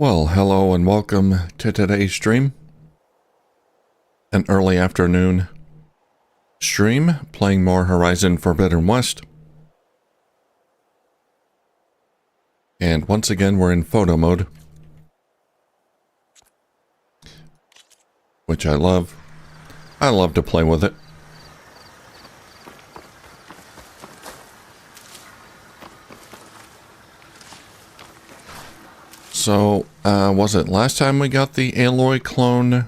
Well, hello and welcome to today's stream. An early afternoon stream playing more Horizon Forbidden West. And once again, we're in photo mode, which I love. I love to play with it. So, was it last time we got the Aloy clone,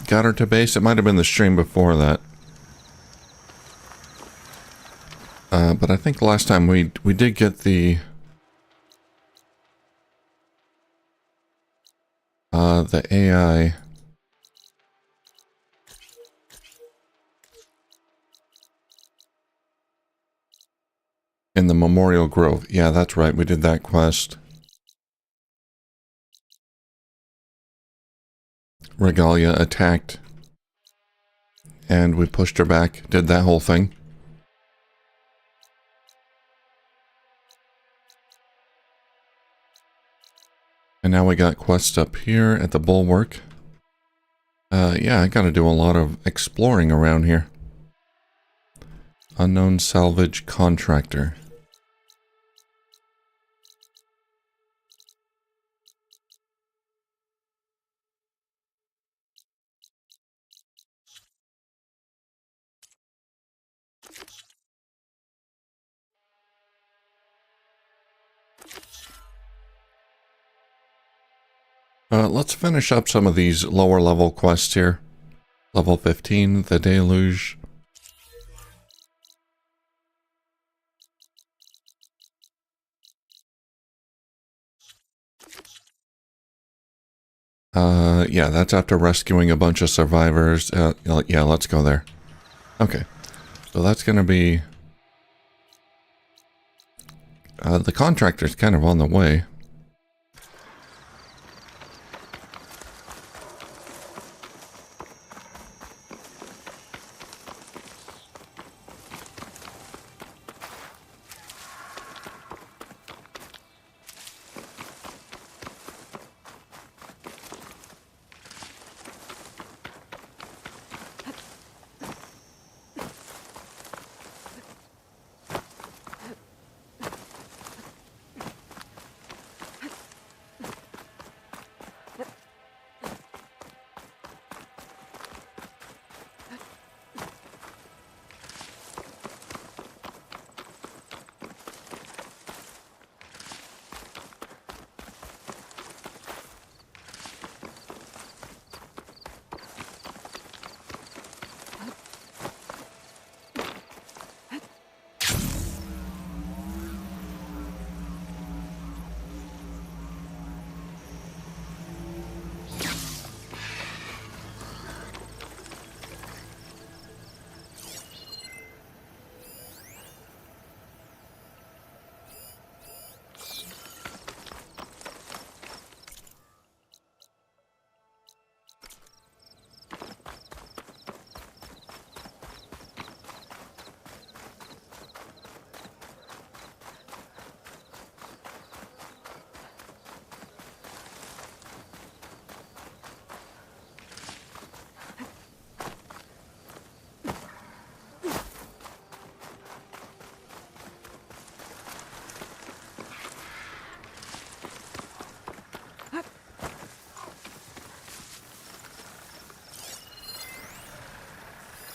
got her to base? It might have been the stream before that. But I think last time we did get the AI. In the Memorial Grove. Yeah, that's right. We did that quest. Regalia attacked. And we pushed her back. Did that whole thing. And now we got quests up here at the Bulwark. Yeah, I gotta do a lot of exploring around here. Unknown salvage contractor. Let's finish up some of these lower level quests here. Level 15, the Deluge. Yeah, that's after rescuing a bunch of survivors. Yeah, let's go there. Okay, so that's gonna be... the contractor's kind of on the way.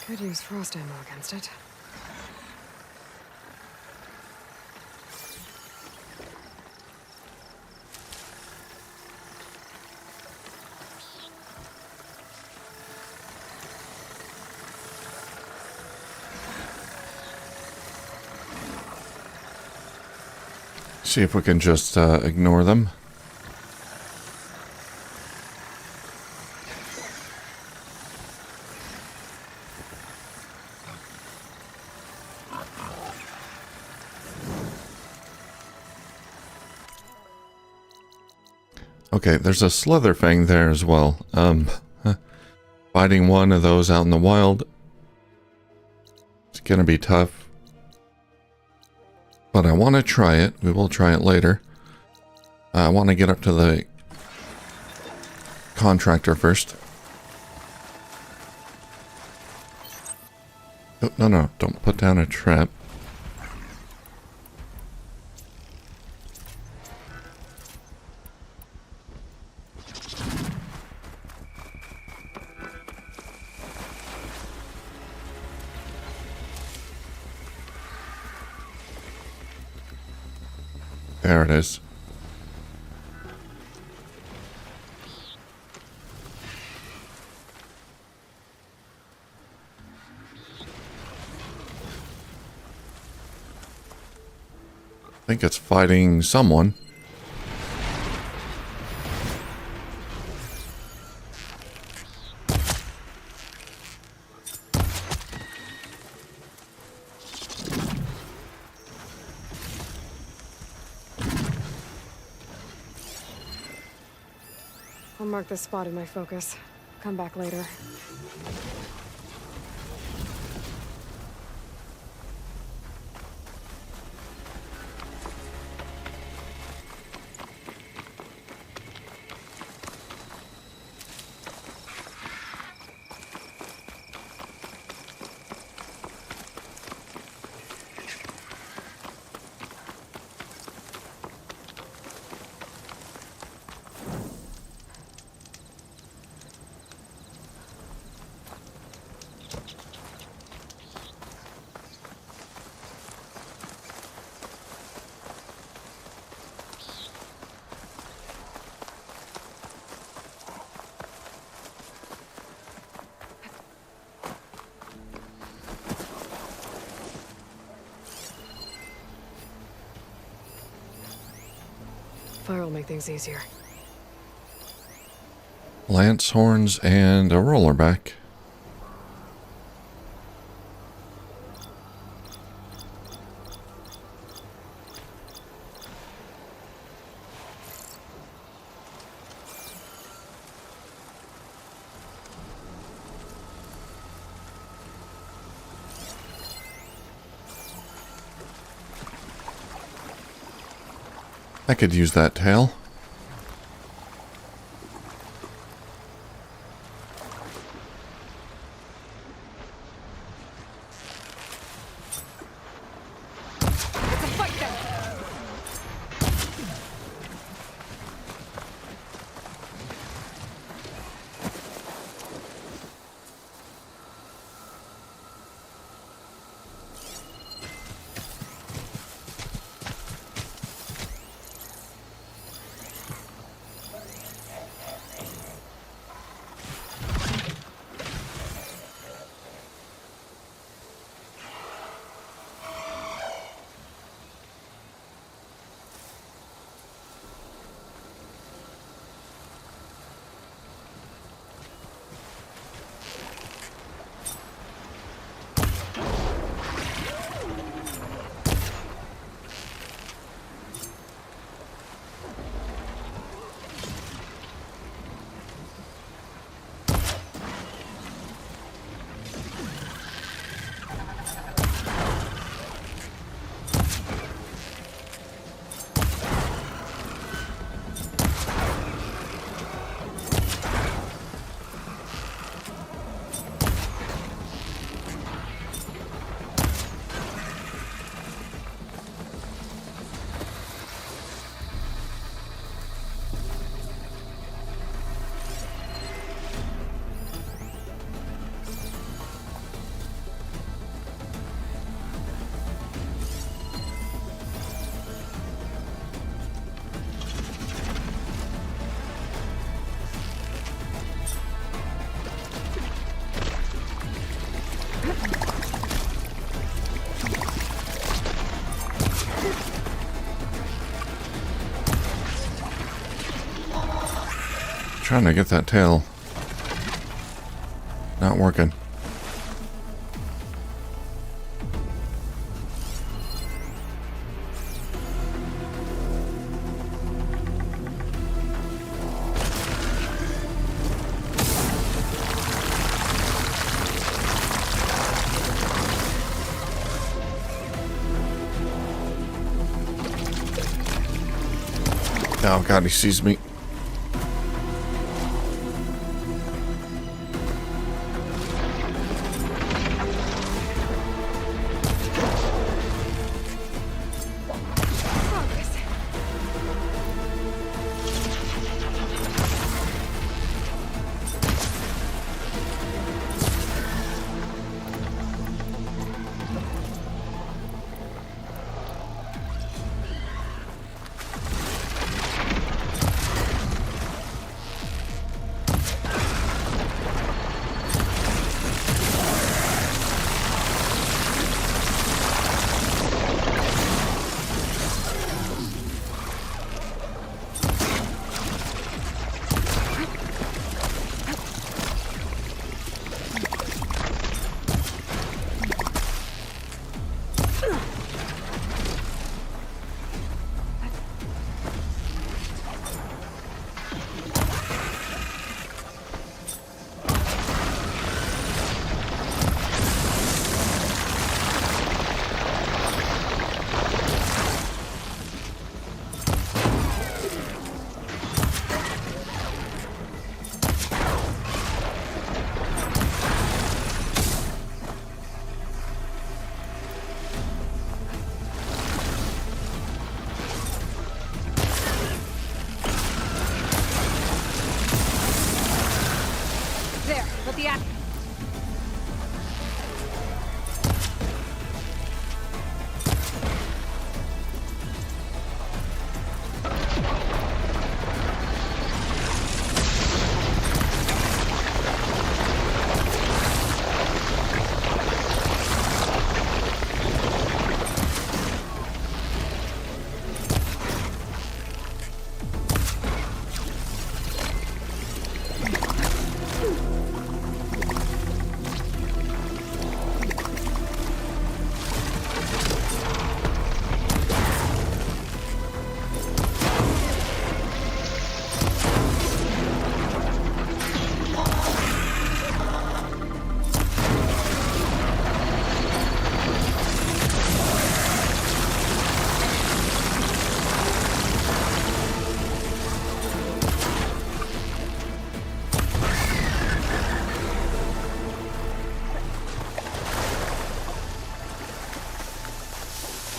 Could use frost ammo against it. See if we can just ignore them. Okay, there's a Slitherfang there as well. Fighting one of those out in the wild, it's gonna be tough. But I want to try it. We will try it later. I want to get up to the contractor first. Oh, no, no, don't put down a trap. There it is. I think it's fighting someone. I'll mark this spot in my focus. Come back later. Fire will make things easier. Lance horns and a rollerback. I could use that tail. Trying to get that tail. Not working. Oh god, he sees me.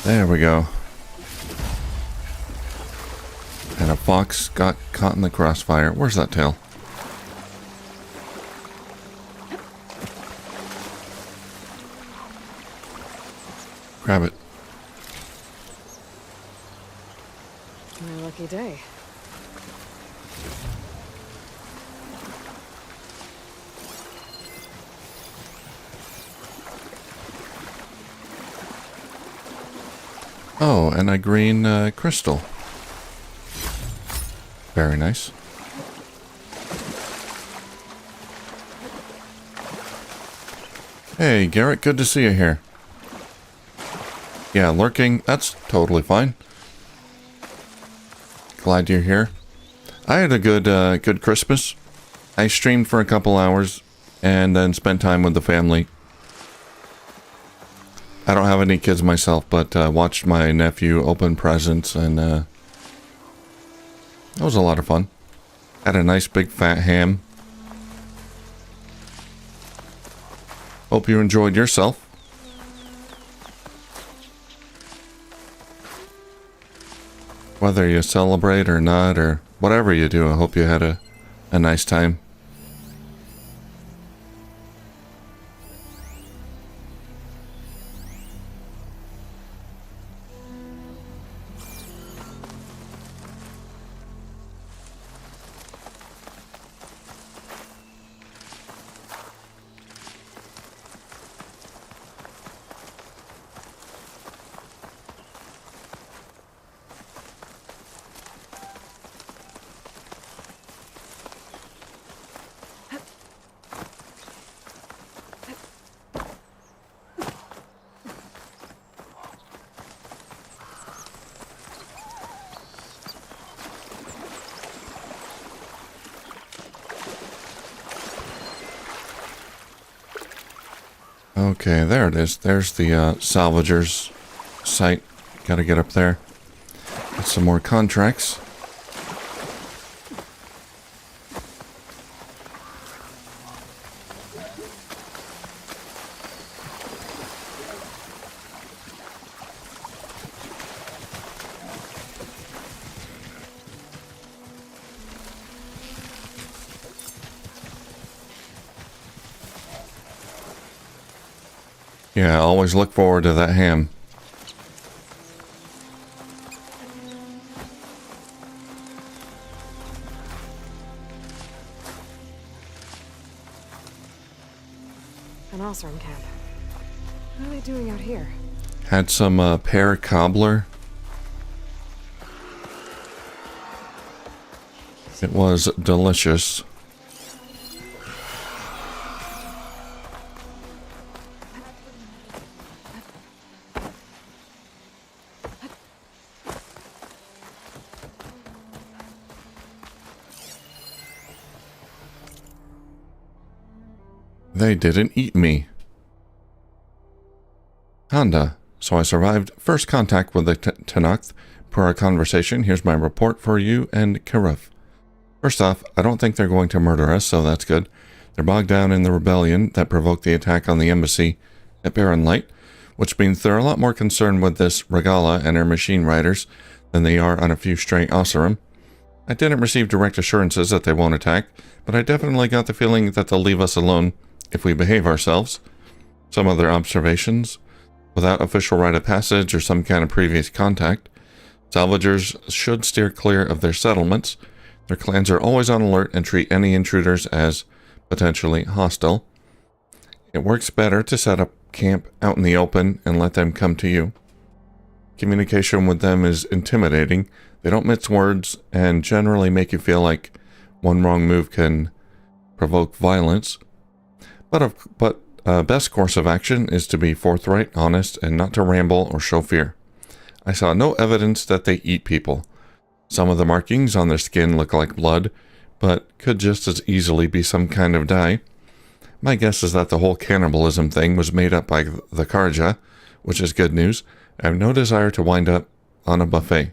There we go. And a fox got caught in the crossfire. Where's that tail? Grab it. My lucky day. Oh, and a green crystal. Very nice. Hey, Garrett, good to see you here. Yeah, lurking, that's totally fine. Glad you're here. I had a good Christmas. I streamed for a couple hours and then spent time with the family. I don't have any kids myself, but watched my nephew open presents, and that was a lot of fun. Had a nice big fat ham. Hope you enjoyed yourself. Whether you celebrate or not, or whatever you do, I hope you had a nice time. Okay, there it is. There's the salvagers site. Gotta get up there. Get some more contracts. Yeah, always look forward to that ham. An Osram camp. What are they doing out here? Had some pear cobbler. It was delicious. They didn't eat me. Honda. So I survived first contact with the Tenakth. Per our conversation, here's my report for you and Karuf. First off, I don't think they're going to murder us, so that's good. They're bogged down in the rebellion that provoked the attack on the embassy at Barren Light, which means they're a lot more concerned with this Regala and her machine riders than they are on a few stray Oseram. I didn't receive direct assurances that they won't attack, but I definitely got the feeling that they'll leave us alone if we behave ourselves. Some other observations. Without official rite of passage or some kind of previous contact, salvagers should steer clear of their settlements. Their clans are always on alert and treat any intruders as potentially hostile. It works better to set up camp out in the open and let them come to you. Communication with them is intimidating. They don't mince words and generally make you feel like one wrong move can provoke violence. But best course of action is to be forthright, honest, and not to ramble or show fear. I saw no evidence that they eat people. Some of the markings on their skin look like blood, but could just as easily be some kind of dye. My guess is that the whole cannibalism thing was made up by the Karja, which is good news. I have no desire to wind up on a buffet.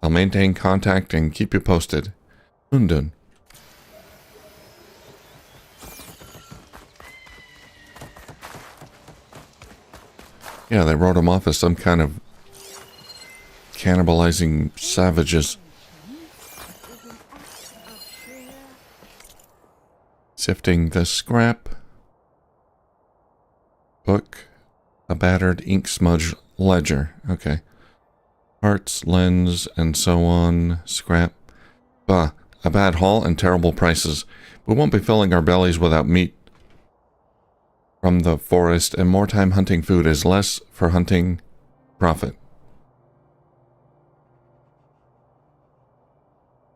I'll maintain contact and keep you posted. Undun. Yeah, they wrote him off as some kind of cannibalizing savages. Sifting the scrap. Book. A battered ink smudge ledger. Okay. Parts, lens, and so on. Scrap. Bah. A bad haul and terrible prices. We won't be filling our bellies without meat from the forest, and more time hunting food is less for hunting profit.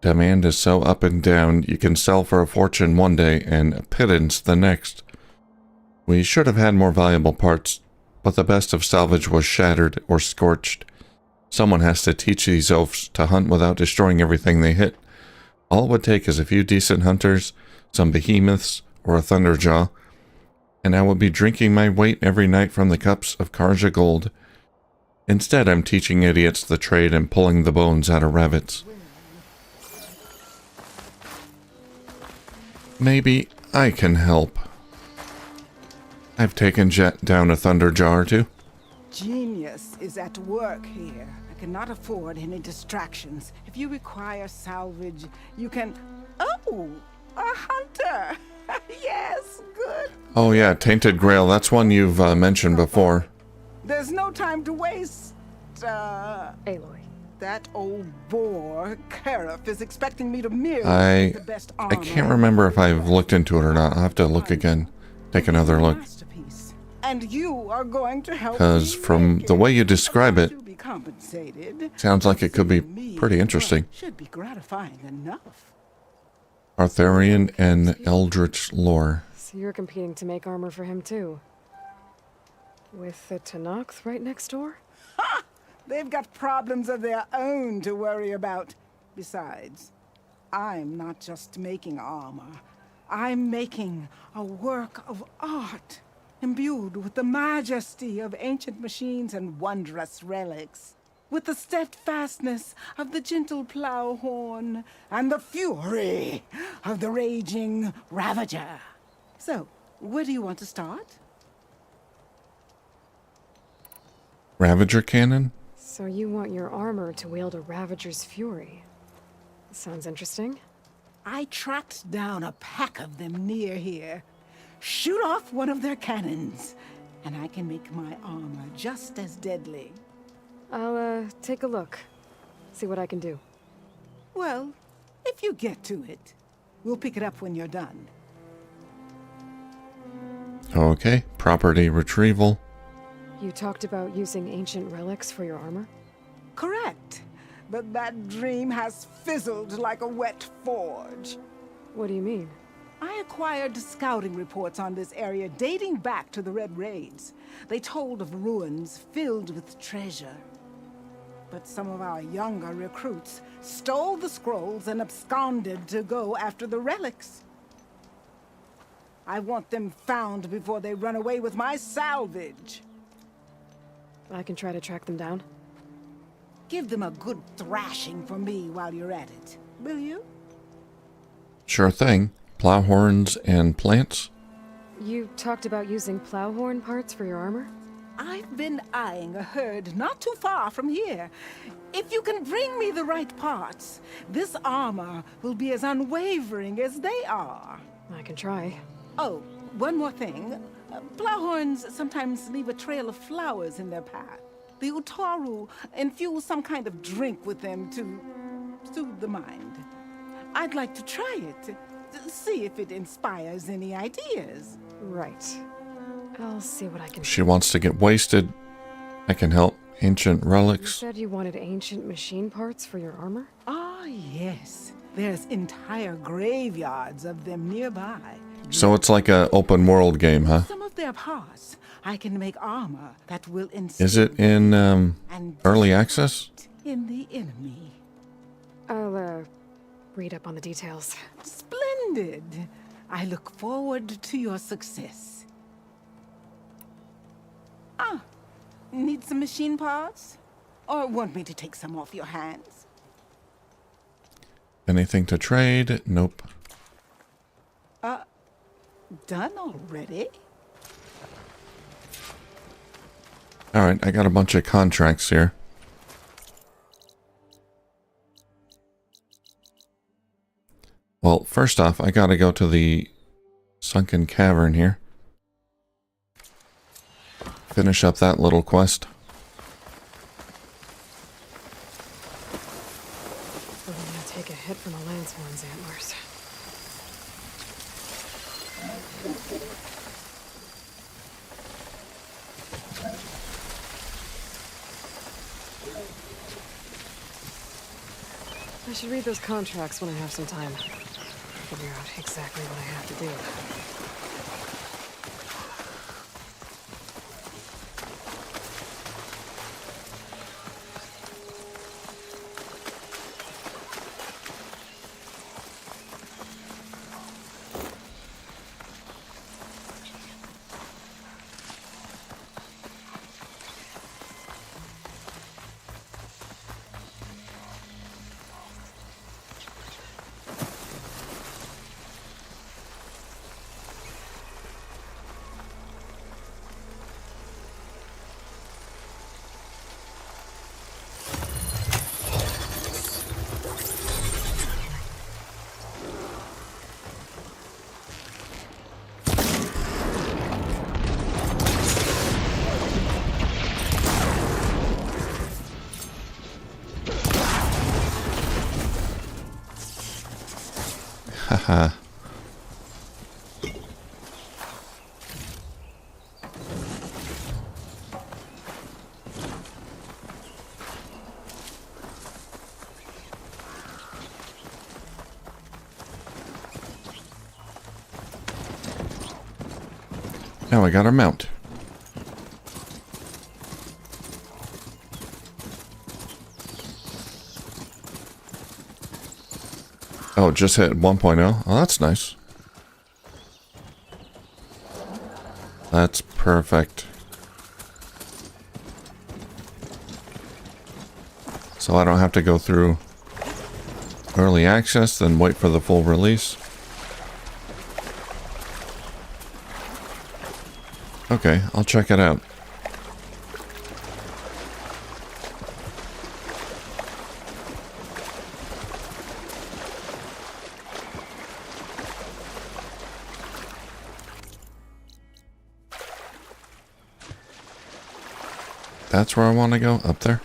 Demand is so up and down, you can sell for a fortune one day and a pittance the next. We should have had more valuable parts, but the best of salvage was shattered or scorched. Someone has to teach these oafs to hunt without destroying everything they hit. All it would take is a few decent hunters, some behemoths, or a thunderjaw, and I would be drinking my weight every night from the cups of Karja gold. Instead, I'm teaching idiots the trade and pulling the bones out of rabbits. Maybe I can help. I've taken Jet down a thunderjaw or two. Genius is at work here. I cannot afford any distractions. If you require salvage, you can... Oh, a hunter! Yes, good. Oh yeah, Tainted Grail. That's one you've mentioned before. There's no time to waste. Aloy. That old bore, Karif, is expecting me to merely I get the best can't armor. remember if I've looked into it or not. I'll have to look again. Take another look. Masterpiece. And you are going to help Because me from make the way you describe it, To be compensated. sounds like it could be Me, pretty interesting. Should be gratifying enough. Arthurian and Eldritch lore. So you're competing to make armor for him too. With the Tenakth right next door? They've got problems of their own to worry about. Besides, I'm not just making armor. I'm making a work of art, imbued with the majesty of ancient machines and wondrous relics, with the steadfastness of the gentle plow horn and the fury of the raging Ravager. So, where do you want to start? Ravager cannon? So you want your armor to wield a Ravager's fury. Sounds interesting. I tracked down a pack of them near here. Shoot off one of their cannons, and I can make my armor just as deadly. I'll, take a look. See what I can do. Well, if you get to it, we'll pick it up when you're done. Okay, property retrieval. You talked about using ancient relics for your armor? Correct. But that dream has fizzled like a wet forge. What do you mean? I acquired scouting reports on this area dating back to the Red Raids. They told of ruins filled with treasure. But some of our younger recruits stole the scrolls and absconded to go after the relics. I want them found before they run away with my salvage. I can try to track them down. Give them a good thrashing for me while you're at it, will you? Sure thing. Plowhorns and plants. You talked about using plowhorn parts for your armor? I've been eyeing a herd not too far from here. If you can bring me the right parts, this armor will be as unwavering as they are. I can try. Oh, one more thing. Plowhorns sometimes leave a trail of flowers in their path. The Utaru infuse some kind of drink with them to soothe the mind. I'd like to try it, see if it inspires any ideas. Right. I'll see what I can do. She wants to get wasted. I can help. Ancient You relics. said you wanted ancient machine parts for your armor? Ah, yes. There's entire graveyards of them nearby. So it's like a open world game, huh? Some of their parts I can make armor that will instill Is it in and early access? in the enemy. I'll, read up on the details. Splendid. I look forward to your success. Ah, need some machine parts? Or want me to take some off your hands? Anything to trade? Nope. Done already? Alright, I got a bunch of contracts here. Well, first off, I gotta go to the sunken cavern here. Finish up that little quest. We're gonna take a hit from a Lancehorn's antlers. I should read those contracts when I have some time. Figure out exactly what I have to do. Haha. Now I got our mount. Oh, just hit 1.0. Oh, that's nice. That's perfect. So I don't have to go through early access, then wait for the full release. Okay, I'll check it out. That's where I want to go? Up there?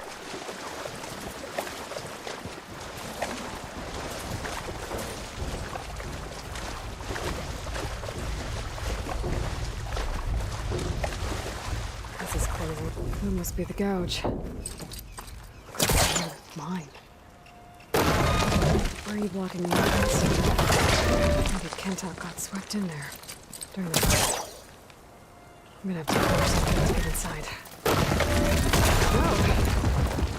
This is closing. That must be the gouge. Mine. Why are you blocking me? Maybe Kentok got swept in there during the fight. I'm gonna have to force something to get inside. Oh,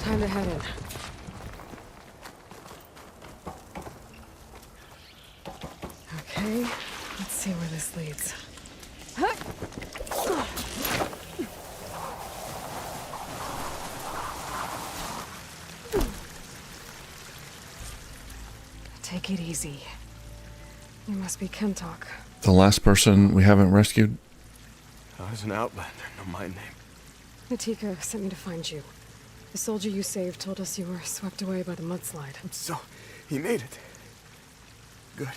time to head in. Okay, let's see where this leads. Take it easy. You must be Kentok. The last person we haven't rescued? I was an outlander, no my name. Natika sent me to find you. The soldier you saved told us you were swept away by the mudslide. So, he made it. Good.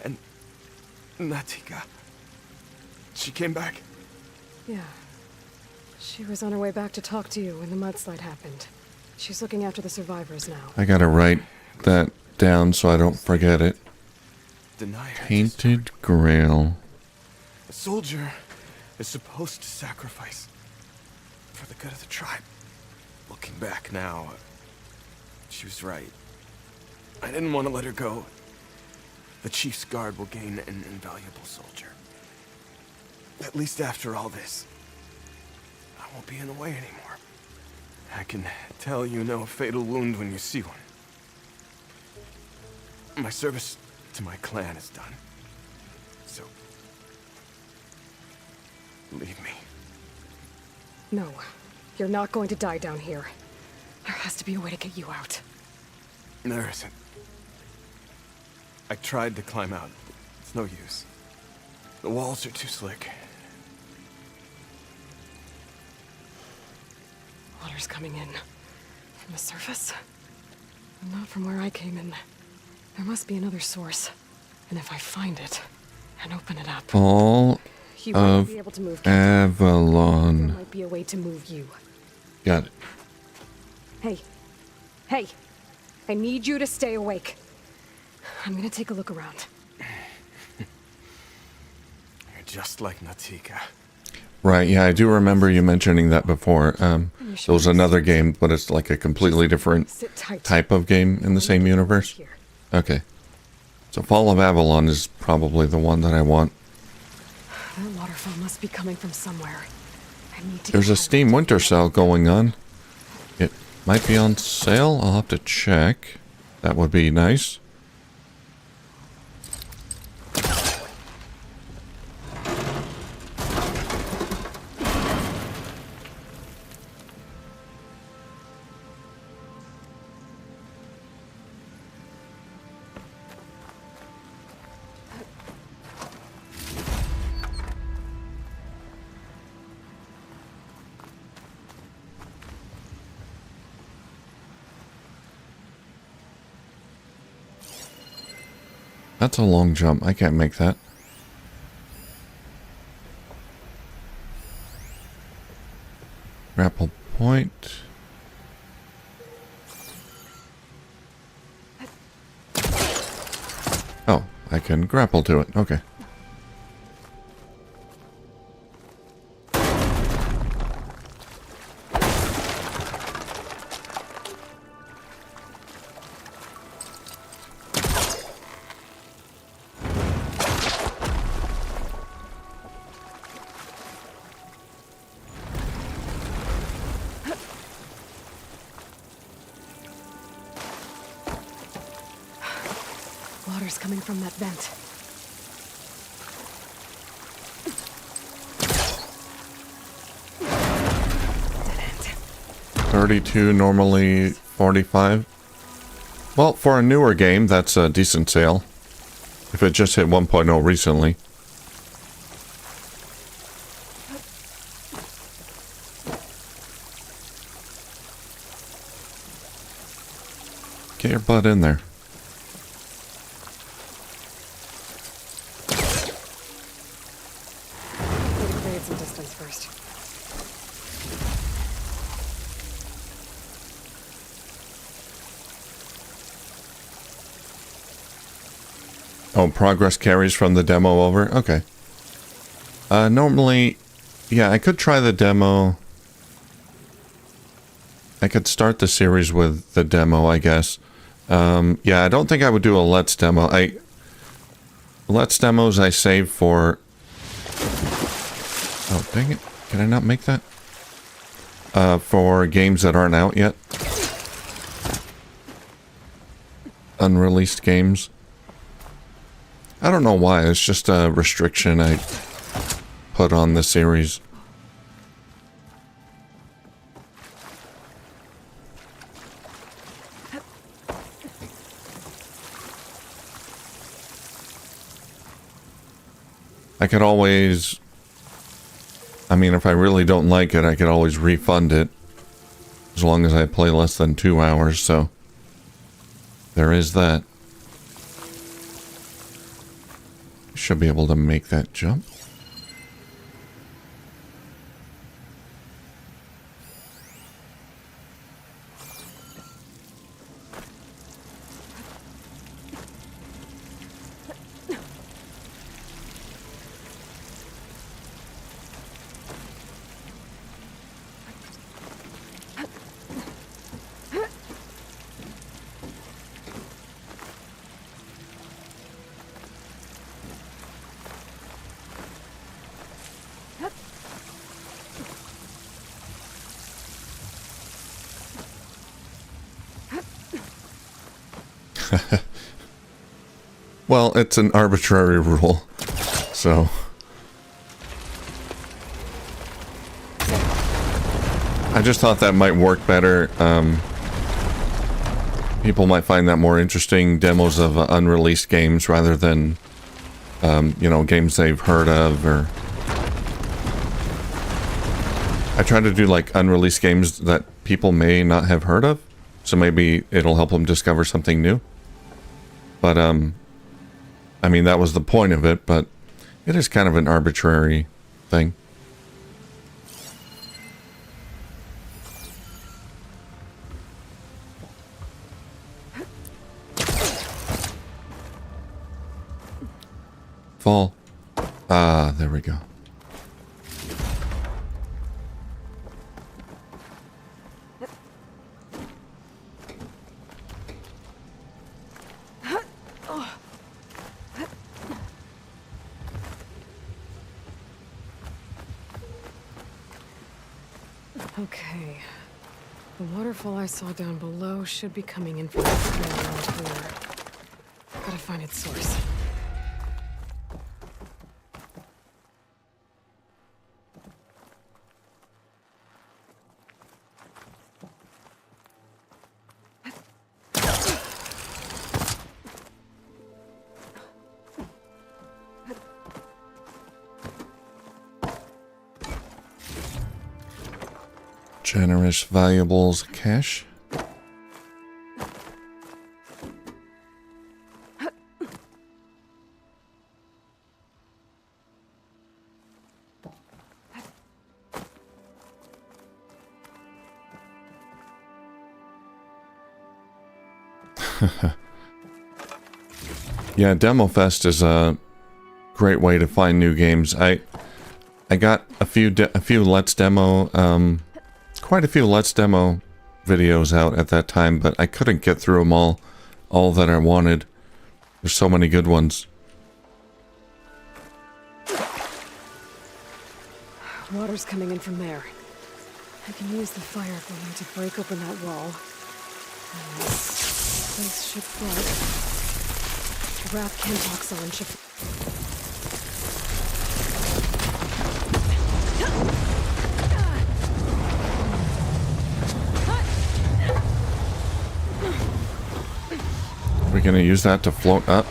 And Natika, she came back. Yeah. She was on her way back to talk to you when the mudslide happened. She's looking after the survivors now. I gotta write that down so I don't forget it. Deny her. Painted Grail. A soldier is supposed to sacrifice for the good of the tribe. Looking back now, she was right. I didn't want to let her go. The chief's guard will gain an invaluable soldier. At least after all this, I won't be in the way anymore. I can tell you know a fatal wound when you see one. My service to my clan is done. So, leave me. No, you're not going to die down here. There has to be a way to get you out. There isn't. I tried to climb out. It's no use. The walls are too slick. Water's coming in. From the surface? Not from where I came in. There must be another source. And if I find it and open it up, All you might of be able to move Kentuck. There Avalon. might be a way to move you. Got it. Hey. Hey. I need you to stay awake. I'm gonna take a look around. You're just like Natika. Right, yeah, I do remember you mentioning that before. There was another game, but it's like a completely different Sit tight. type of game in the same universe. Here. Okay. So Fall of Avalon is probably the one that I want. That waterfall must be coming from somewhere. I need to There's get a Steam Winter Sale going on. It might be on sale. I'll have to check. That would be nice. That's a long jump. I can't make that. Grapple point. Oh, I can grapple to it. Okay. Water's coming from that vent. Dead end. 32, normally 45. Well, for a newer game, that's a decent sale. If it just hit 1.0 recently. Get your butt in there. Need to create some distance first. Oh, progress carries from the demo over? Okay. Normally, yeah, I could try the demo. I could start the series with the demo, I guess. Yeah, I don't think I would do a Let's demo. Let's demos I save for... Oh, dang it. Can I not make that? For games that aren't out yet. Unreleased games. I don't know why. It's just a restriction I put on the series. I could always... I mean, if I really don't like it, I could always refund it. As long as I play less than 2 hours, so... There is that. Should be able to make that jump. Well, it's an arbitrary rule, so... I just thought that might work better. People might find that more interesting, demos of unreleased games rather than, you know, games they've heard of, or... I try to do, like, unreleased games that people may not have heard of, so maybe it'll help them discover something new. But, I mean, that was the point of it, but it is kind of an arbitrary thing. Fall. Ah, there we go. Okay. The waterfall I saw down below should be coming in from around here. Gotta find its source. Generous valuables cache. Yeah, Demo Fest is a great way to find new games. I got a few Let's Demo, quite a few Let's Demo videos out at that time, but I couldn't get through them all that I wanted. There's so many good ones. Water's coming in from there. I can use the fire flame to break open that wall. And this place should flood. The wrap Kentock's on should... We're gonna use that to float up.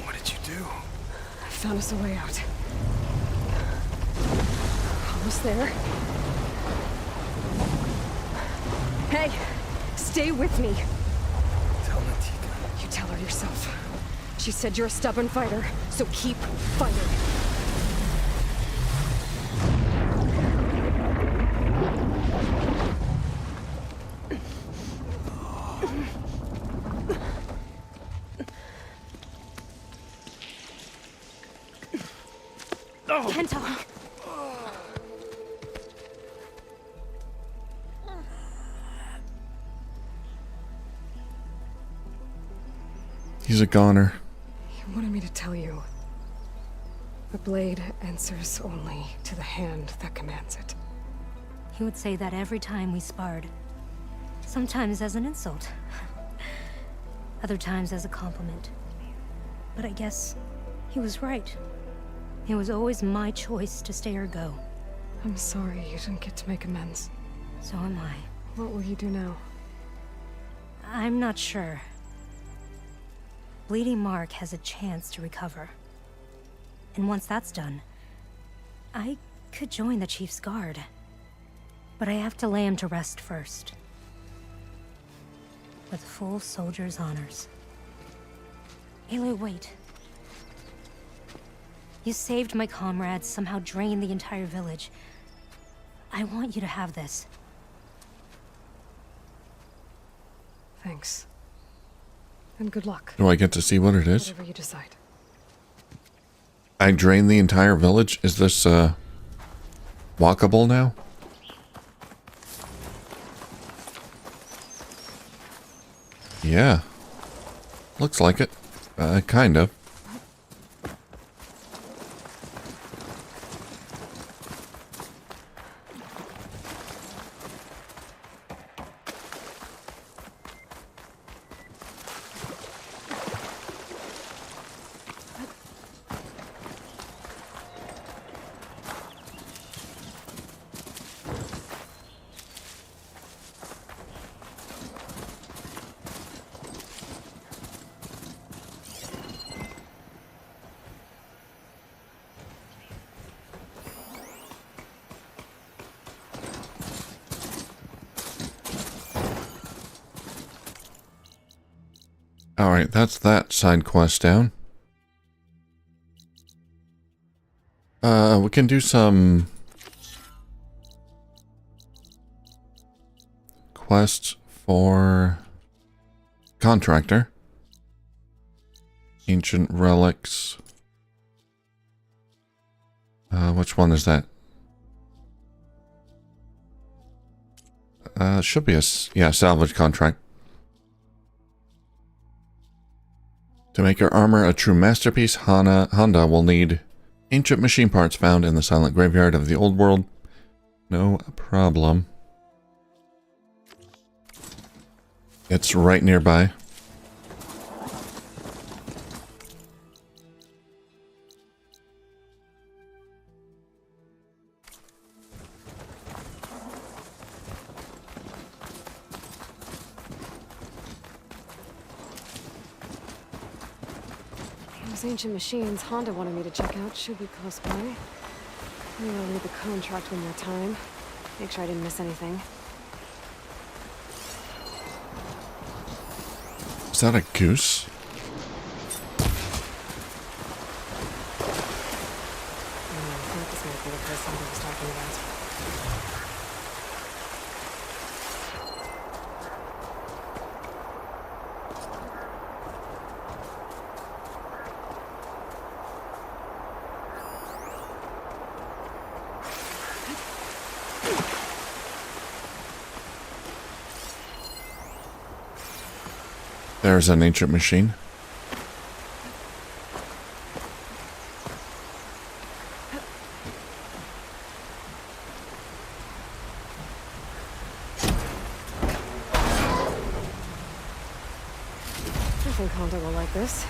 What did you do? I found us a way out. Almost there. Hey, stay with me. Tell Natika. You tell her yourself. She said you're a stubborn fighter, so keep fighting. Kentock! He's a goner. He wanted me to tell you. The blade answers only to the hand that commands it. He would say that every time we sparred. Sometimes as an insult. Other times as a compliment. But I guess he was right. It was always my choice to stay or go. I'm sorry you didn't get to make amends. So am I. What will you do now? I'm not sure. Bleeding Mark has a chance to recover. And once that's done, I could join the Chief's Guard. But I have to lay him to rest first. With full soldier's honors. Aloy, wait. You saved my comrades, somehow drained the entire village. I want you to have this. Thanks. And good luck. Do I get to see what it is? Whatever you decide. I drained the entire village? Is this, walkable now? Yeah. Looks like it. Kind of. Alright, that's that side quest down. We can do some quests for contractor. Ancient relics. Which one is that? Should be a salvage contract. To make your armor a true masterpiece, Honda will need ancient machine parts found in the silent graveyard of the old world. No problem. It's right nearby. Those ancient machines Honda wanted me to check out should be close by. Maybe I'll read the contract one more time. Make sure I didn't miss anything. Is that a goose? I thought this might be the place Honda was talking about. There's an ancient machine. I think Honda will like this.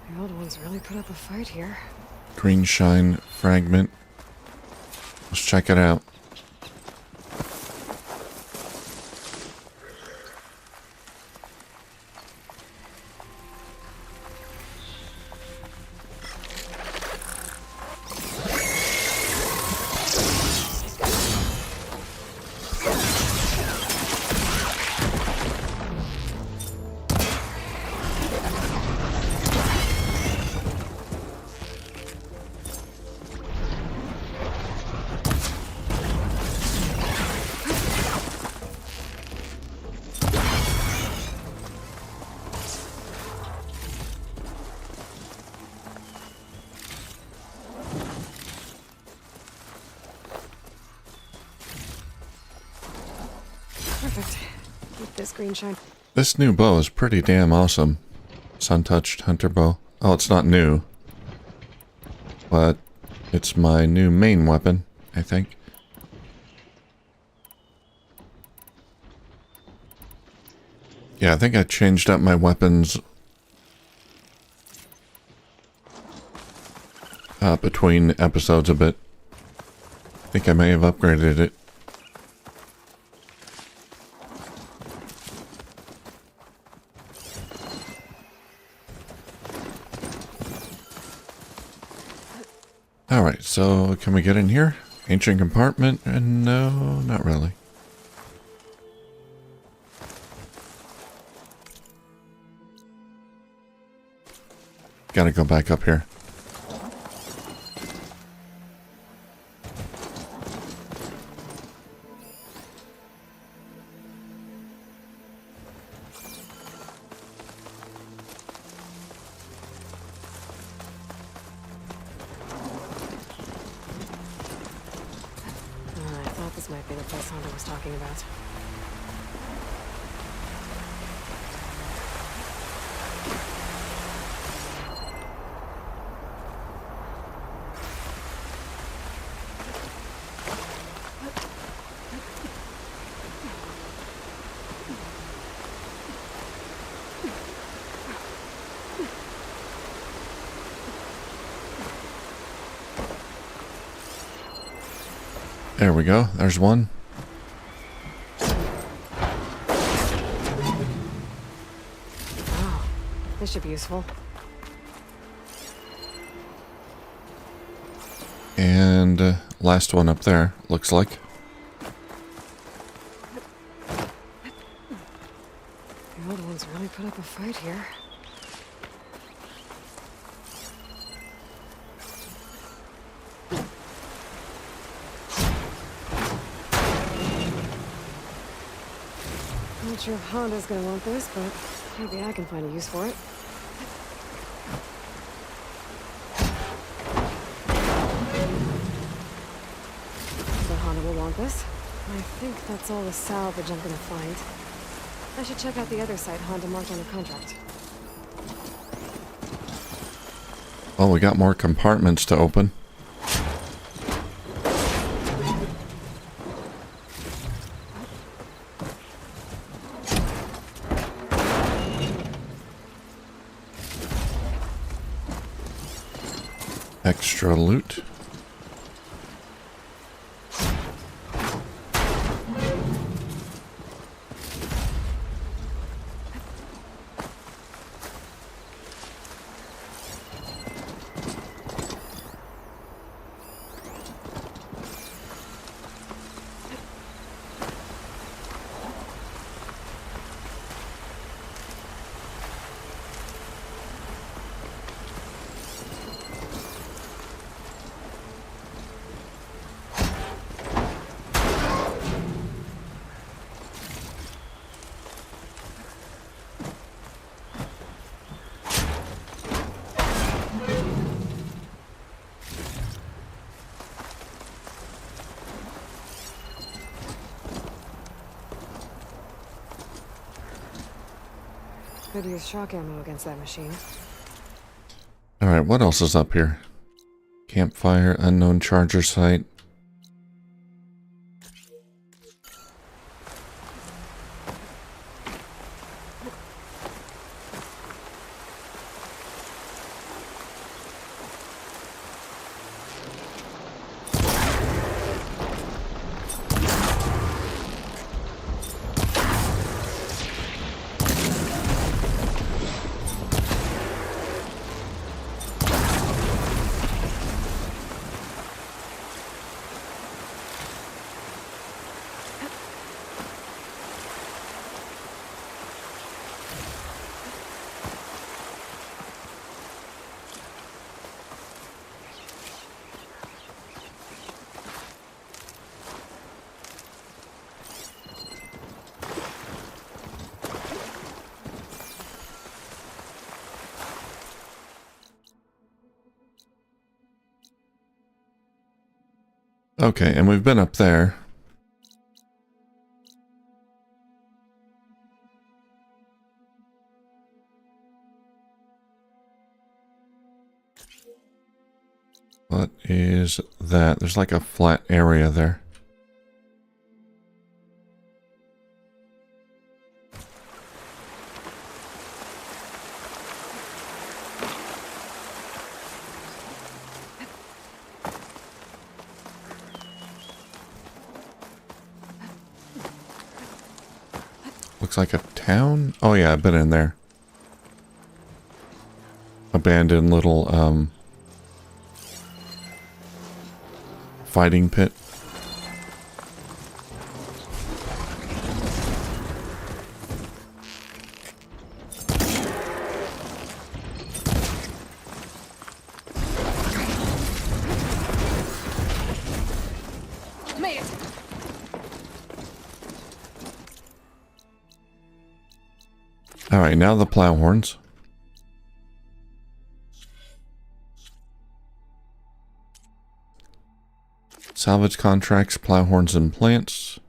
The old ones really put up a fight here. Green shine fragment. Let's check it out. Perfect. Keep this green shine. This new bow is pretty damn awesome. Sun-touched hunter bow. Oh, it's not new. But it's my new main weapon, I think. Yeah, I think I changed up my weapons between episodes a bit. I think I may have upgraded it. Alright, so can we get in here? Ancient compartment? And no, not really. Gotta go back up here. I thought this might be the place Honda was talking about. There we go. There's one. Oh, this should be useful. And last one up there, looks like. The old ones really put up a fight here. Not sure if Honda's gonna want this, but maybe I can find a use for it. But Honda will want this. I think that's all the salvage I'm gonna find. I should check out the other site Honda marked on her contract. Well, we got more compartments to open. Extra loot. Could use shock ammo against that machine. Alright, what else is up here? Campfire, unknown charger site. Okay, and we've been up there. What is that? There's like a flat area there. Looks like a town. Oh yeah, I've been in there. Abandoned little fighting pit. Made it! Alright, now the plow horns. Salvage contracts, plow horns, and plants.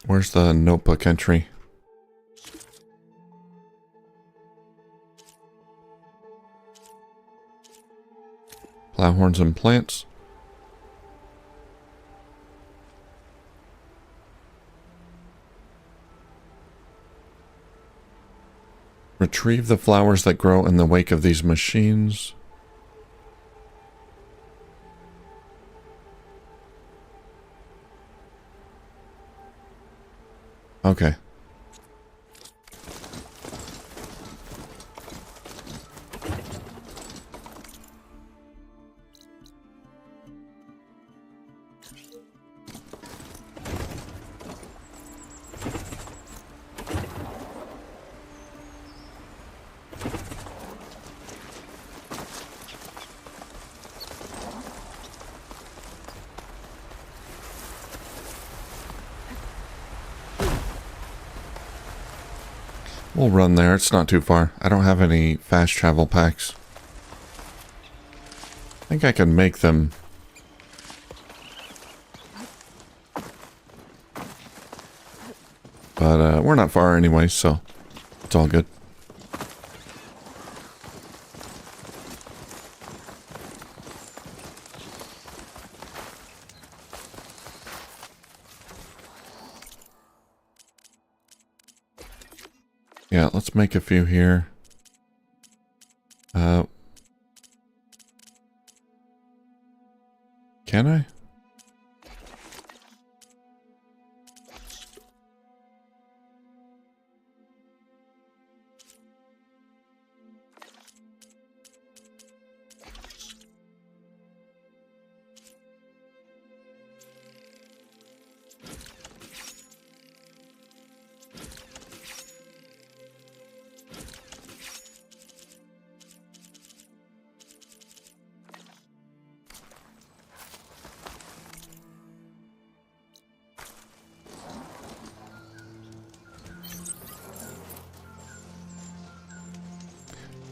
Where's the notebook entry? Plow horns and plants. Retrieve the flowers that grow in the wake of these machines. Okay. We'll run there. It's not too far. I don't have any fast travel packs. I think I can make them. But we're not far anyway, so it's all good. Yeah, let's make a few here. Can I?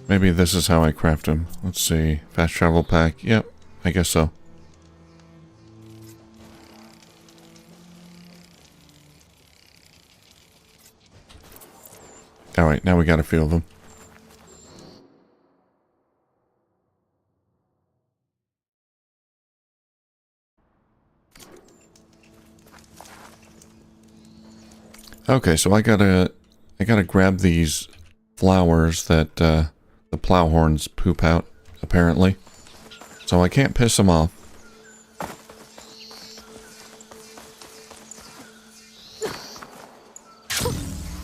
Maybe this is how I craft them. Let's see. Fast travel pack. Yep, I guess so. Alright, now we got a few of them. Okay, so I gotta grab these flowers that the plowhorns poop out, apparently. So I can't piss them off.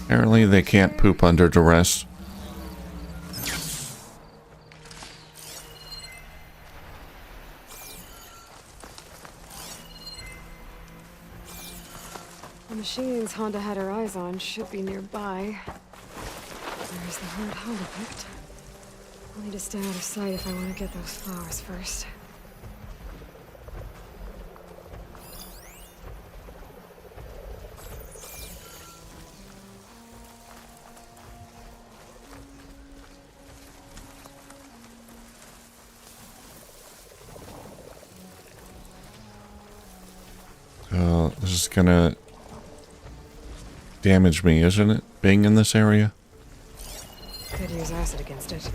Apparently they can't poop under duress. The machines Honda had her eyes on should be nearby. There's the hard Honda picked. I'll need to stay out of sight if I want to get those flowers first. This is gonna damage me, isn't it? Being in this area? Could use acid against it.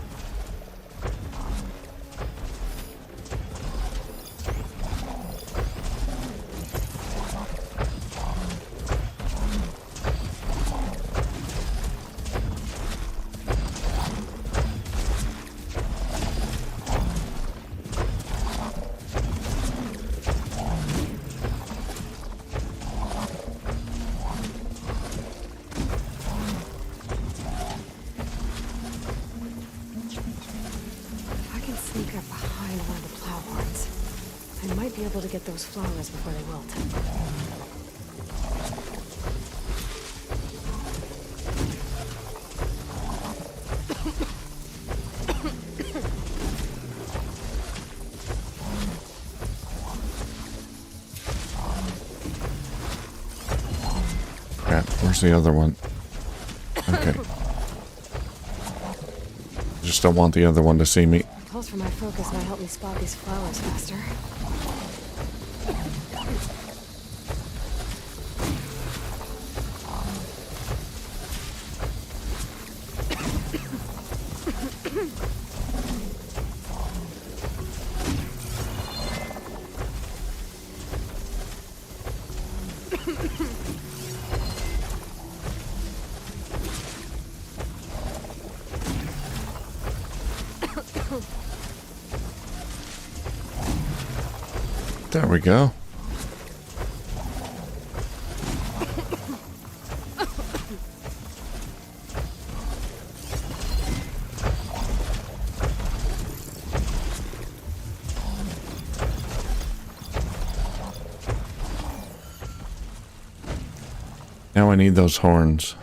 Sneak up behind one of the plowhorns. I might be able to get those flowers before they wilt. Crap, where's the other one? Okay. Just don't want the other one to see me. Pulse from my focus might help me spot these flowers faster. There we go. Now I need those horns.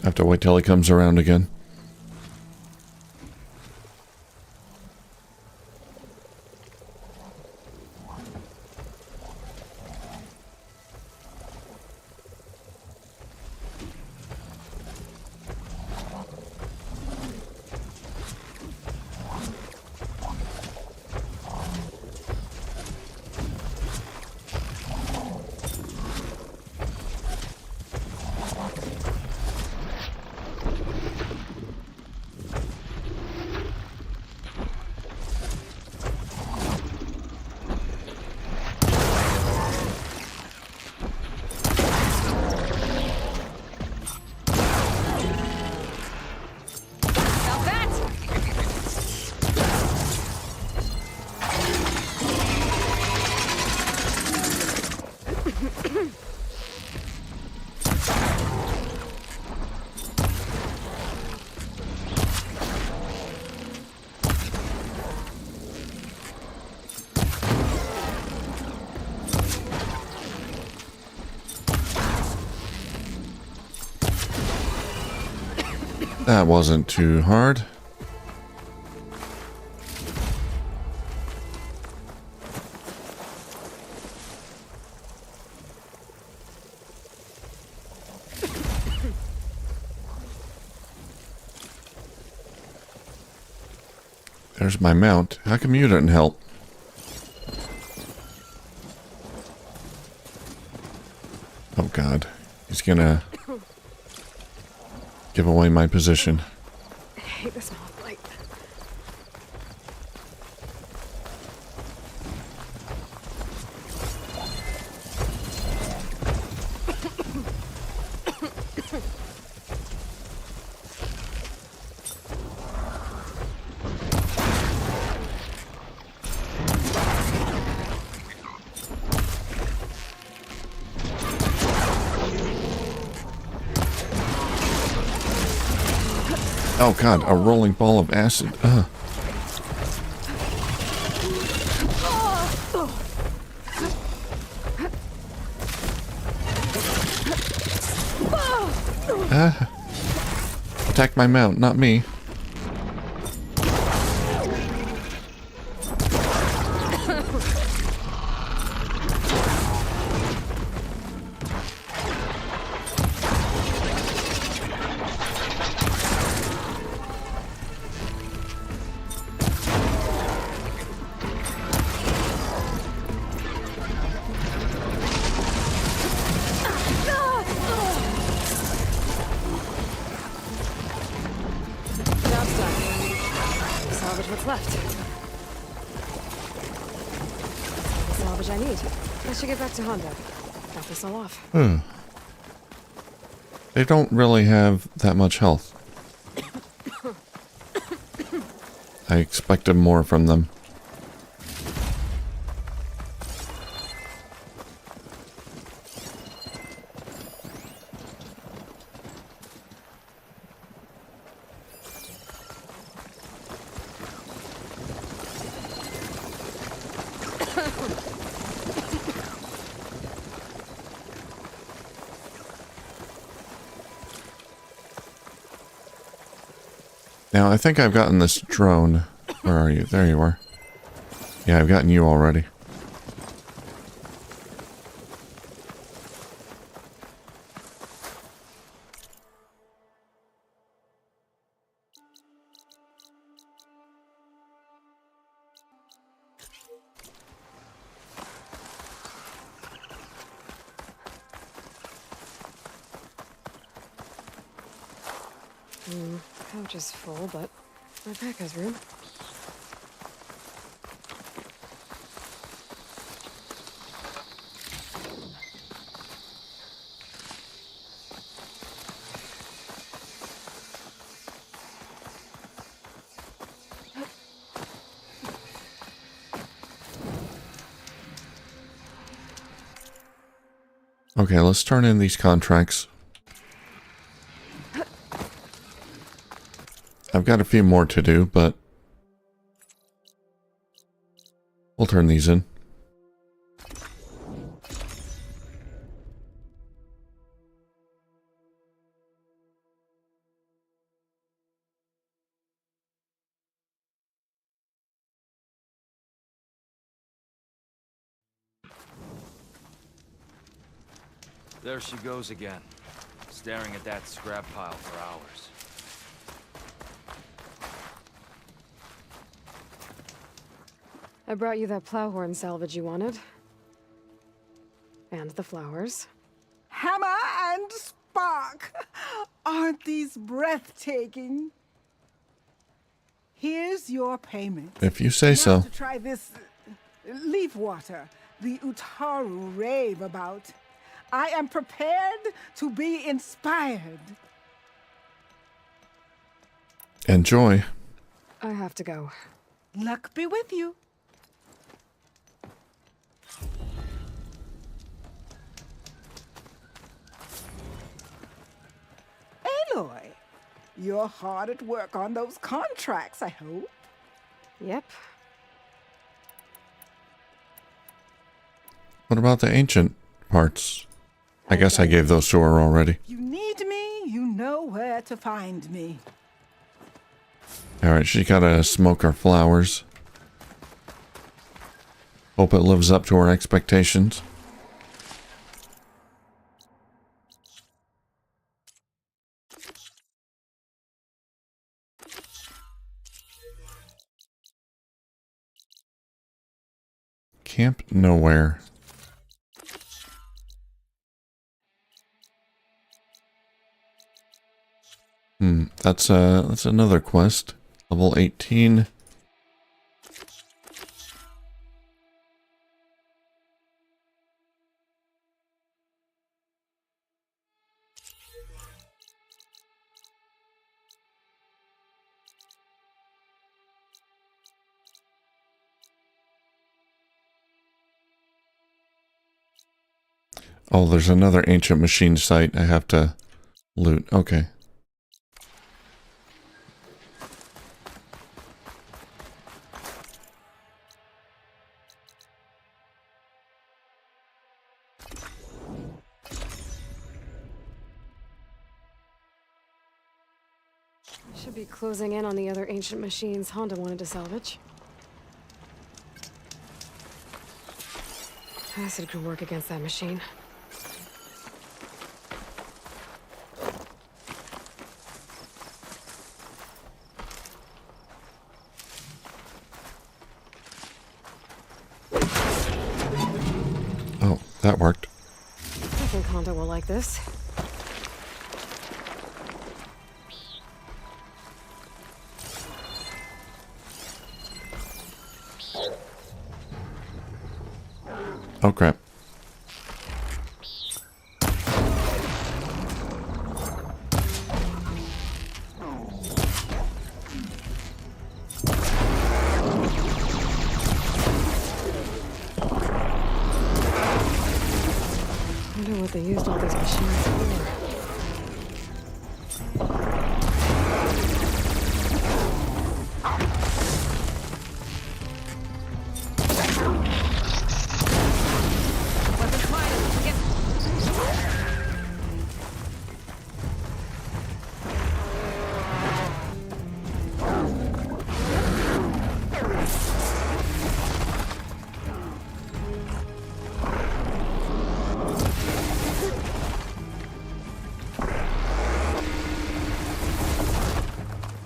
I have to wait till he comes around again. That wasn't too hard. There's my mount. How come you didn't help? Oh God. He's gonna give away my position. I hate the smell of light. Oh God, a rolling ball of acid. Ugh. Attack my mount, not me. Job's done. Salvage what's left. The salvage I need. I should get back to Honda. Drop this all off. They don't really have that much health. I expected more from them. Now, I think I've gotten this drone. Where are you? There you are. Yeah, I've gotten you already. Pouch is full, but my pack has room. Okay, let's turn in these contracts. I've got a few more to do, but we'll turn these in. There she goes again, staring at that scrap pile for hours. I brought you that plowhorn salvage you wanted. And the flowers. Hammer and spark! Aren't these breathtaking? Here's your payment. If you say Now so. to try this leaf water the Utaru rave about. I am prepared to be inspired. Enjoy. I have to go. Luck be with you. Aloy, you're hard at work on those contracts, I hope. Yep. What about the ancient parts? I guess I gave those to her already. If you need me, you know where to find me. Alright, she gotta smoke her flowers. Hope it lives up to her expectations. Camp Nowhere. That's another quest. Level 18. Oh, there's another ancient machine site I have to loot. Okay. Should be closing in on the other ancient machines Honda wanted to salvage. Acid could work against that machine. Oh, that worked. I think Honda will like this. Oh crap. I wonder what they used all these machines for.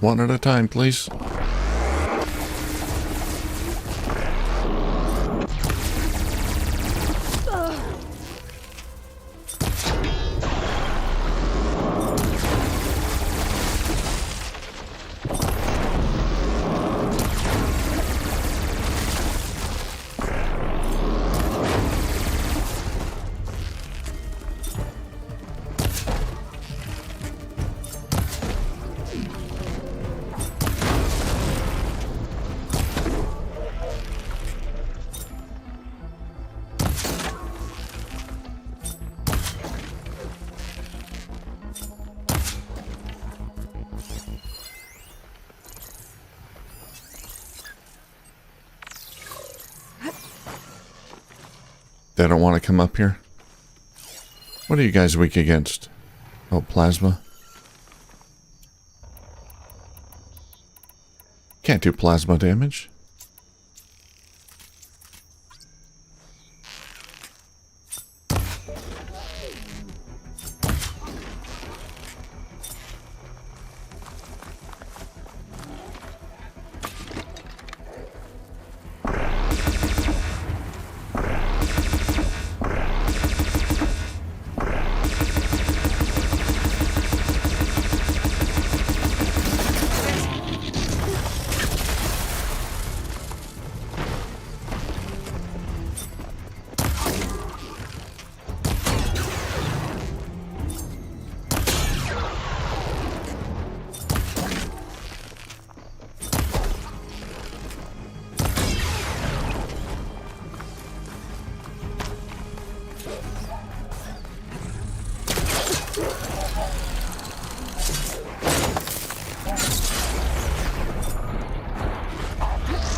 One at a time, please. They don't want to come up here? What are you guys weak against? Oh, plasma. Can't do plasma damage.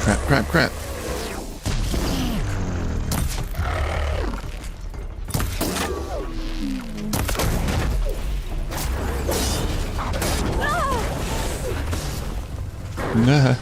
Crap, crap, crap. Nah.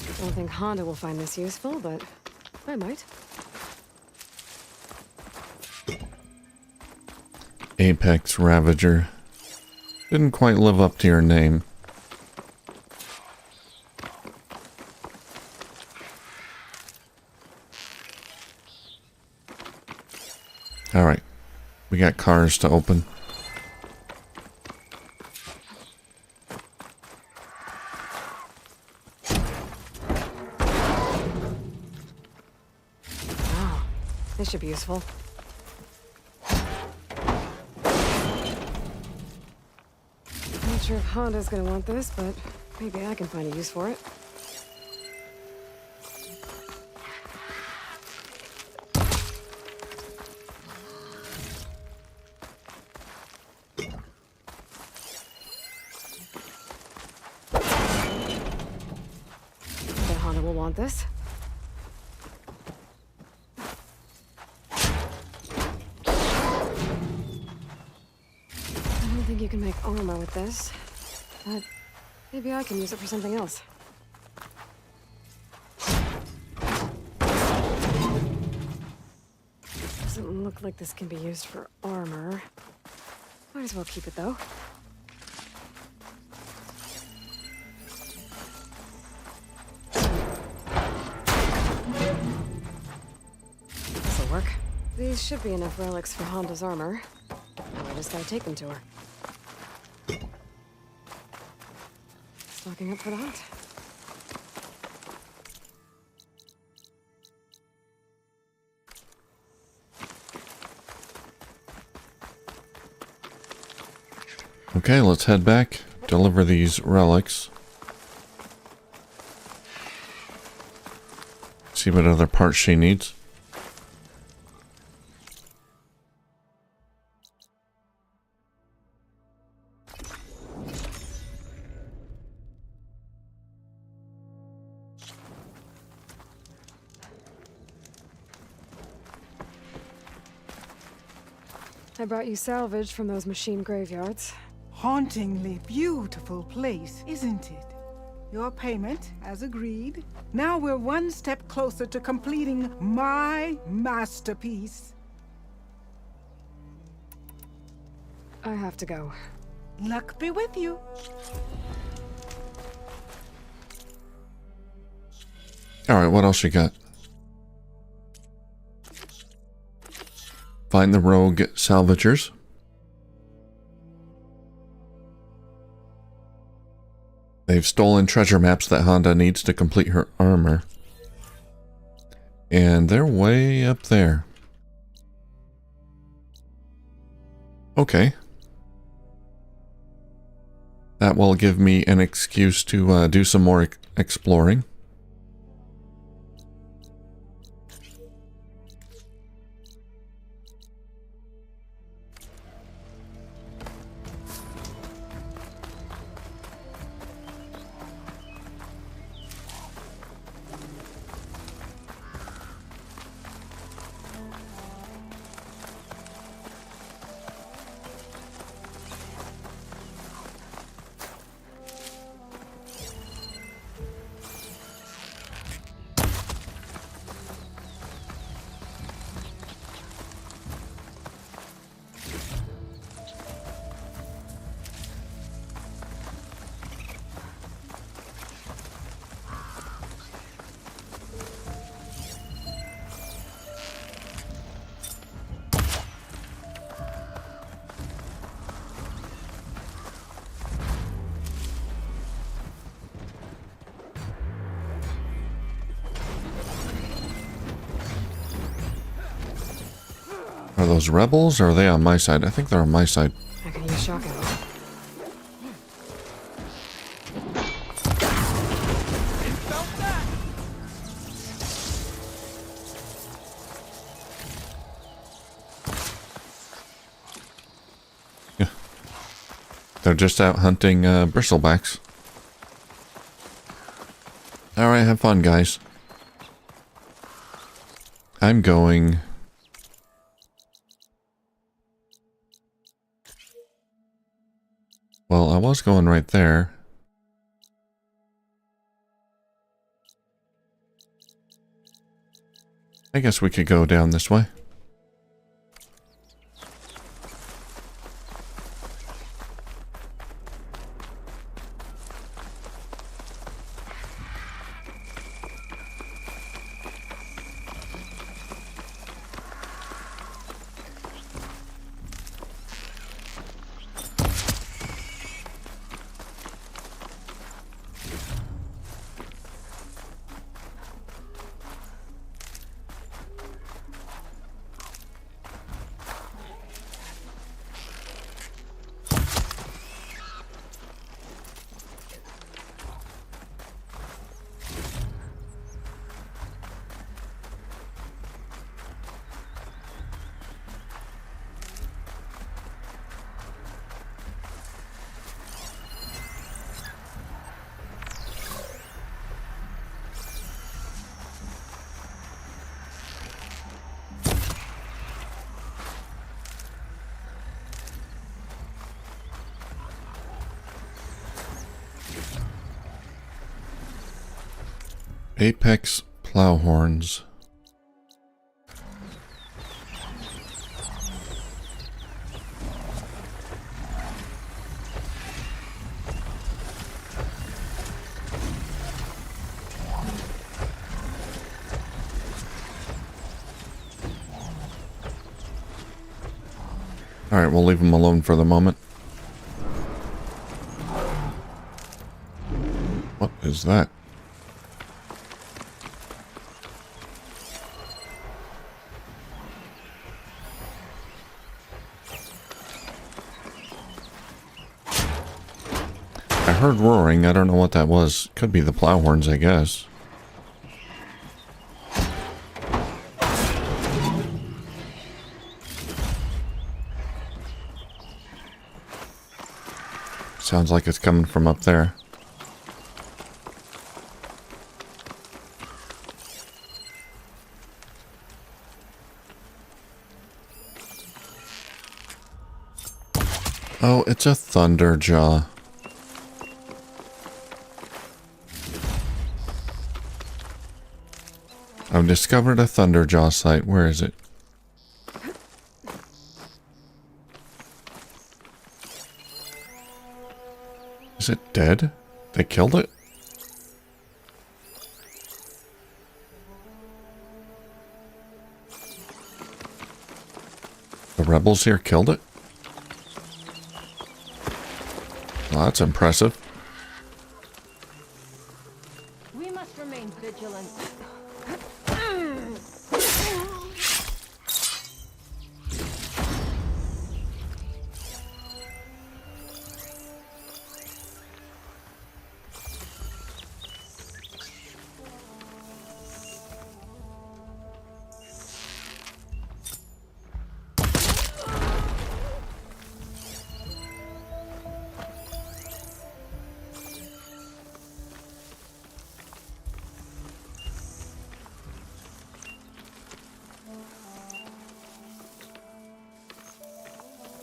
I don't think Honda will find this useful, but I might. Apex Ravager. Didn't quite live up to your name. Alright. We got cars to open. Wow, this should be useful. Not sure if Honda's gonna want this, but maybe I can find a use for it. Bet Honda will want this. I don't think you can make armor with this, but maybe I can use it for something else. Doesn't look like this can be used for armor. Might as well keep it though. This'll work. These should be enough relics for Honda's armor. Now I just gotta take them to her. Stocking up for the hunt. Okay, let's head back. Deliver these relics. See what other parts she needs. I brought you salvage from those machine graveyards. Hauntingly beautiful place, isn't it? your payment, as agreed. Now we're one step closer to completing my masterpiece. I have to go. Luck be with you. Alright, what else you got? Find the rogue salvagers. They've stolen treasure maps that Honda needs to complete her armor. And they're way up there. Okay. That will give me an excuse to do some more exploring. Are those rebels or are they on my side? I think they're on my side. I can use shock ammo. Yeah. They're just out hunting bristlebacks. Alright, have fun, guys. I'm going... Well, I was going right there. I guess we could go down this way. Apex Plowhorns. Alright, we'll leave them alone for the moment. What is that? I heard roaring. I don't know what that was. Could be the Plowhorns, I guess. Sounds like it's coming from up there. Oh, it's a Thunderjaw. I've discovered a Thunderjaw site. Where is it? Is it dead? They killed it? The rebels here killed it? Well, that's impressive. We must remain vigilant.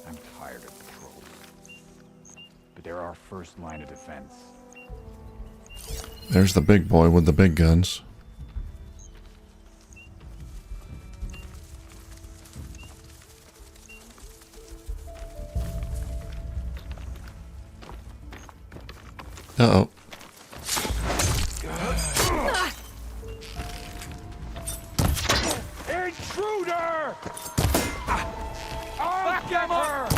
I'm tired of patrols. But they're our first line of defense. There's the big boy with the big guns. Uh-oh. Intruder! Back at her!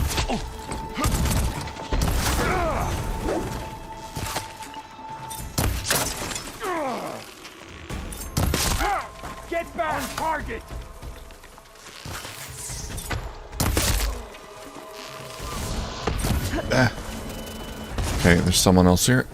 Get back on target! Okay, there's someone else here.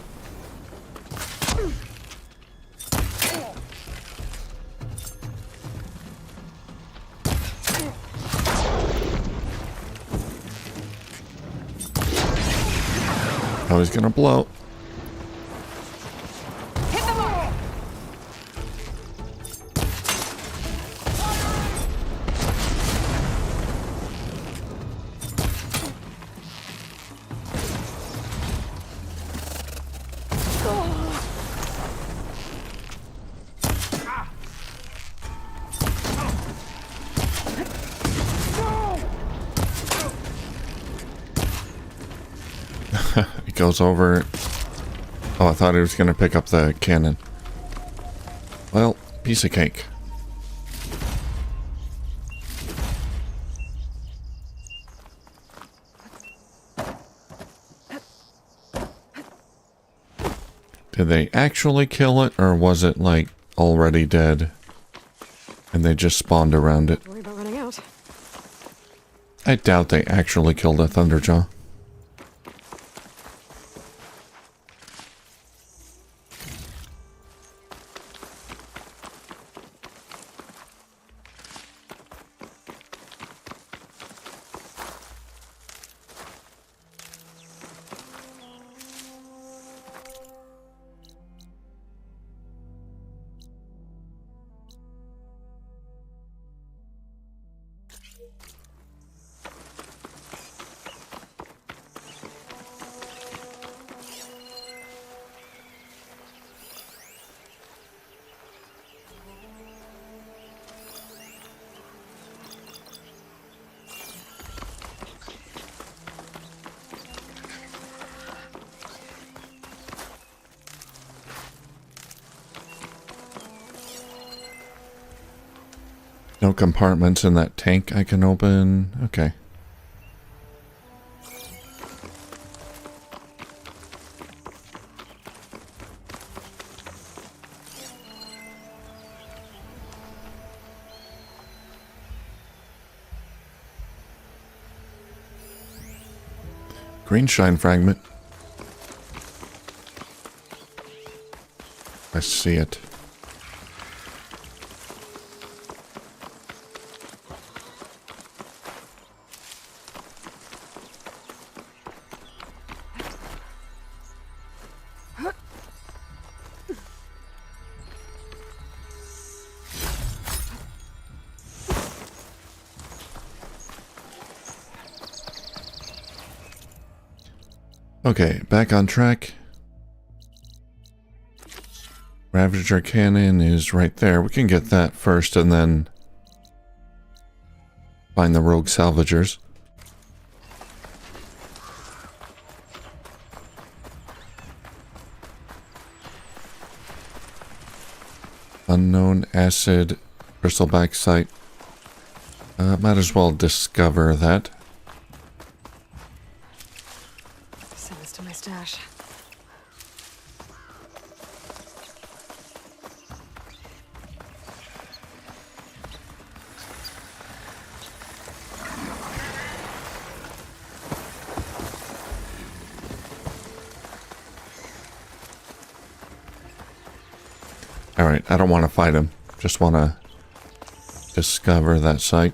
Oh, he's gonna blow. It goes over. Oh, I thought he was gonna pick up the cannon. Well, piece of cake. Did they actually kill it, or was it like already dead and they just spawned around it? Worry about running out. I doubt they actually killed a Thunderjaw. No compartments in that tank I can open. Okay. Green shine fragment. I see it. Okay, back on track. Ravager cannon is right there. We can get that first and then find the rogue salvagers. Unknown acid bristleback site. Might as well discover that. Send this to my stash. Alright, I don't want to fight him. Just want to discover that site.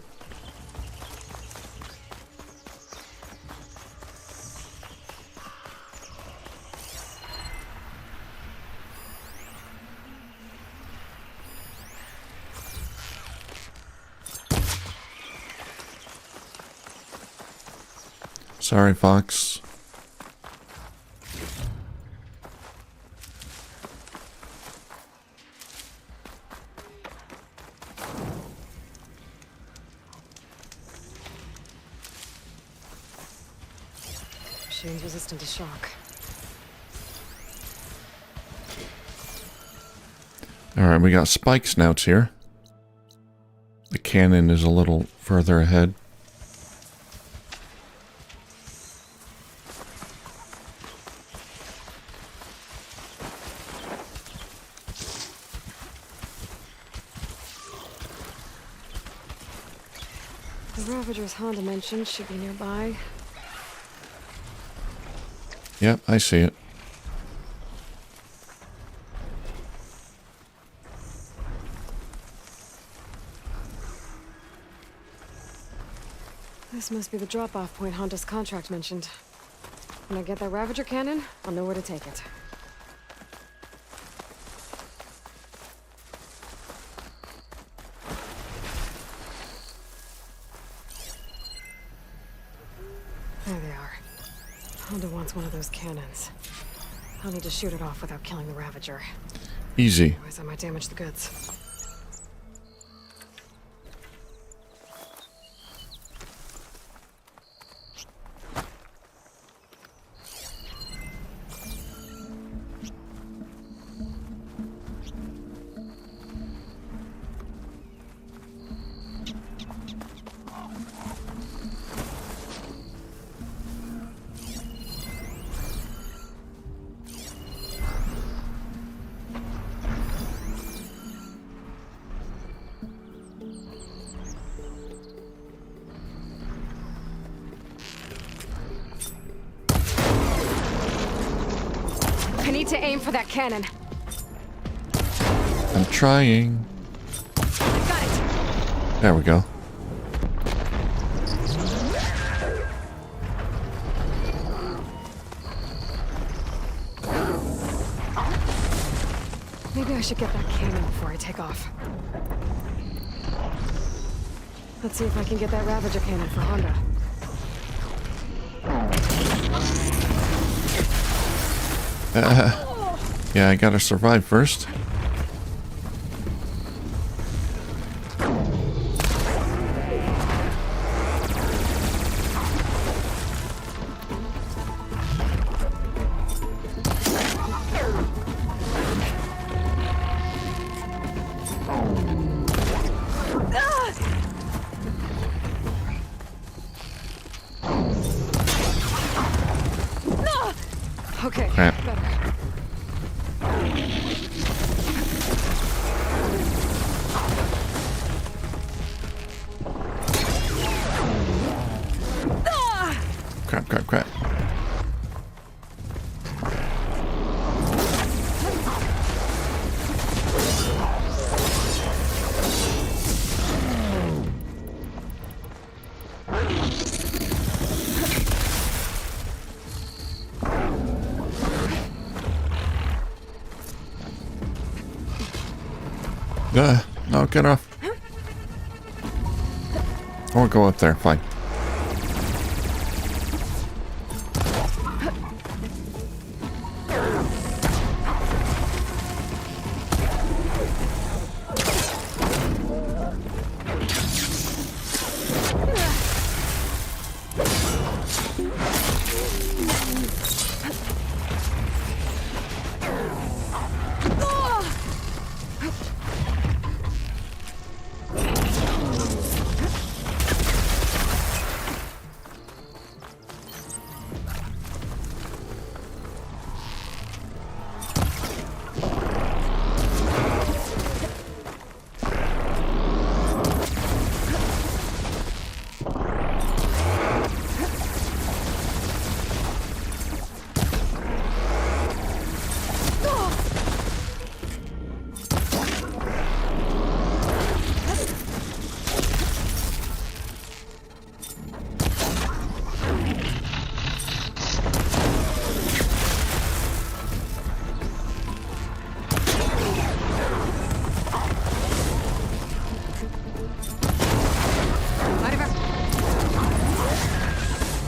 Sorry, Fox. Machine's resistant to shock. Alright, we got spike snouts here. The cannon is a little further ahead. The Ravager's Honda mentioned should be nearby. Yep, I see it. This must be the drop-off point Honda's contract mentioned. When I get that Ravager cannon, I'll know where to take it. There they are. Honda wants one of those cannons. I'll need to shoot it off without killing the Ravager. Easy. Otherwise I might damage the goods. I need to aim for that cannon. I'm trying. Got it. There we go. Maybe I should get that cannon before I take off. Let's see if I can get that Ravager cannon for Honda. Yeah, I gotta survive first. Okay, Crap. better. Crap, crap, crap. No, get off. Or go up there, fine.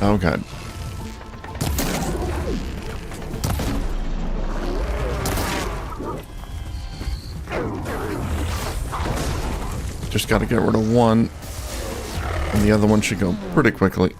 Oh, God. Just got to get rid of one. And the other one should go pretty quickly.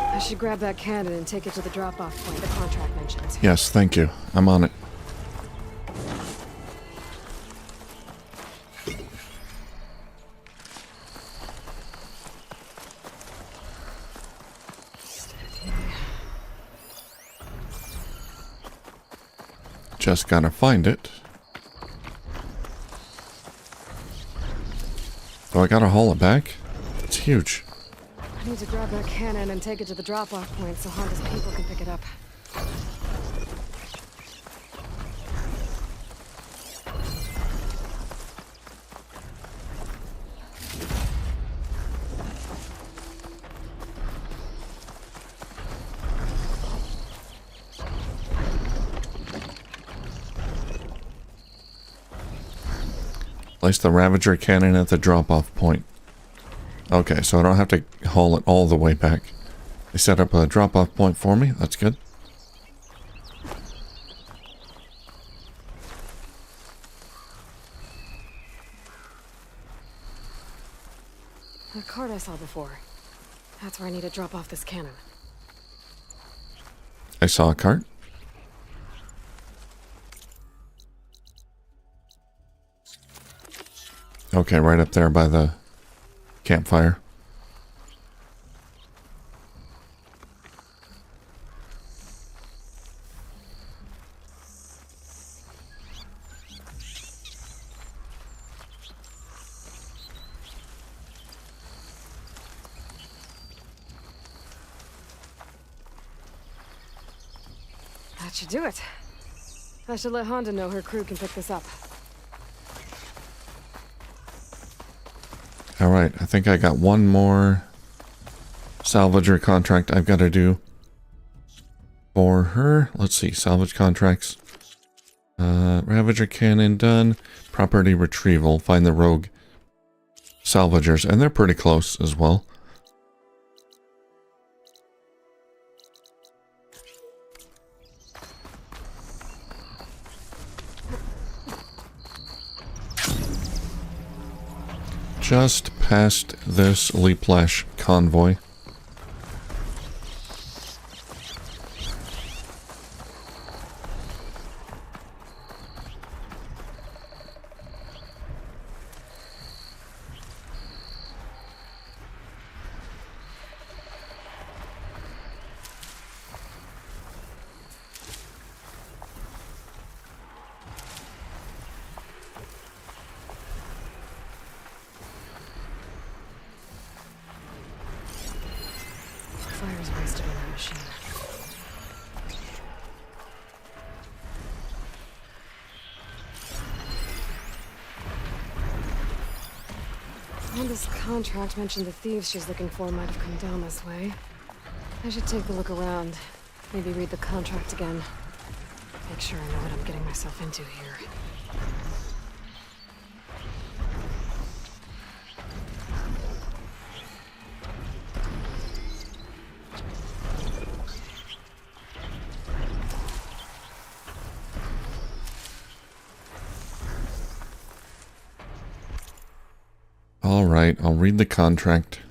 I should grab that cannon and take it to the drop-off point the contract mentions. Yes, thank you. I'm on it. Just gotta find it. Oh, I gotta haul it back? It's huge. I need to grab that cannon and take it to the drop-off point so Honda's people can pick it up. Place the Ravager cannon at the drop-off point. Okay, so I don't have to haul it all the way back. They set up a drop-off point for me. That's good. That cart I saw before. That's where I need to drop off this cannon. I saw a cart. Okay, right up there by the campfire. That should do it. I should let Honda know her crew can pick this up. Alright, I think I got one more salvager contract I've got to do for her. Let's see, salvage contracts. Ravager cannon done. Property retrieval. Find the rogue salvagers. And they're pretty close as well. Just past this Leaplash convoy. Fire's wasted on that machine. Honda's contract mentioned the thieves she's looking for might have come down this way. I should take a look around. Maybe read the contract again. Make sure I know what I'm getting myself into here. All right, I'll read the contract.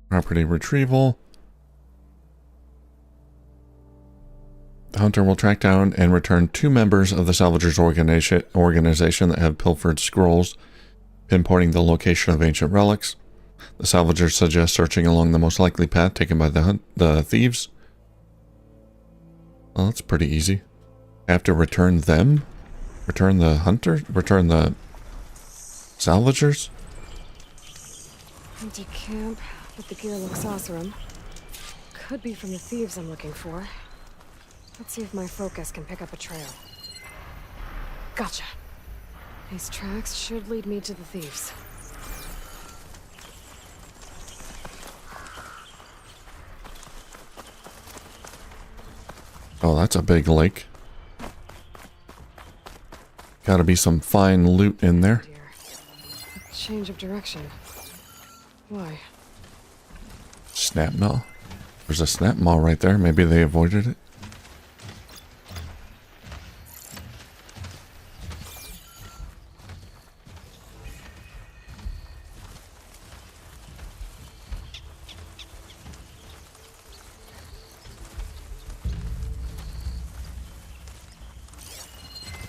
Property retrieval. The hunter will track down and return 2 members of the salvagers organization that have pilfered scrolls, pinpointing the location of ancient relics. The salvagers suggest searching along the most likely path taken by the thieves. Well, that's pretty easy. I have to return them? Return the hunter? Return the salvagers? Empty camp, but the gear looks awesome. Could be from the thieves I'm looking for. Let's see if my focus can pick up a trail. Gotcha. These tracks should lead me to the thieves. Oh, that's a big lake. Gotta be some fine loot in there. Dear. A change of direction. Why? Snap maw. There's a snap maw right there. Maybe they avoided it.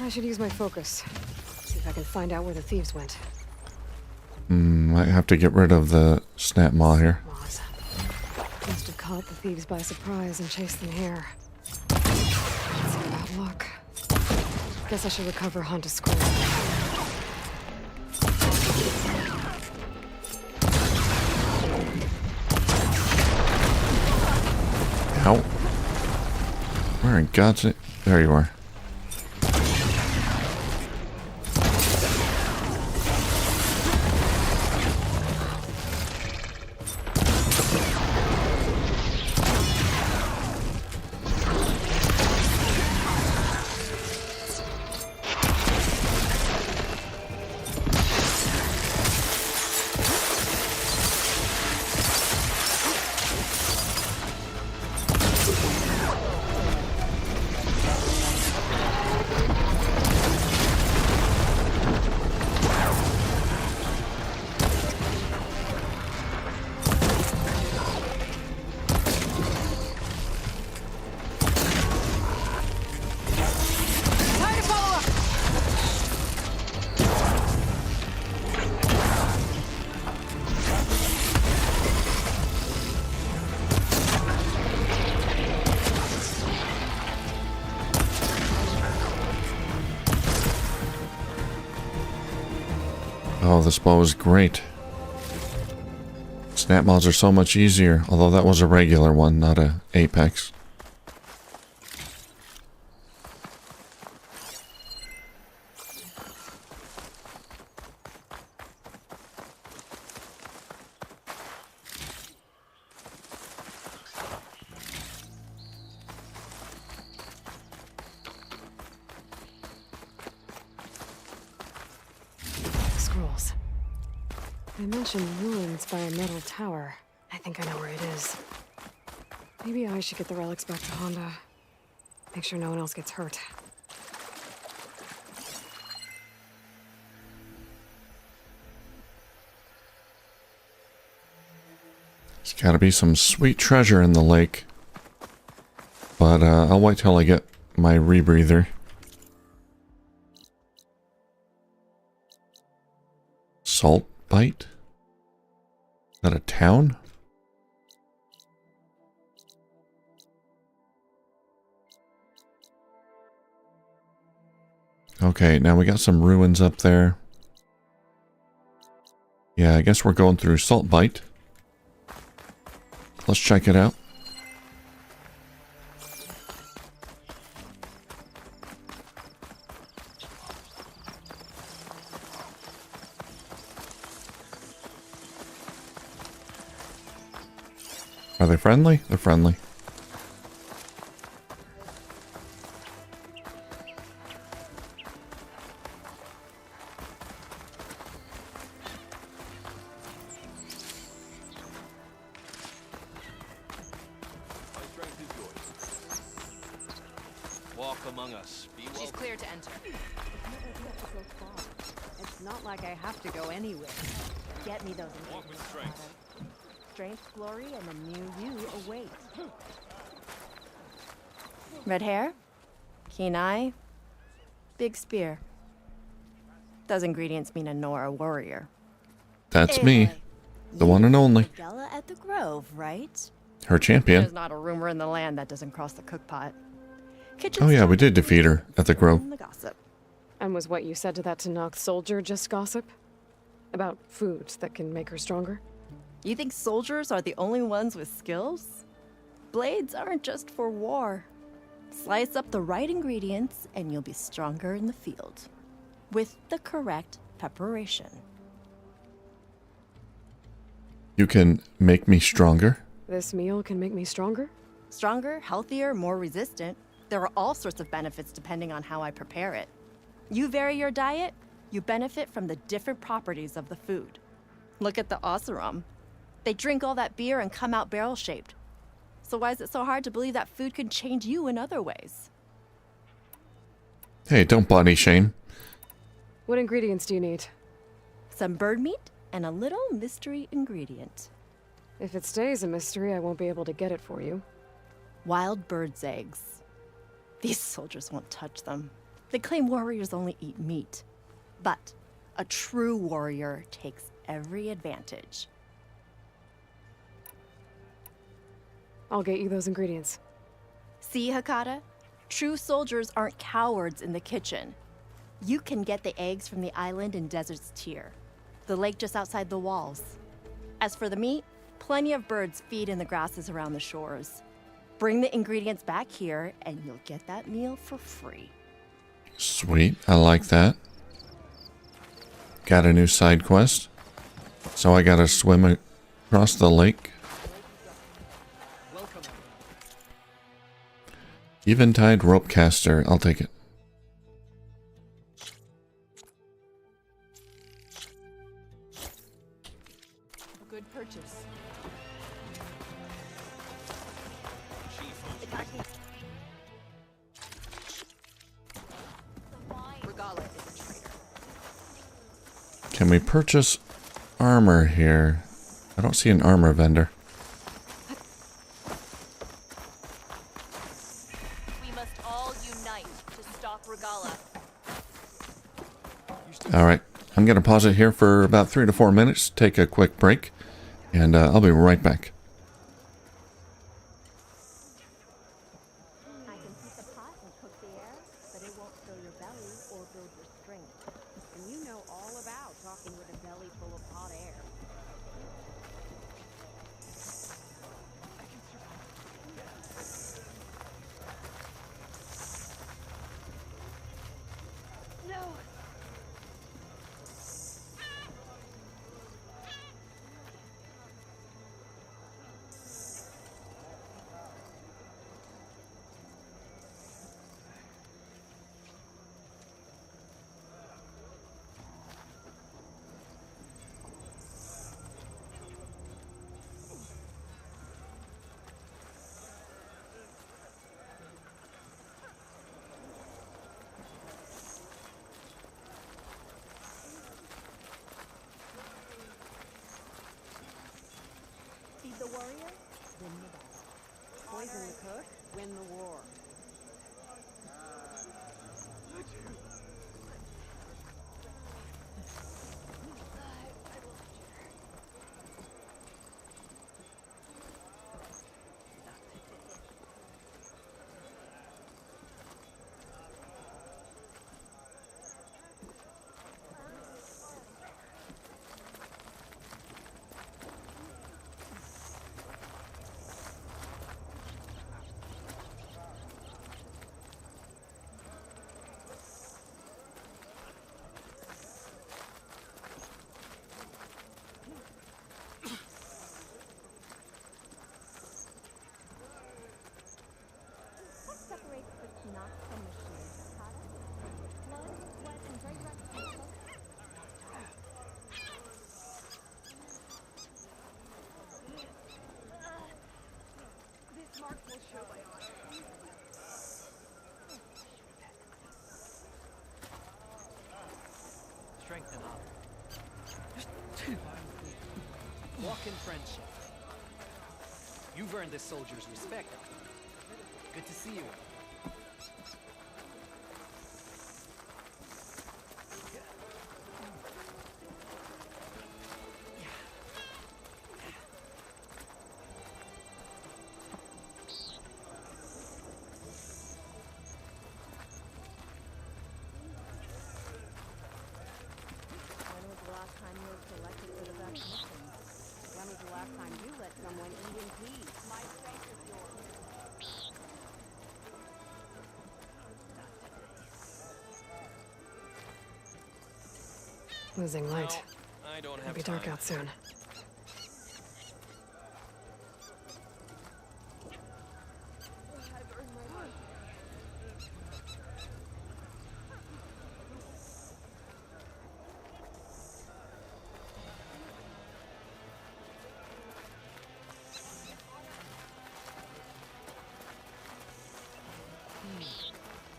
I should use my focus. See if I can find out where the thieves went. Might have to get rid of the snap maw here. Maws. Must have caught the thieves by surprise and chased them here. That's bad luck. Guess I should recover Honda's scroll. Ow. Where in God's it? There you are. Oh, this bow is great. Snap maws are so much easier, although that was a regular one, not a Apex. Scrolls. They mentioned ruins by a metal tower. I think I know where it is. Maybe I should get the relics back to Honda. Make sure no one else gets hurt. There's gotta be some sweet treasure in the lake. But I'll wait till I get my rebreather. Salt Bite? Is that a town? Okay, now we got some ruins up there. Yeah, I guess we're going through Salt Bite. Let's check it out. Are they friendly? They're friendly. among us. Be She's welcome. clear to enter. It's not like I have to go anywhere. Get me those Walk with ingredients. strength. Strength, glory, and a new you await. Red hair, keen eye, big spear. Those ingredients mean a Nora warrior. That's me, the one and only. Magella at the Grove, right? Her champion. There's not a rumor in the land that doesn't cross the cookpot. Kitchen Oh yeah, we staff did defeat her at the Grove. and the gossip. And was what you said to that Tanakh soldier just gossip? About foods that can make her stronger? You think soldiers are the only ones with skills? Blades aren't just for war. Slice up the right ingredients and you'll be stronger in the field. With the correct preparation. You can make me stronger. This meal can make me stronger? Stronger, healthier, more resistant. There are all sorts of benefits depending on how I prepare it. You vary your diet, you benefit from the different properties of the food. Look at the Oseram. They drink all that beer and come out barrel-shaped. So why is it so hard to believe that food can change you in other ways? Hey, don't body shame. What ingredients do you need? Some bird meat and a little mystery ingredient. If it stays a mystery, I won't be able to get it for you. Wild bird's eggs. These soldiers won't touch them. They claim warriors only eat meat. But a true warrior takes every advantage. I'll get you those ingredients. See, Hakata? True soldiers aren't cowards in the kitchen. You can get the eggs from the island in Desert's Tier, the lake just outside the walls. As for the meat, plenty of birds feed in the grasses around the shores. Bring the ingredients back here, and you'll get that meal for free. Sweet, I like that. Got a new side quest. So I gotta swim across the lake. Eventide rope caster, I'll take it. Good purchase. Regala is a traitor. Can we purchase armor here? I don't see an armor vendor. We must all unite to stop Regala. Alright, I'm gonna pause it here for about 3 to 4 minutes, take a quick break, and I'll be right back. I can heat the pot and cook the air, but it won't fill your belly or build your strength. And you know all about talking with a belly full of hot air. No! Feed the warrior, win the battle. Poison the cook, win the war. Walk in friendship. You've earned this soldier's respect. Good to see you. When was the last time you were selected for the best mission? When was the last time you let someone eat in peace? My strength is yours. Losing light. I don't It'll have be dark time. out soon.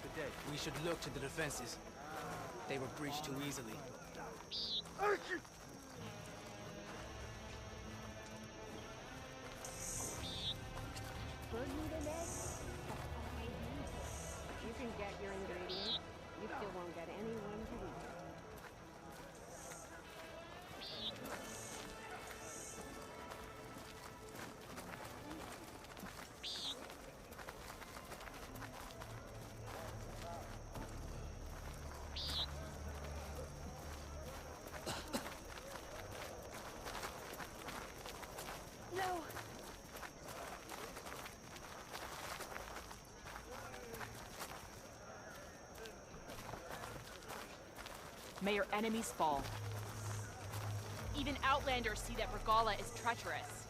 Good day. We should look to the defenses. They were breached too easily. You can get your ingredients. You still won't get anyone to eat. No! May your enemies fall. Even Outlanders see that Regala is treacherous.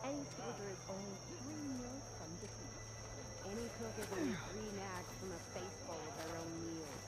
Any soldier is only 3 meals from defeat. Any cook is only 3 nags from a faceful of their own meals.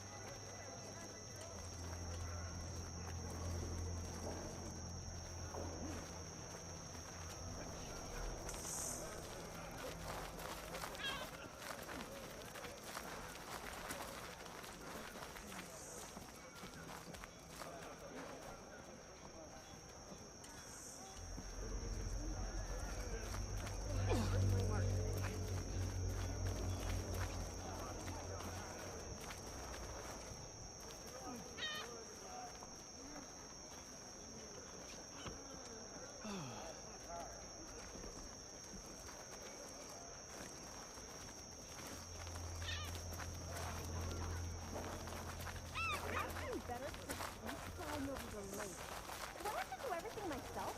Better to climb over the lake. Do I have to do everything myself?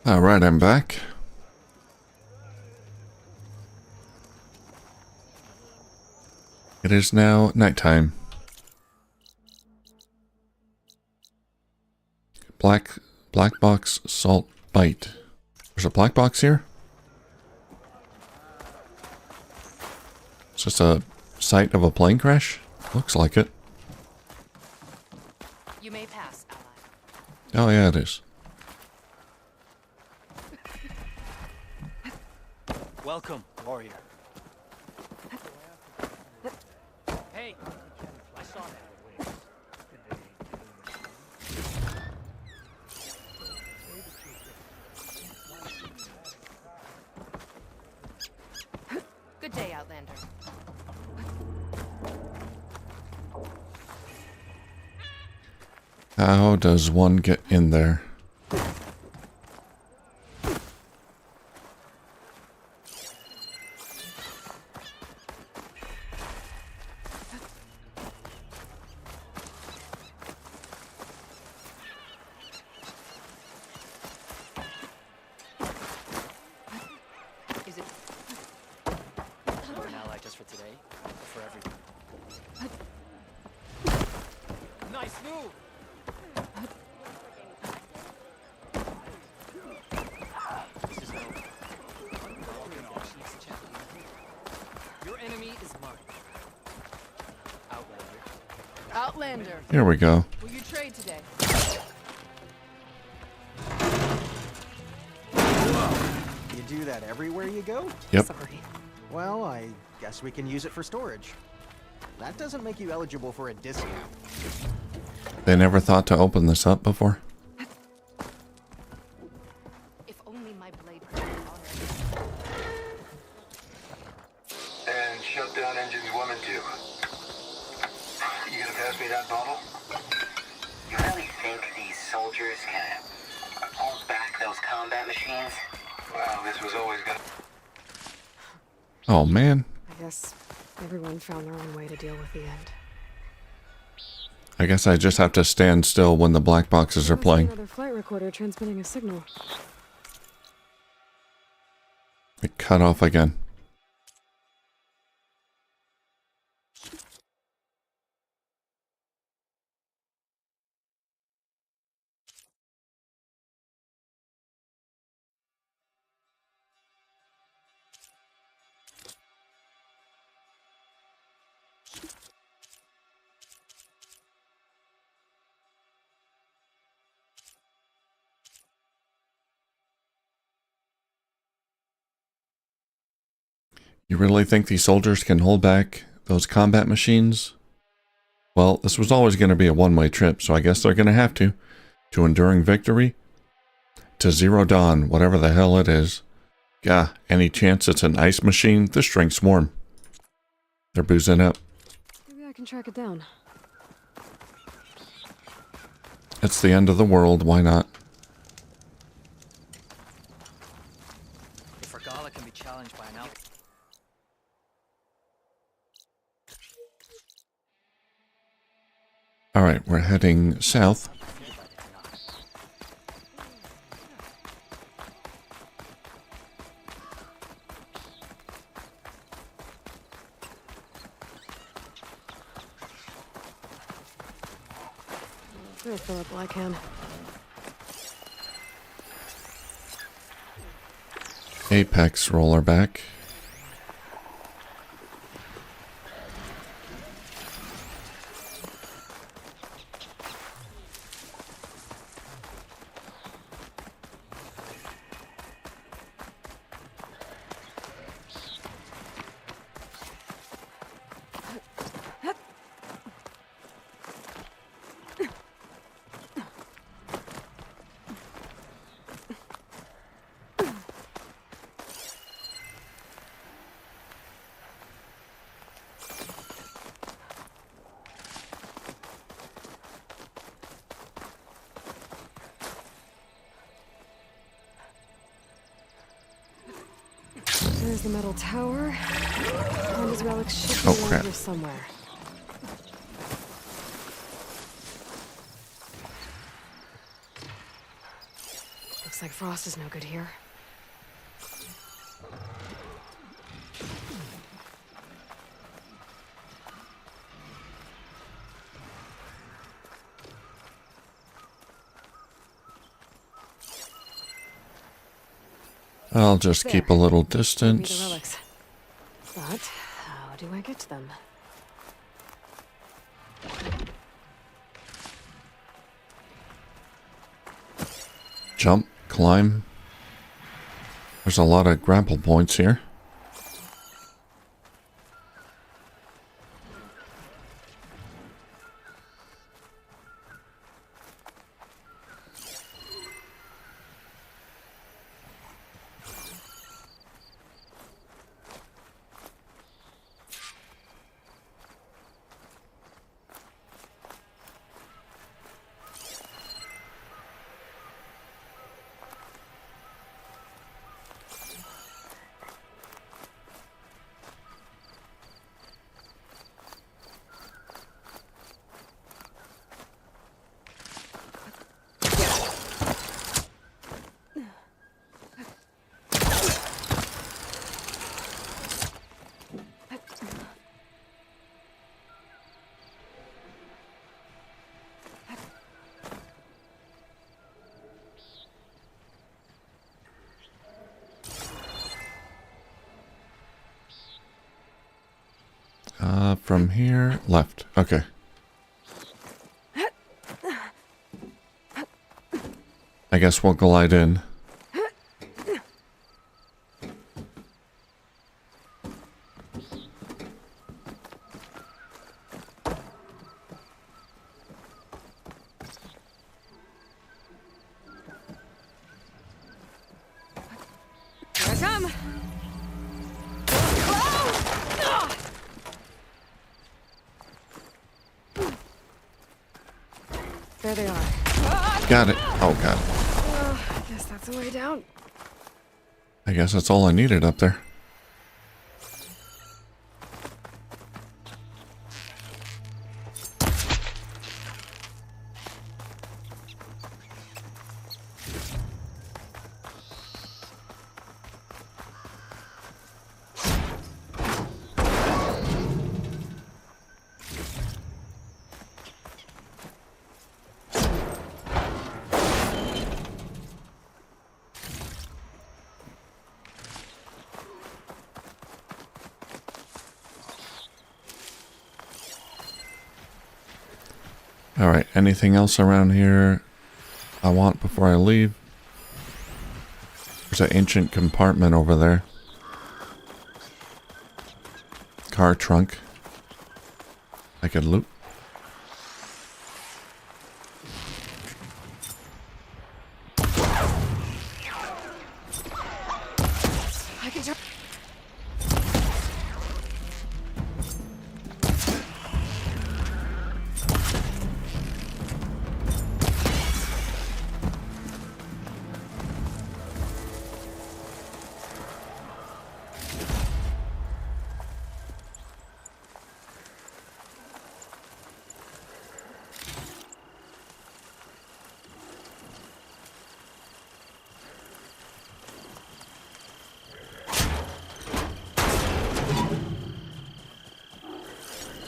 All right, I'm back. It is now nighttime. Black box salt bite. There's a black box here? It's just a site of a plane crash? Looks like it. You may pass, ally. Oh yeah, it is. Welcome, warrior. Hey, I saw that. Good day, Outlander. How does one get in there? Is it you're an ally just for today, or for everyone? Nice move. This is over. Your enemy is mine. Outlander. Outlander, Here we go. will you trade today? that everywhere you go? Yep. Sorry. Well, I guess we can use it for storage. That doesn't make you eligible for a discount. They never thought to open this up before. If only my blade And shut down engines 1 and 2. You gonna pass me that bottle? You really think these soldiers can hold back those combat machines? Well, this was always gonna... Oh, man. I guess everyone found their own way to deal with the end. I guess I just have to stand still when the black boxes are playing. Another flight recorder transmitting a signal. It cut off again. You really think these soldiers can hold back those combat machines? Well, this was always going to be a one-way trip, so I guess they're going to have to. To enduring victory? To Zero Dawn, whatever the hell it is. Gah, any chance it's an ice machine? The strength swarm. They're boozing up. Maybe I can track it down. It's the end of the world, why not? If Regala can be challenged by an out. Alright, we're heading south. I'll fill up while I can. Apex roller back. There's the metal tower. Honda's relics should be Oh, around crap. here somewhere. Looks like Frost is no good here. I'll just There. keep a little Maybe the distance. relics. But how do I get to them? Jump, climb. There's a lot of grapple points here. From here, left. Okay. I guess we'll glide in. There they are. Got it. Oh, God. I guess that's the way down. I guess that's all I needed up there. Alright, anything else around here I want before I leave? There's an ancient compartment over there. Car trunk. I could loot. I can turn.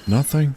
Nothing.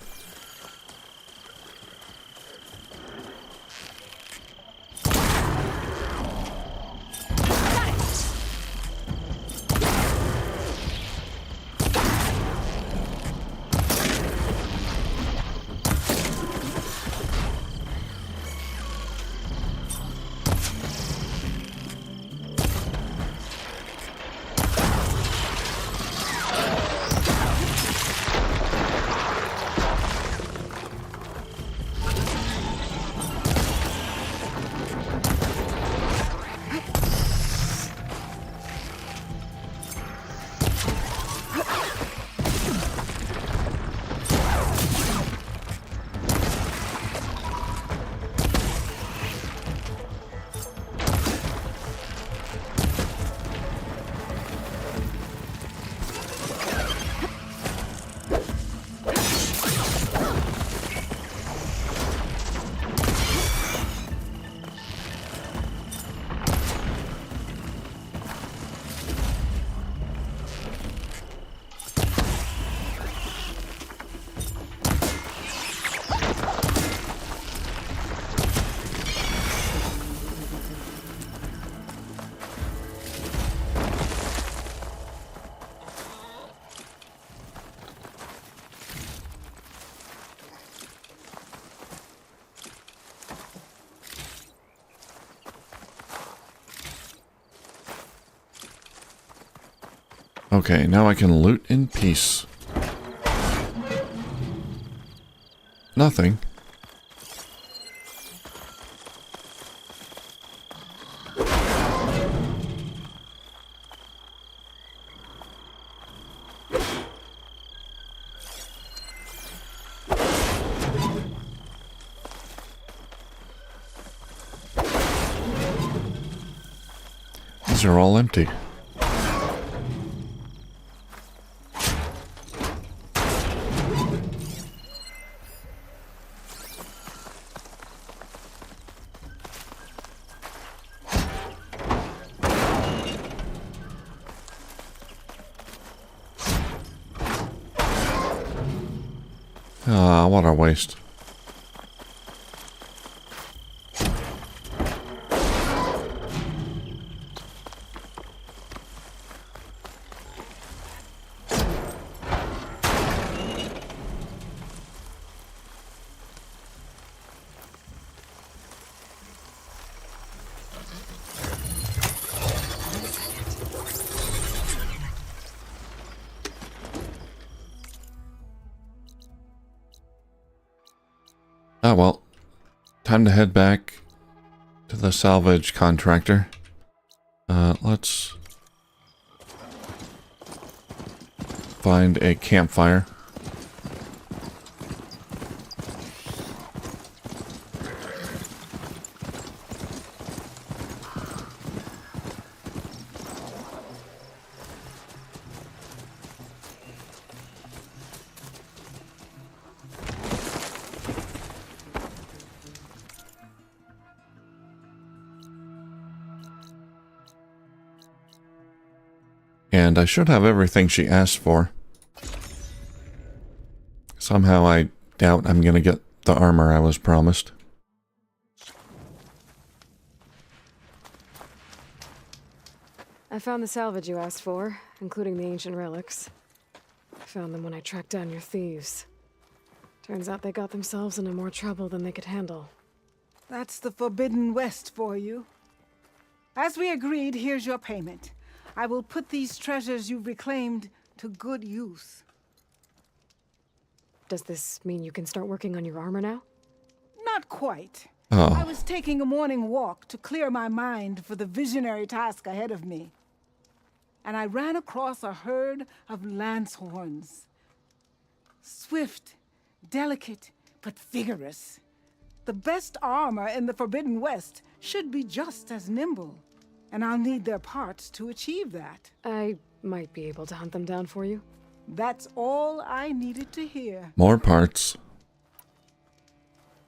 Okay, now I can loot in peace. Nothing. These are all empty. Ah, what a waste. Ah, well, time to head back to the salvage contractor. Let's find a campfire. And I should have everything she asked for. Somehow I doubt I'm gonna get the armor I was promised. I found the salvage you asked for, including the ancient relics. I found them when I tracked down your thieves. Turns out they got themselves into more trouble than they could handle. That's the Forbidden West for you. As we agreed, here's your payment. I will put these treasures you've reclaimed to good use. Does this mean you can start working on your armor now? Not quite. Oh. I was taking a morning walk to clear my mind for the visionary task ahead of me. And I ran across a herd of Lancehorns. Swift, delicate, but vigorous. The best armor in the Forbidden West should be just as nimble. And I'll need their parts to achieve that. I might be able to hunt them down for you. That's all I needed to hear. More parts.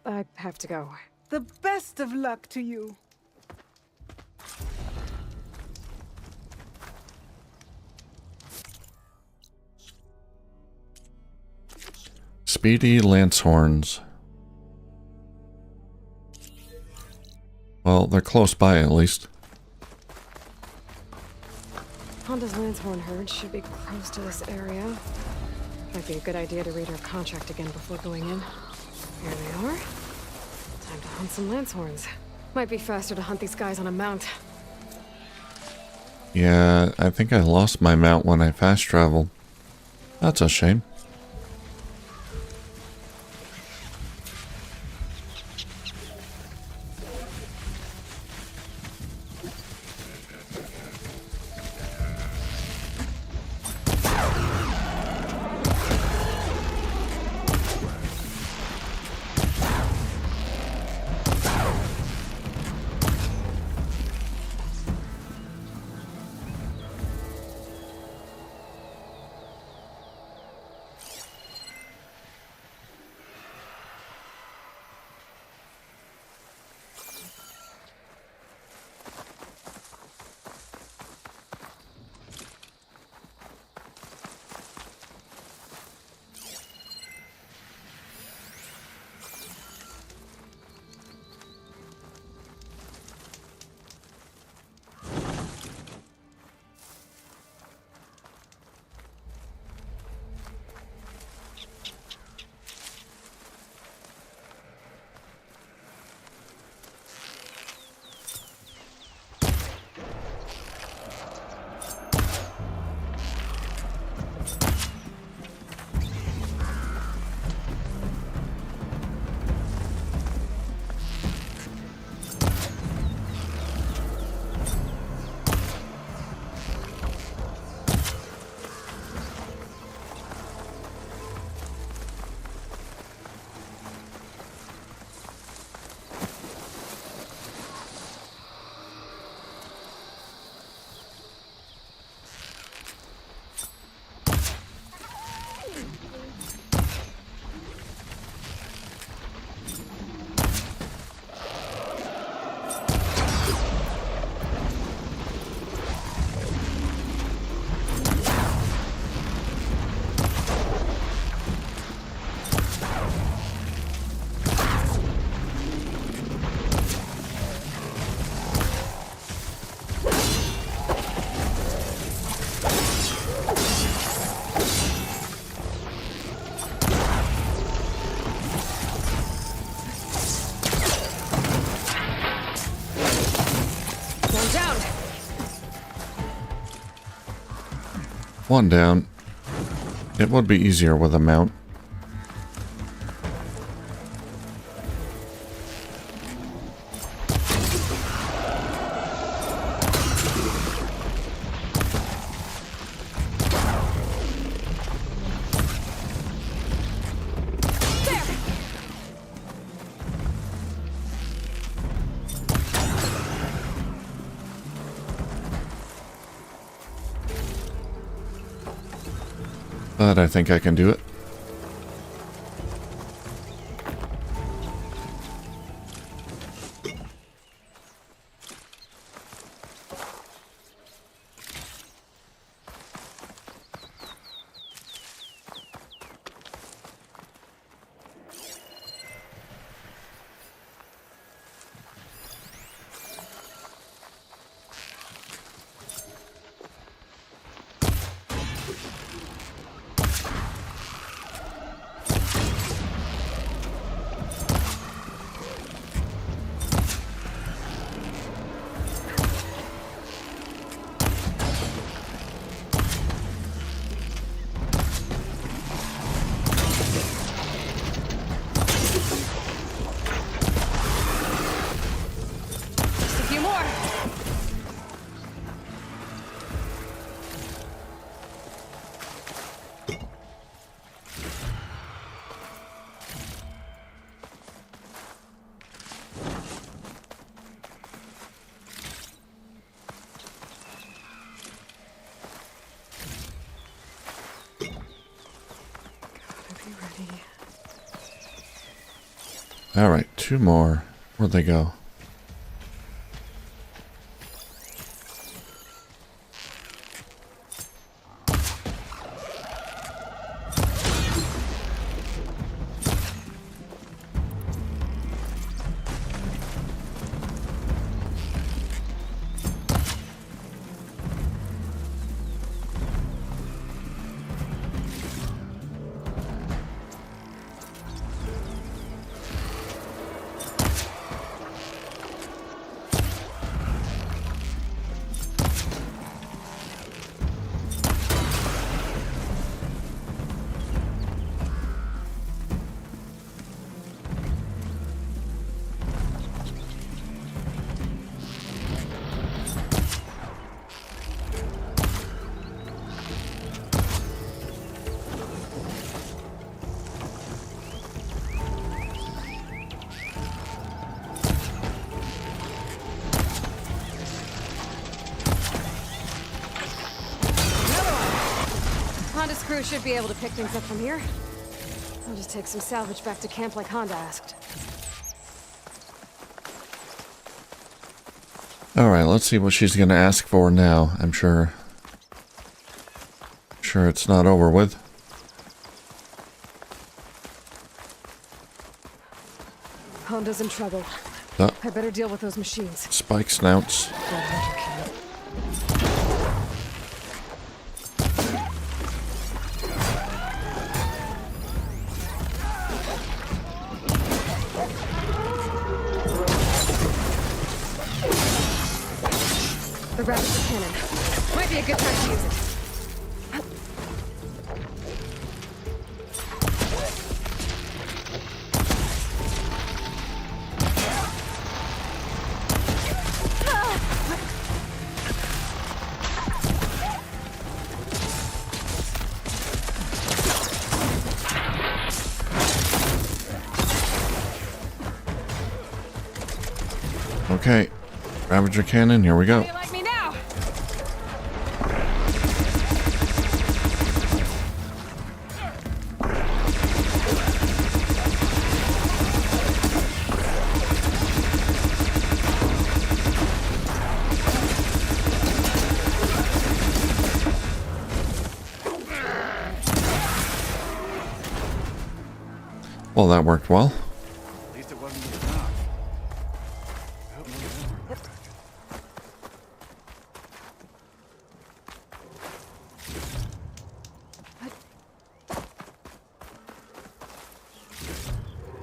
I have to go. The best of luck to you. Speedy Lancehorns. Well, they're close by at least. Honda's Lancehorn herd should be close to this area. Might be a good idea to read our contract again before going in. Here they are. Time to hunt some Lancehorns. Might be faster to hunt these guys on a mount. Yeah, I think I lost my mount when I fast traveled. That's a shame. One down. It would be easier with a mount. But I think I can do it. Alright, 2 more. Where'd they go? Honda's crew should be able to pick things up from here. I'll just take some salvage back to camp like Honda asked. Alright, let's see what she's gonna ask for now. I'm sure it's not over with. Honda's in trouble. I better deal with those machines. Spike snouts. The Ravager cannon. Might be a good time to use it. Okay, Ravager cannon, here we go. Like me now. Well, that worked well. At least it wasn't just enough.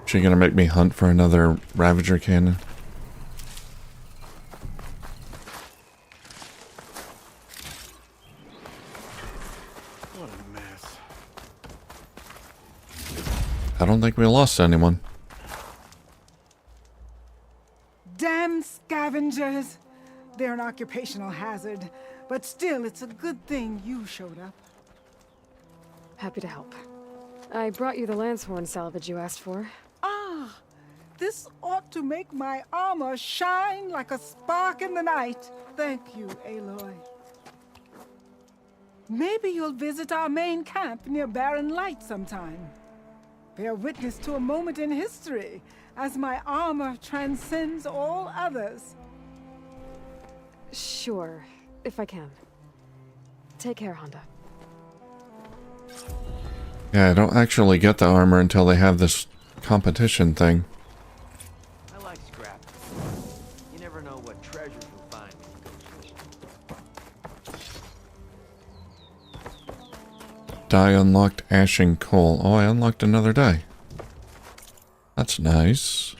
She gonna make me hunt for another Ravager cannon? What a mess. I don't think we lost anyone. Damn scavengers! They're an occupational hazard, but still, it's a good thing you showed up. Happy to help. I brought you the Lancehorn salvage you asked for. Ah, this ought to make my armor shine like a spark in the night. Thank you, Aloy. Maybe you'll visit our main camp near Barren Light sometime. Bear witness to a moment in history as my armor transcends all others. Sure, if I can. Take care, Honda. Yeah, I don't actually get the armor until they have this competition thing. I like scrap. You never know what treasures you'll find when you go fishing. Die unlocked ashing coal. Oh, I unlocked another die. That's nice.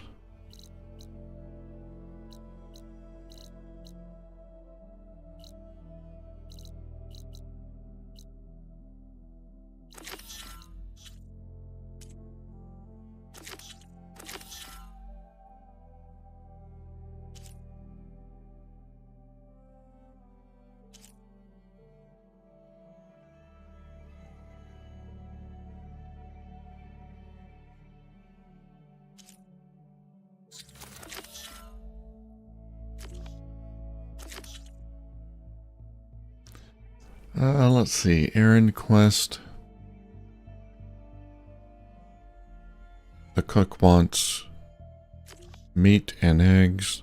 Let's see. Errand quest. The cook wants Meat and eggs.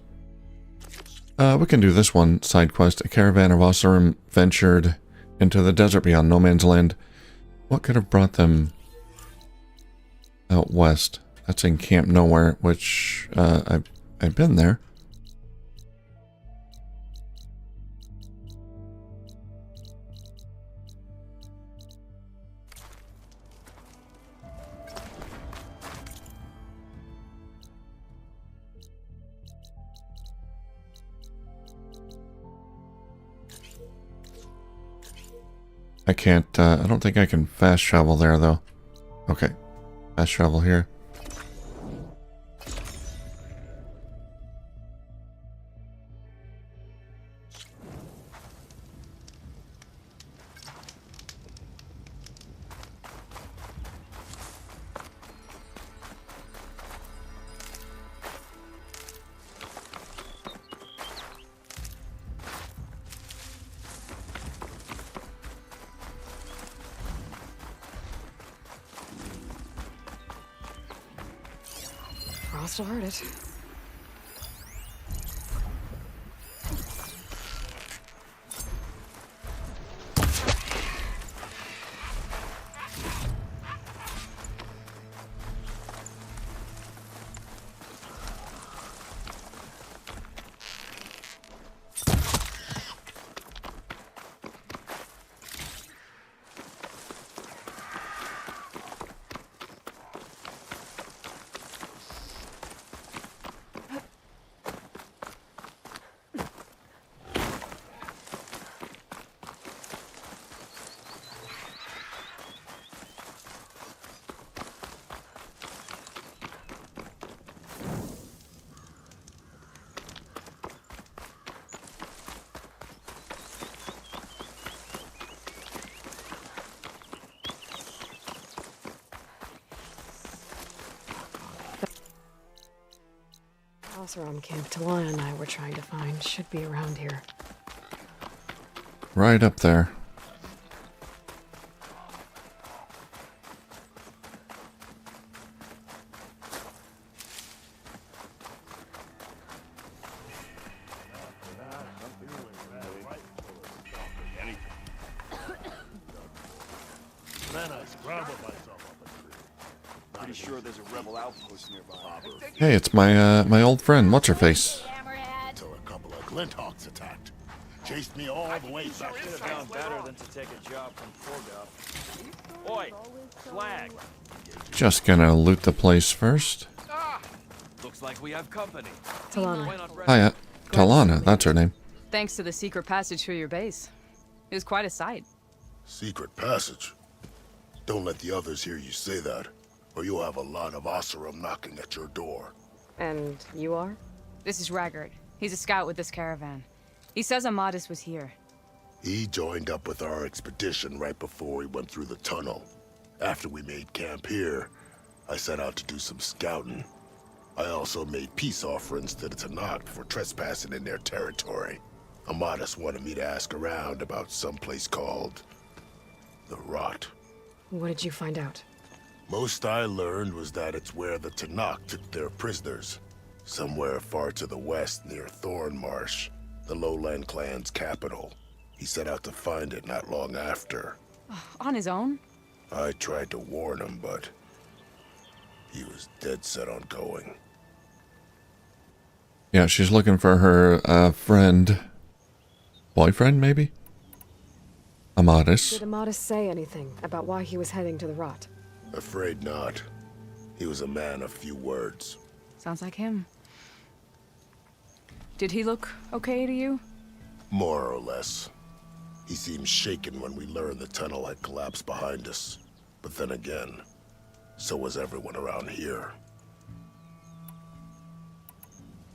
We can do this one side quest. A caravan of Oseram ventured into the desert beyond No Man's Land. What could have brought them out west? That's in Camp Nowhere, which I've been there. I can't, I don't think I can fast travel there, though. Okay. Fast travel here. Cross to heard it. Oseram camp Talana and I were trying to find should be around here. Right up there. Pretty sure there's a rebel outpost nearby. Hey, it's my my old friend. What's her face? Until a couple of Glinthawks attacked. Chased me all the way back. Should have done better than to take a job from Torgov. Oi, flag. Just gonna loot the place first. Looks like we have company. Talana. Hiya. Talana, that's her name. Thanks to the secret passage through your base. It was quite a sight. Secret passage? Don't let the others hear you say that, or you'll have a lot of Oseram knocking at your door. And you are? This is Raggard. He's a scout with this caravan. He says Amadis was here. He joined up with our expedition right before we went through the tunnel. After we made camp here, I set out to do some scouting. I also made peace offerings to the Tenakth for trespassing in their territory. Amadis wanted me to ask around about some place called the Rot. What did you find out? Most I learned was that it's where the Tenakth took their prisoners. Somewhere far to the west near Thornmarsh, the Lowland clan's capital. He set out to find it not long after. On his own? I tried to warn him, but he was dead set on going. Yeah, she's looking for her friend. Boyfriend, maybe? Amadis. Did Amadis say anything about why he was heading to the Rot? Afraid not. He was a man of few words. Sounds like him. Did he look okay to you? More or less. He seemed shaken when we learned the tunnel had collapsed behind us. But then again, so was everyone around here.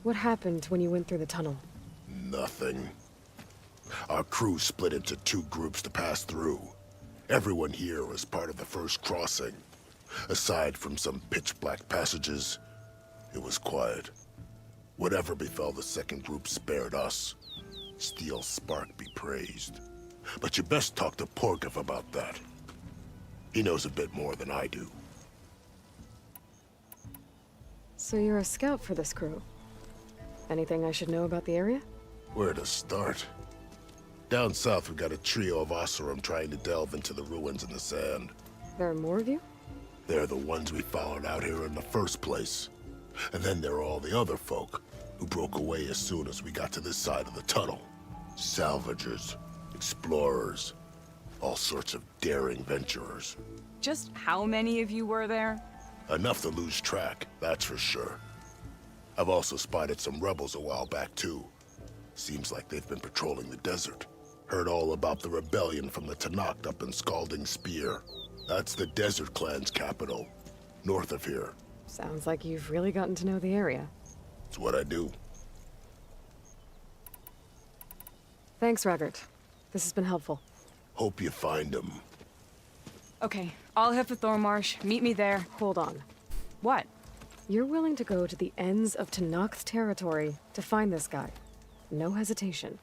What happened when you went through the tunnel? Nothing. Our crew split into two groups to pass through. Everyone here was part of the first crossing. Aside from some pitch-black passages, it was quiet. Whatever befell the second group spared us. Steel Spark be praised. But you best talk to Porkov about that. He knows a bit more than I do. So you're a scout for this crew. Anything I should know about the area? Where to start? Down south, we got a trio of Oseram trying to delve into the ruins in the sand. There are more of you? They're the ones we followed out here in the first place. And then there are all the other folk, who broke away as soon as we got to this side of the tunnel. Salvagers, explorers, all sorts of daring venturers. Just how many of you were there? Enough to lose track, that's for sure. I've also spotted some rebels a while back, too. Seems like they've been patrolling the desert. Heard all about the rebellion from the Tenakth up in Scalding Spear. That's the Desert Clan's capital, north of here. Sounds like you've really gotten to know the area. It's what I do. Thanks, Raggart. This has been helpful. Hope you find them. Okay, I'll head for Thormarsh. Meet me there. Hold on. What? You're willing to go to the ends of Tenakth territory to find this guy. No hesitation.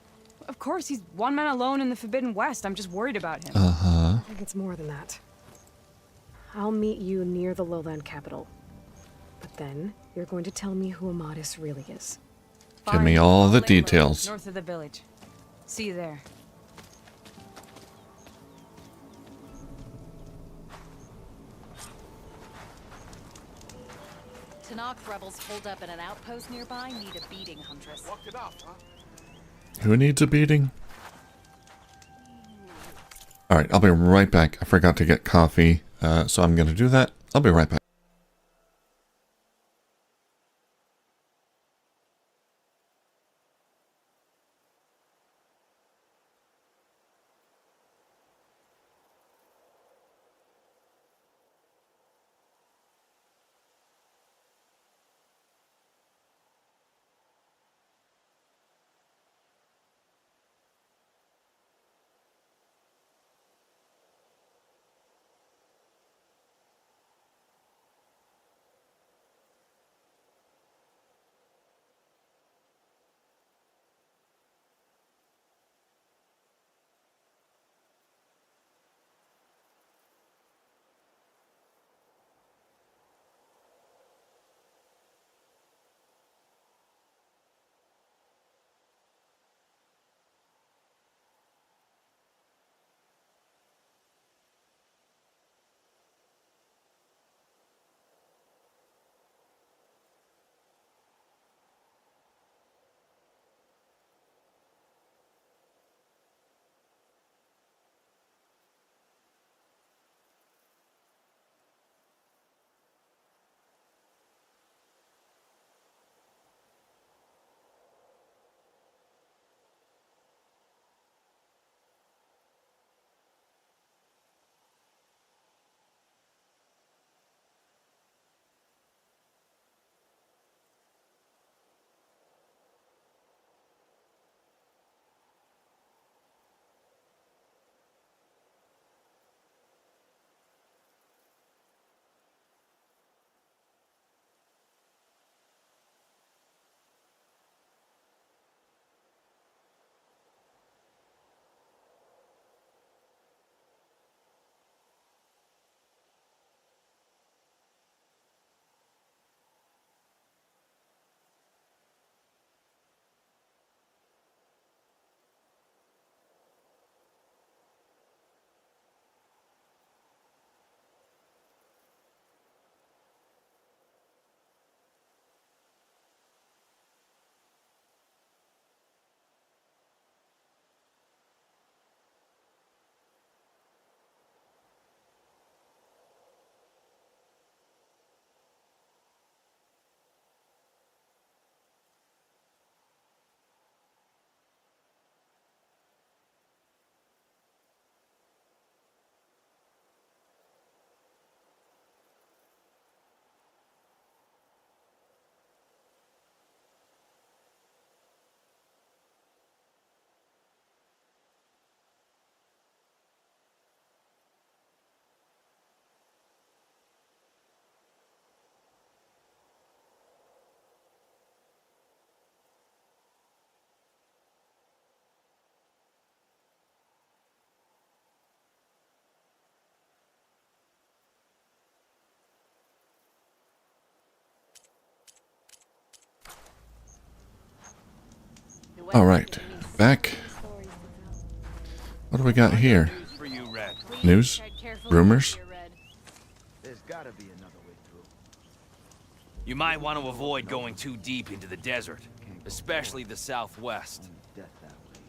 Of course, he's one man alone in the Forbidden West. I'm just worried about him. I think it's more than that. I'll meet you near the lowland capital. But then, you're going to tell me who Amadis really is. Give me all the details. North of the village. See you there. Tenakth rebels holed up at an outpost nearby need a beating, Huntress. Walked it off, huh? Who needs a beating? Alright, I'll be right back. I forgot to get coffee, so I'm going to do that. I'll be right back. All right, back. What do we got here? News? Rumors? There's gotta be another way through. You might want to avoid going too deep into the desert, especially the southwest.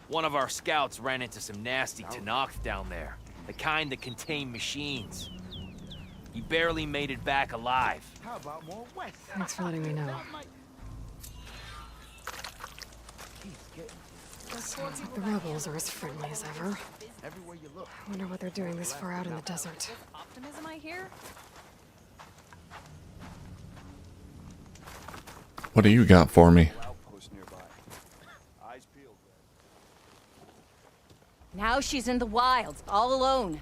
One of our scouts ran into some nasty Tenakth down there, the kind that contain machines. He barely made it back alive. How about more west? Thanks for letting me know. Sounds like the rebels are as friendly as ever. Everywhere you look. I wonder what they're doing this far out in the desert. Optimism, I hear? What do you got for me? Now she's in the wilds, all alone.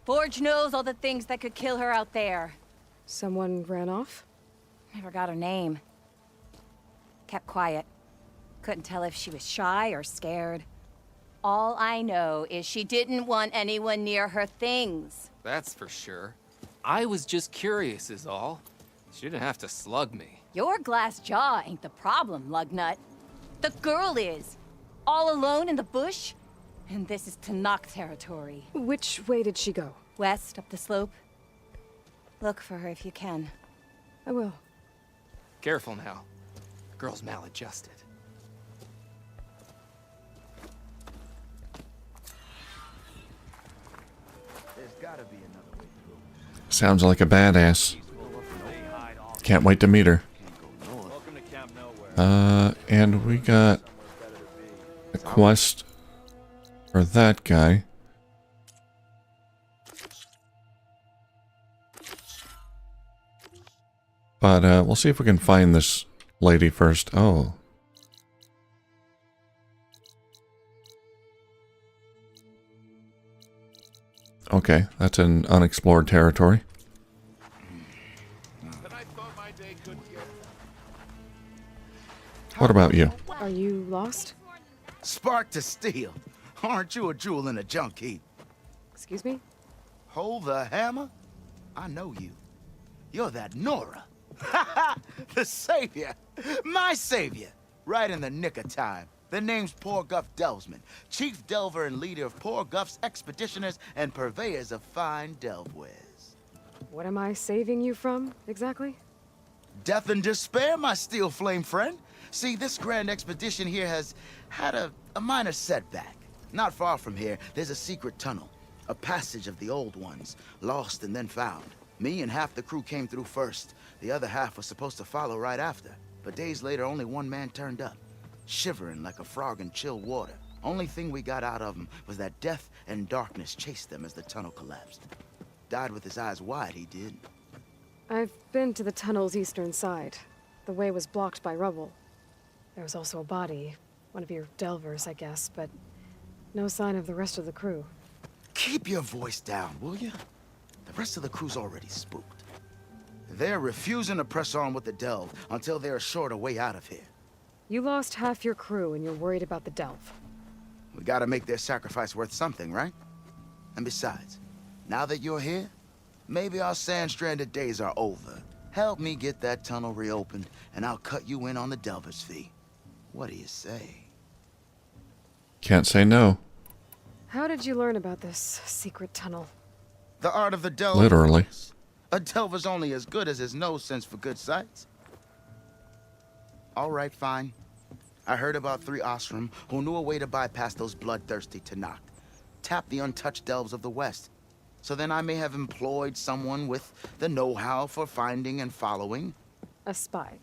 Forge knows all the things that could kill her out there. Someone ran off? Never got her name. Kept quiet. Couldn't tell if she was shy or scared. All I know is she didn't want anyone near her things. That's for sure. I was just curious is all. She didn't have to slug me. Your glass jaw ain't the problem, Lugnut. The girl is. All alone in the bush. And this is Tenakth territory. Which way did she go? West, up the slope. Look for her if you can. I will. Careful now. The girl's maladjusted. There's gotta be another way through. Sounds like a badass. Can't wait to meet her. And we got a quest for that guy. But we'll see if we can find this lady first. Oh. Okay, that's an unexplored territory. What about you? Are you lost? Spark to steel. Aren't you a jewel in a junk heap? Excuse me? Hold the hammer? I know you. You're that Nora. The savior. My savior. Right in the nick of time. The name's Poor Guff Delvesman, chief delver and leader of Poor Guff's expeditioners and purveyors of fine delve wares. What am I saving you from, exactly? Death and despair, my steel flame friend. See, this grand expedition here has had a minor setback. Not far from here, there's a secret tunnel. A passage of the old ones, lost and then found. Me and half the crew came through first. The other half was supposed to follow right after. But days later, only one man turned up. Shivering like a frog in chill water. Only thing we got out of him was that death and darkness chased them as the tunnel collapsed. Died with his eyes wide, he did. I've been to the tunnel's eastern side. The way was blocked by rubble. There was also a body. One of your delvers, I guess, but no sign of the rest of the crew. Keep your voice down, will you? The rest of the crew's already spooked. They're refusing to press on with the delve until they're assured a way out of here. You lost half your crew and you're worried about the delve. We gotta make their sacrifice worth something, right? And besides, now that you're here, maybe our sand-stranded days are over. Help me get that tunnel reopened, and I'll cut you in on the delver's fee. What do you say? Can't say no. How did you learn about this secret tunnel? The art of the delver. Literally. A delver's only as good as his nose sense for good sights. All right, fine. I heard about 3 Osram who knew a way to bypass those bloodthirsty Tenakth. Tap the untouched delves of the West. So then I may have employed someone with the know-how for finding and following. A spy.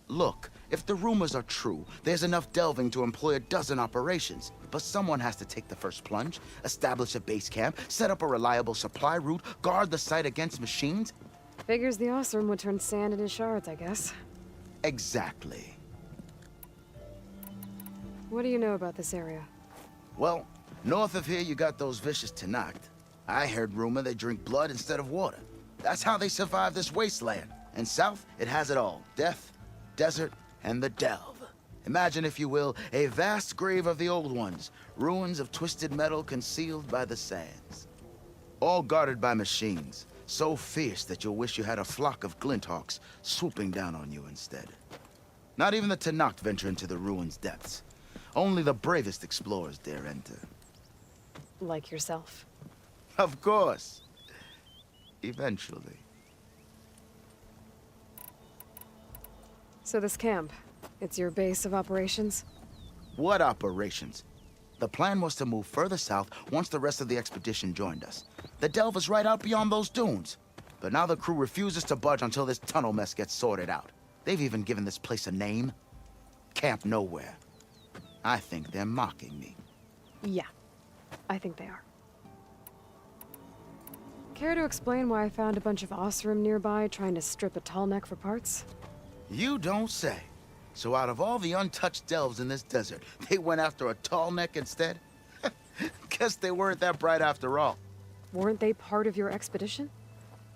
Look, if the rumors are true, there's enough delving to employ a dozen operations. But someone has to take the first plunge, establish a base camp, set up a reliable supply route, guard the site against machines. Figures the Osram would turn sand into shards, I guess. Exactly. What do you know about this area? Well, north of here you got those vicious Tenakth. I heard rumor they drink blood instead of water. That's how they survive this wasteland. And south, it has it all. Death, desert, and the delve. Imagine, if you will, a vast grave of the old ones. Ruins of twisted metal concealed by the sands. All guarded by machines. So fierce that you'll wish you had a flock of glinthawks swooping down on you instead. Not even the Tenakth venture into the ruins' depths. Only the bravest explorers dare enter. Like yourself. Of course. Eventually. So this camp, it's your base of operations? What operations? The plan was to move further south once the rest of the expedition joined us. The delve is right out beyond those dunes. But now the crew refuses to budge until this tunnel mess gets sorted out. They've even given this place a name. Camp Nowhere. I think they're mocking me. Yeah, I think they are. Care to explain why I found a bunch of Osram nearby trying to strip a tall neck for parts? You don't say. So out of all the untouched delves in this desert, they went after a tall neck instead? Guess they weren't that bright after all. Weren't they part of your expedition?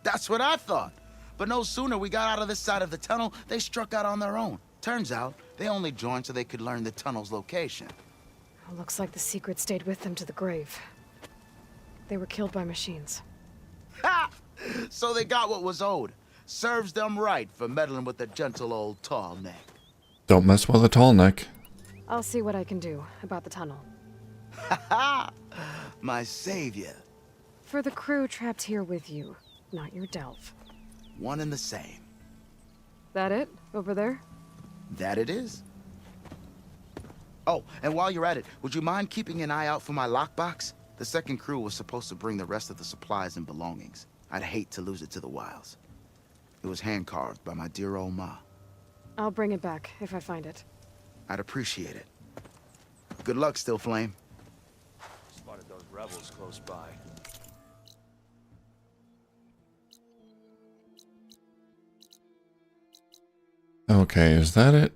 That's what I thought. But no sooner we got out of this side of the tunnel, they struck out on their own. Turns out, they only joined so they could learn the tunnel's location. Looks like the secret stayed with them to the grave. They were killed by machines. Ha! So they got what was owed. Serves them right for meddling with the gentle old tall neck. Don't mess with a tall neck. I'll see what I can do about the tunnel. Ha ha! My savior. For the crew trapped here with you, not your delve. One and the same. That it? Over there? That it is. Oh, and while you're at it, would you mind keeping an eye out for my lockbox? The second crew was supposed to bring the rest of the supplies and belongings. I'd hate to lose it to the wilds. It was hand-carved by my dear old ma. I'll bring it back if I find it. I'd appreciate it. Good luck, Still Flame. Spotted those rebels close by. Okay, is that it?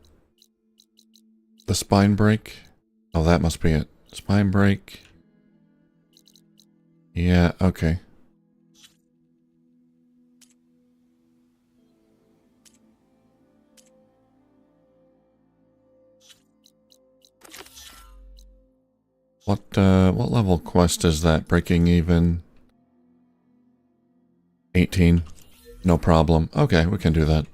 The spine break? Oh, that must be it. Spine break. Yeah, okay. What level quest is that? Breaking even? 18. No problem. Okay, we can do that.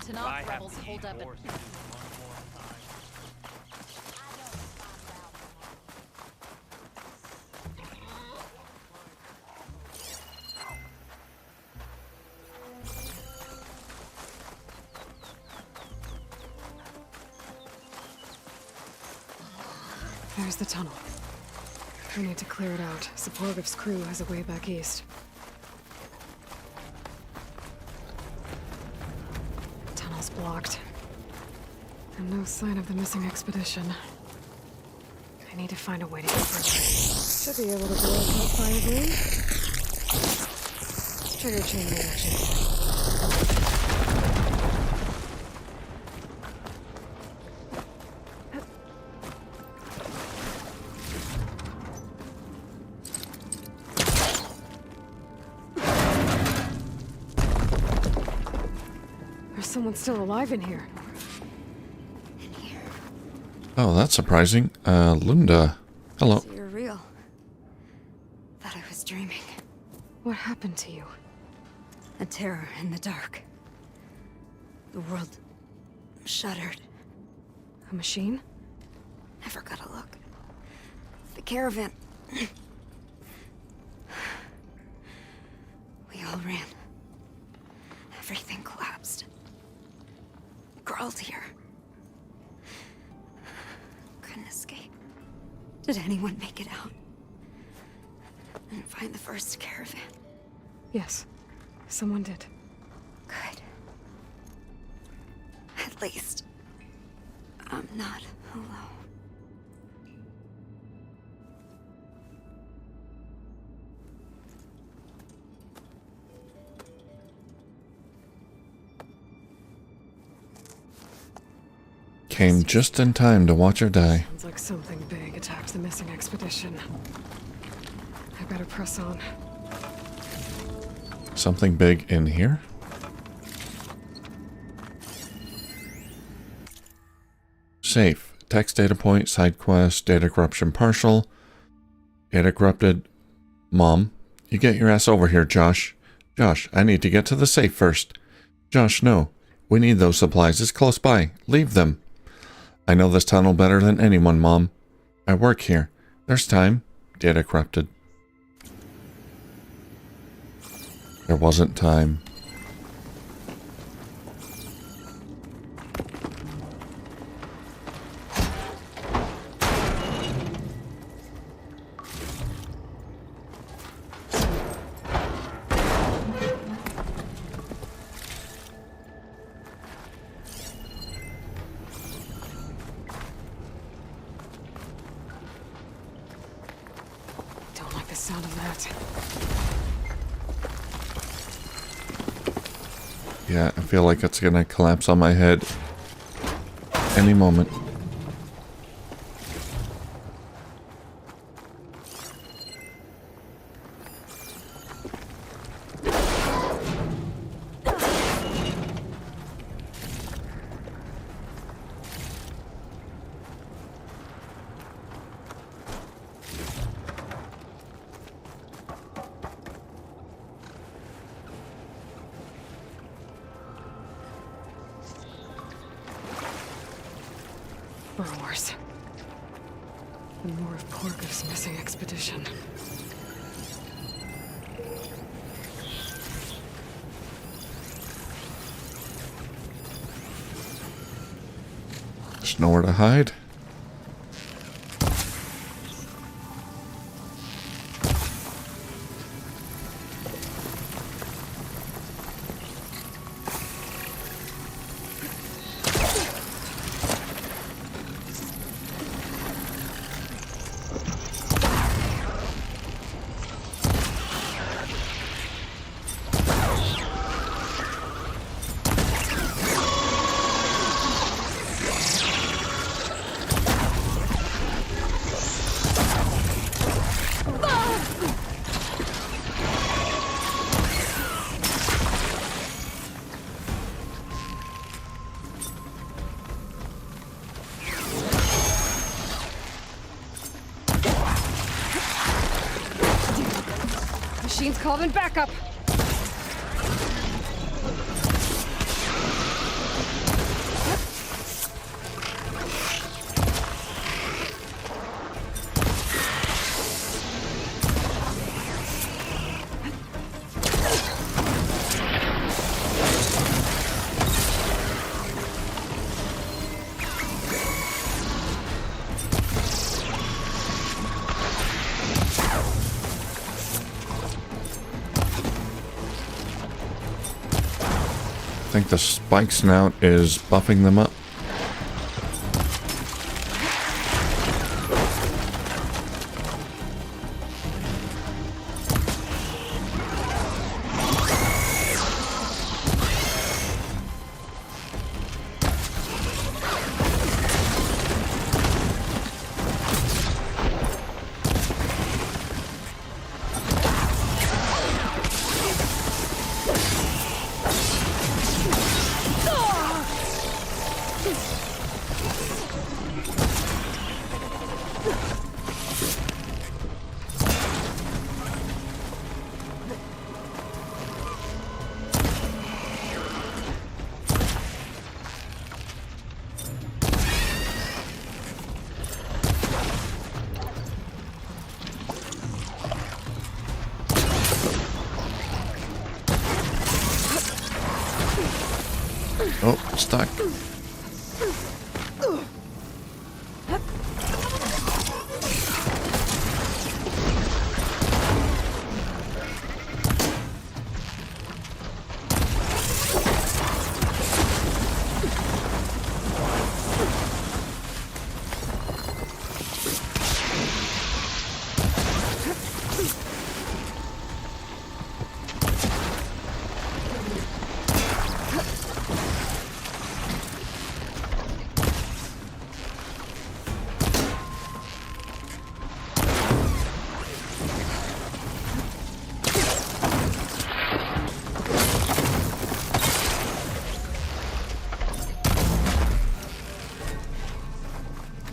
Tanakh rebels hold up. There's the tunnel. We need to clear it out. Seporgov's crew has a way back east. Tunnel's blocked. And no sign of the missing expedition. I need to find a way to get further. Should be able to blow up that fire balloon. Trigger chain reaction. Someone's still alive in here. Oh, that's surprising. Lunda. Hello. So you're real. Thought I was dreaming. What happened to you? A terror in the dark. The world shuddered. A machine? I forgot to look. The caravan. We all ran. Everything collapsed. Crawled here. Couldn't escape. Did anyone make it out? And find the first caravan? Yes. Someone did. Good. At least, I'm not alone. Came just in time to watch her die. Sounds like something big attacked the missing expedition. I better press on. Something big in here? Safe. Text data point, side quest, data corruption partial. Data corrupted. Mom, you get your ass over here, Josh. Josh, I need to get to the safe first. Josh, no. We need those supplies. It's close by. Leave them. I know this tunnel better than anyone, Mom. I work here. There's time. Data corrupted. There wasn't time. Don't like the sound of that. Yeah, I feel like it's gonna collapse on my head any moment. Burrows. More of Porgo's missing expedition. There's nowhere to hide. Machine's calling backup. I think the spike snout is buffing them up. Oh, stuck.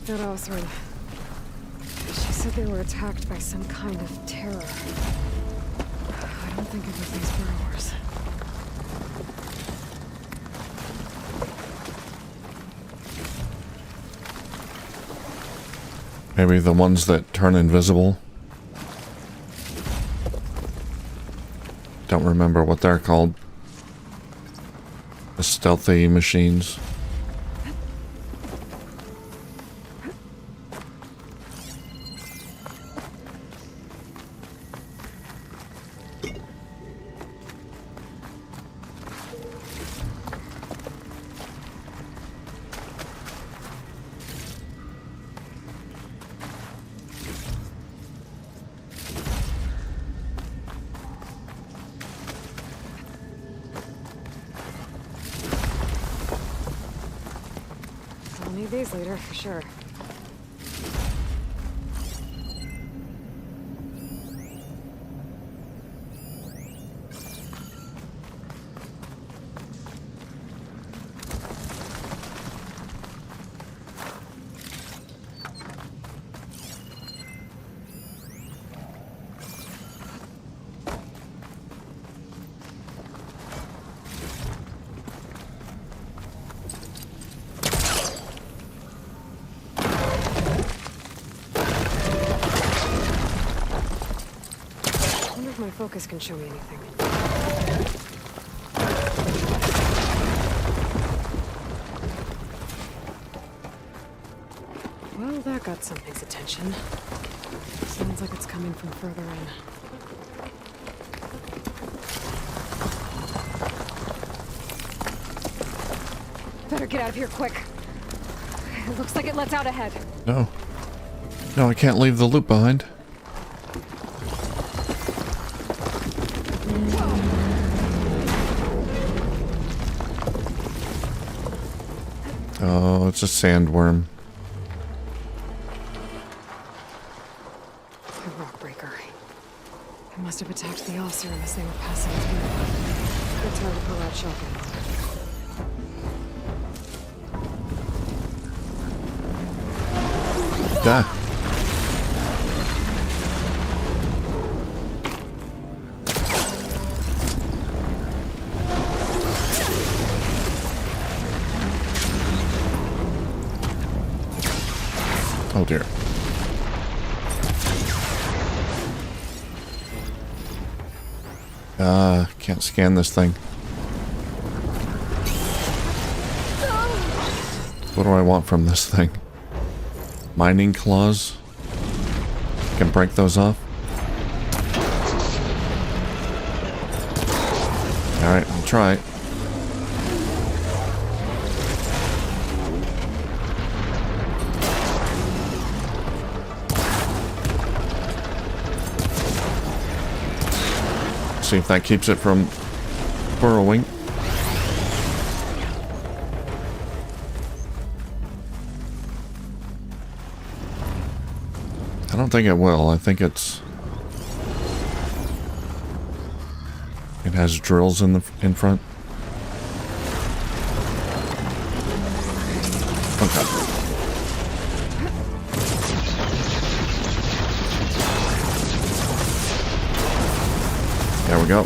That Osrin. She said they were attacked by some kind of terror. I don't think it was these burrowers. Maybe the ones that turn invisible. Don't remember what they're called. The stealthy machines. I'll need these later for sure. My focus can show me anything. Well, that got something's attention. Sounds like it's coming from further in. Better get out of here quick. It looks like it lets out ahead. No. No, I can't leave the loop behind. Oh, it's a sandworm. A rock breaker. It must have attacked the Ossir as they were passing through. Good time to pull out shotgun. Die. Oh dear. Can't scan this thing. What do I want from this thing? Mining claws? Can break those off? Alright, I'll try it. See if that keeps it from burrowing. I don't think it will. I think it has drills in front. Okay. There we go.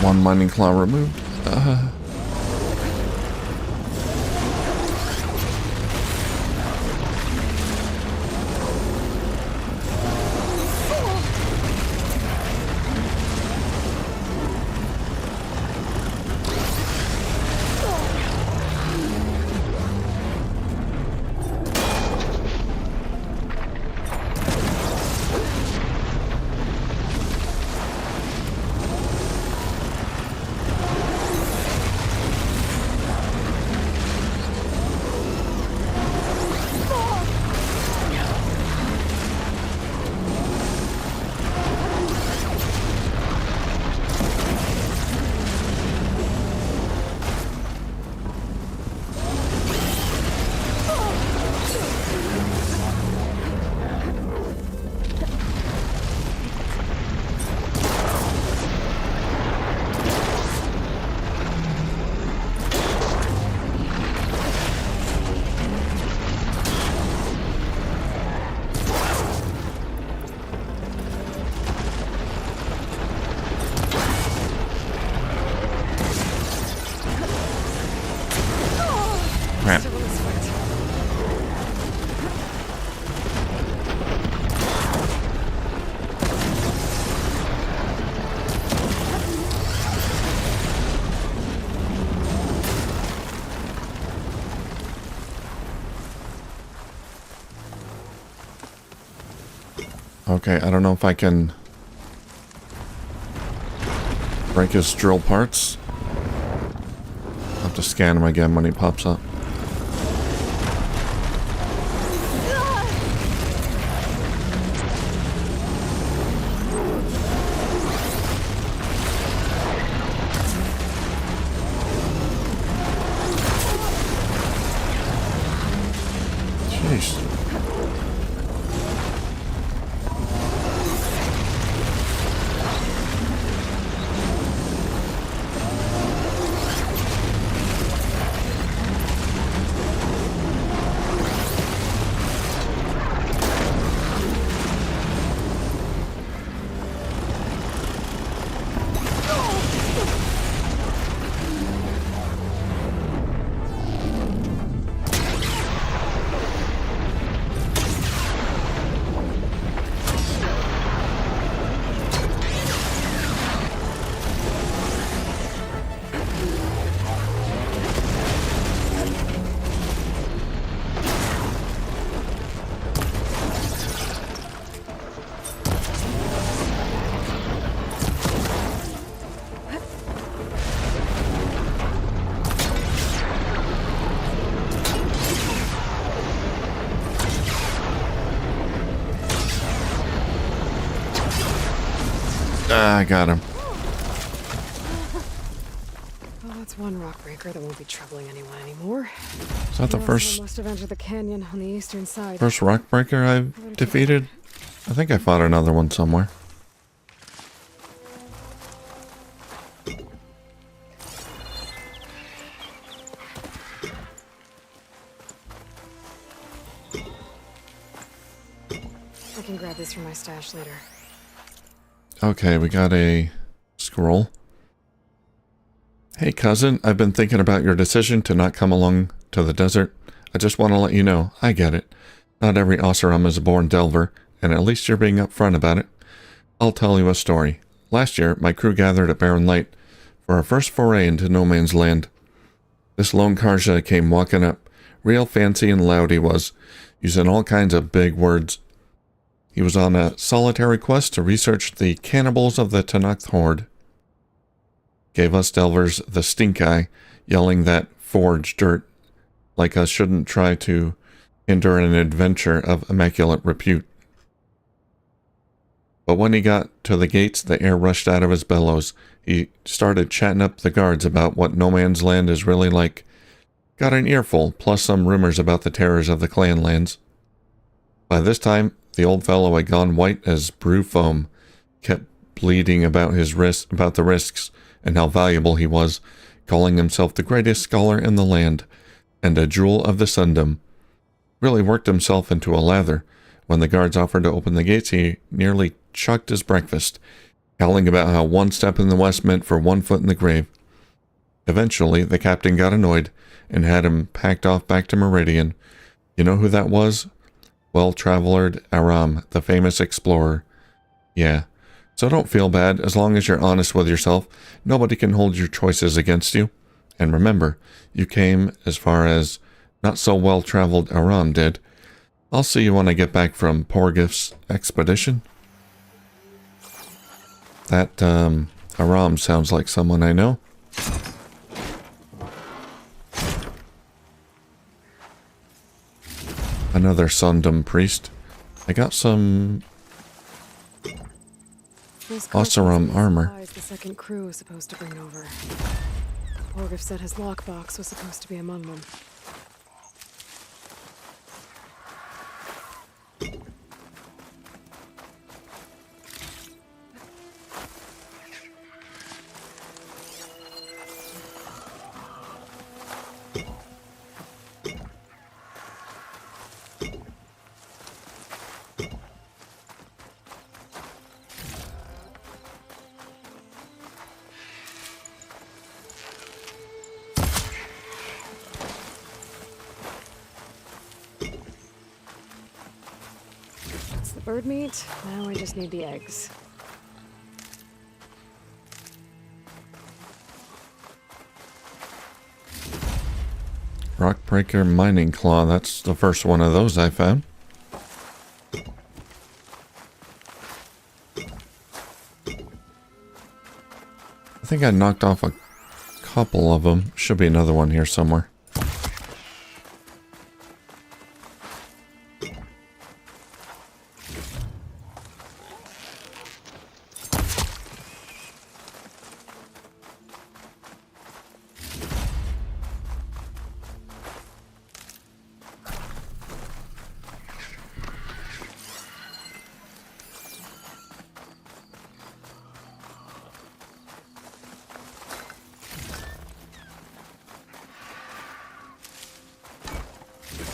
One mining claw removed. Okay, I don't know if I can break his drill parts. I'll have to scan him again when he pops up. Jeez. I got him. Well, that's one rock breaker that won't be troubling anyone anymore. Is that the first Must have entered the canyon on the eastern side. first rock breaker I've defeated? I think I fought another one somewhere. I can grab this from my stash later. Okay, we got a scroll. Hey cousin, I've been thinking about your decision to not come along to the desert. I just want to let you know, I get it. Not every Oseram is a born Delver, and at least you're being upfront about it. I'll tell you a story. Last year, my crew gathered at Barren Light for our first foray into no man's land. This lone Karja came walking up, real fancy and loud he was, using all kinds of big words. He was on a solitary quest to research the cannibals of the Tenakth Horde. Gave us Delvers the stink eye, yelling that forged dirt, like us shouldn't try to hinder an adventure of immaculate repute. But when he got to the gates, the air rushed out of his bellows. He started chatting up the guards about what no man's land is really like. Got an earful, plus some rumors about the terrors of the clan lands. By this time, the old fellow had gone white as brew foam, kept bleeding about the risks and how valuable he was, calling himself the greatest scholar in the land and a jewel of the Sundom. Really worked himself into a lather. When the guards offered to open the gates, he nearly chucked his breakfast, howling about how one step in the west meant for 1 foot in the grave. Eventually, the captain got annoyed and had him packed off back to Meridian. You know who that was? Well-traveled Aram, the famous explorer. Yeah, so don't feel bad. As long as you're honest with yourself, nobody can hold your choices against you. And remember, you came as far as not so well-traveled Aram did. I'll see you when I get back from Porgif's expedition. That, Aram sounds like someone I know. Another Sundom priest. I got some Oseram armor. The second crew was supposed to bring over. Porgif said his lockbox was supposed to be among them. Bird meat. Now I just need the eggs. Rockbreaker mining claw. That's the first one of those I found. I think I knocked off a couple of them. Should be another one here somewhere.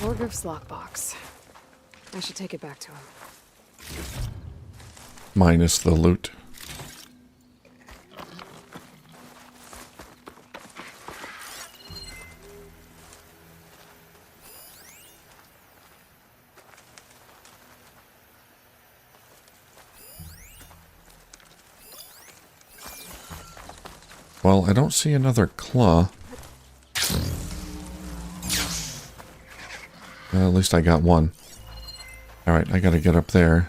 Orgriff's lockbox. I should take it back to him. Minus the loot. Well, I don't see another claw. At least I got one. Alright, I gotta get up there.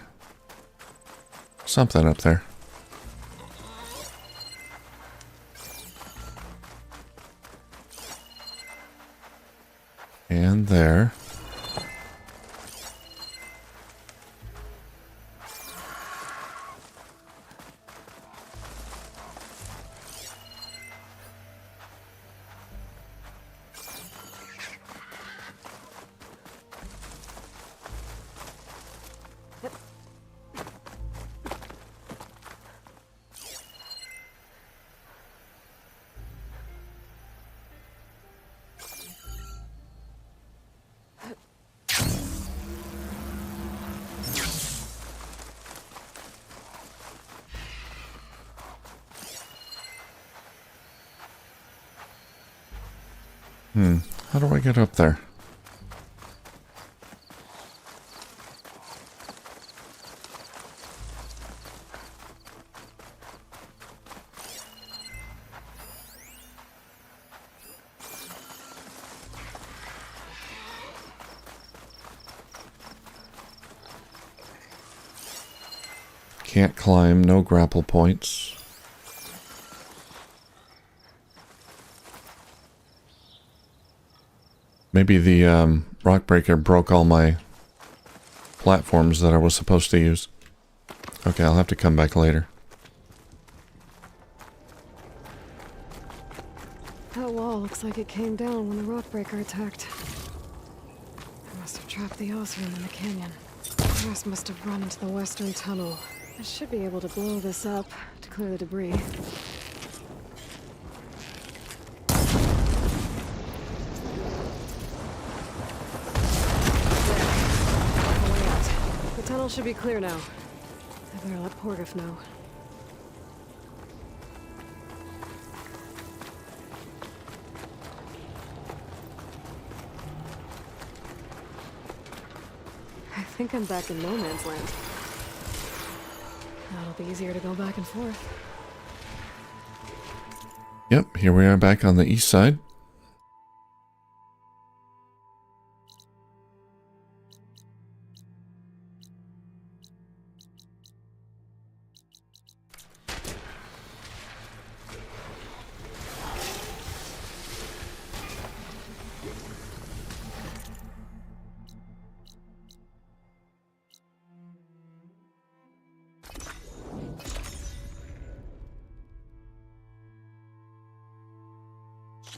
Something up there. And there. How do I get up there? Can't climb, no grapple points. Maybe the rock breaker broke all my platforms that I was supposed to use. Okay, I'll have to come back later. That wall looks like it came down when the rock breaker attacked. I must have trapped the Oseram in the canyon. The rest must have run into the western tunnel. I should be able to blow this up to clear the debris. The tunnel should be clear now. I better let Porgriff know. I think I'm back in no man's land. That'll be easier to go back and forth. Yep, here we are back on the east side.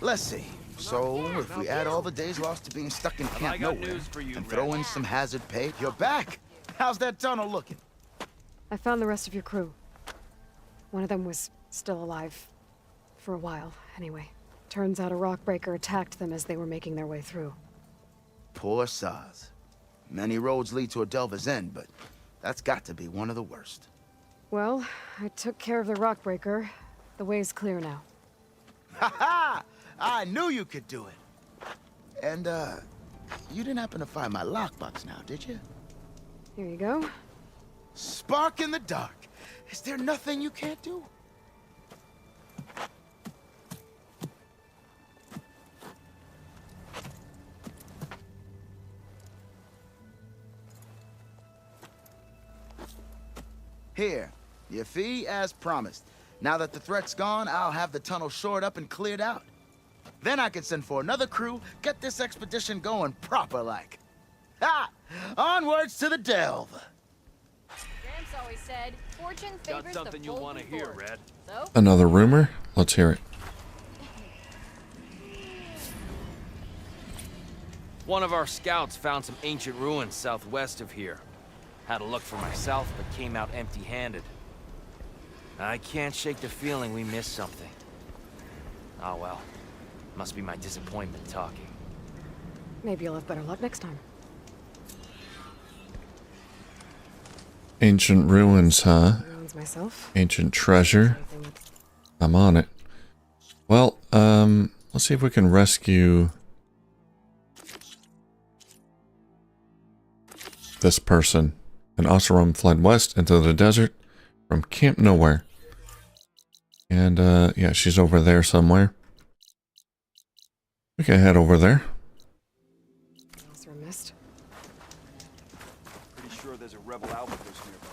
Let's see. So, if we add all the days lost to being stuck in camp nowhere and throw in some hazard pay, you're back! How's that tunnel looking? I found the rest of your crew. One of them was still alive. For a while, anyway. Turns out a rock breaker attacked them as they were making their way through. Poor Saz. Many roads lead to a Delver's End, but that's got to be one of the worst. Well, I took care of the rock breaker. The way's clear now. Ha ha! I knew you could do it. And, you didn't happen to find my lockbox now, did you? Here you go. Spark in the dark. Is there nothing you can't do? Here, your fee as promised. Now that the threat's gone, I'll have the tunnel shored up and cleared out. Then I can send for another crew, get this expedition going proper-like. Ha! Onwards to the delve! Gramps always said, fortune favors Got something the you bold want to before. hear, Red? So? Another rumor? Let's hear it. One of our scouts found some ancient ruins southwest of here. Had a look for myself, but came out empty-handed. I can't shake the feeling we missed something. Oh well. Must be my disappointment talking. Maybe you'll have better luck next time. Ancient ruins, huh? Ruins myself. Ancient treasure. I'm on it. Well, let's see if we can rescue this person. An Oseram fled west into the desert from Camp Nowhere. And, yeah, she's over there somewhere. We can head over there. Oseram missed. Pretty sure there's a rebel outpost nearby.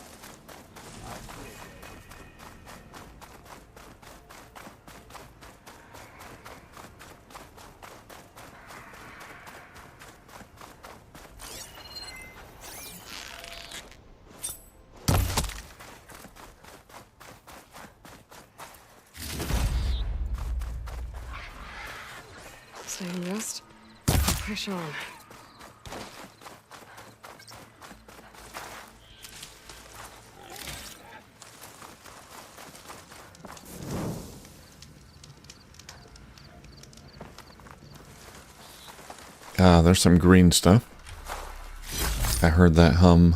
Stay and rest. Push on. Ah, there's some green stuff. I heard that hum.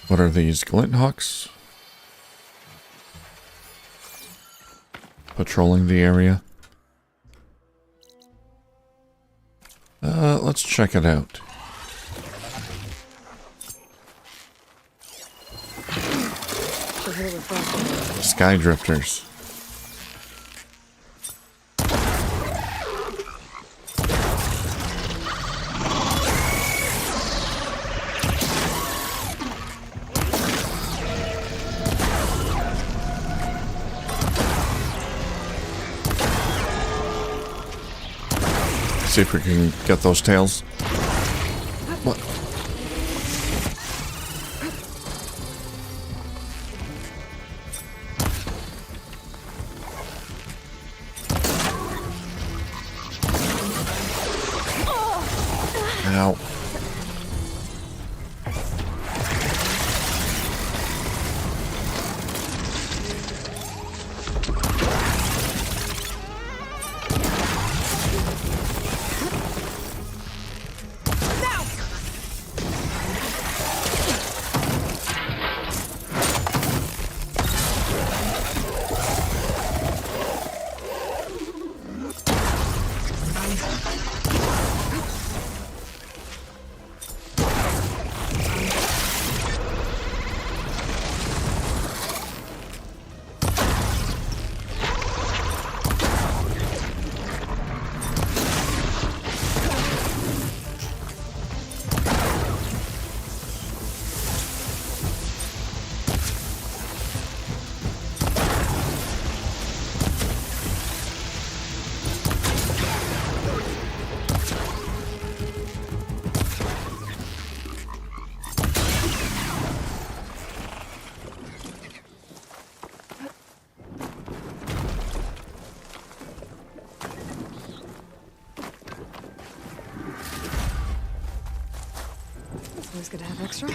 What are these? Glinthawks? Patrolling the area. Let's check it out. Sky drifters. See if we can get those tails. What? Ow. Always good to have extra.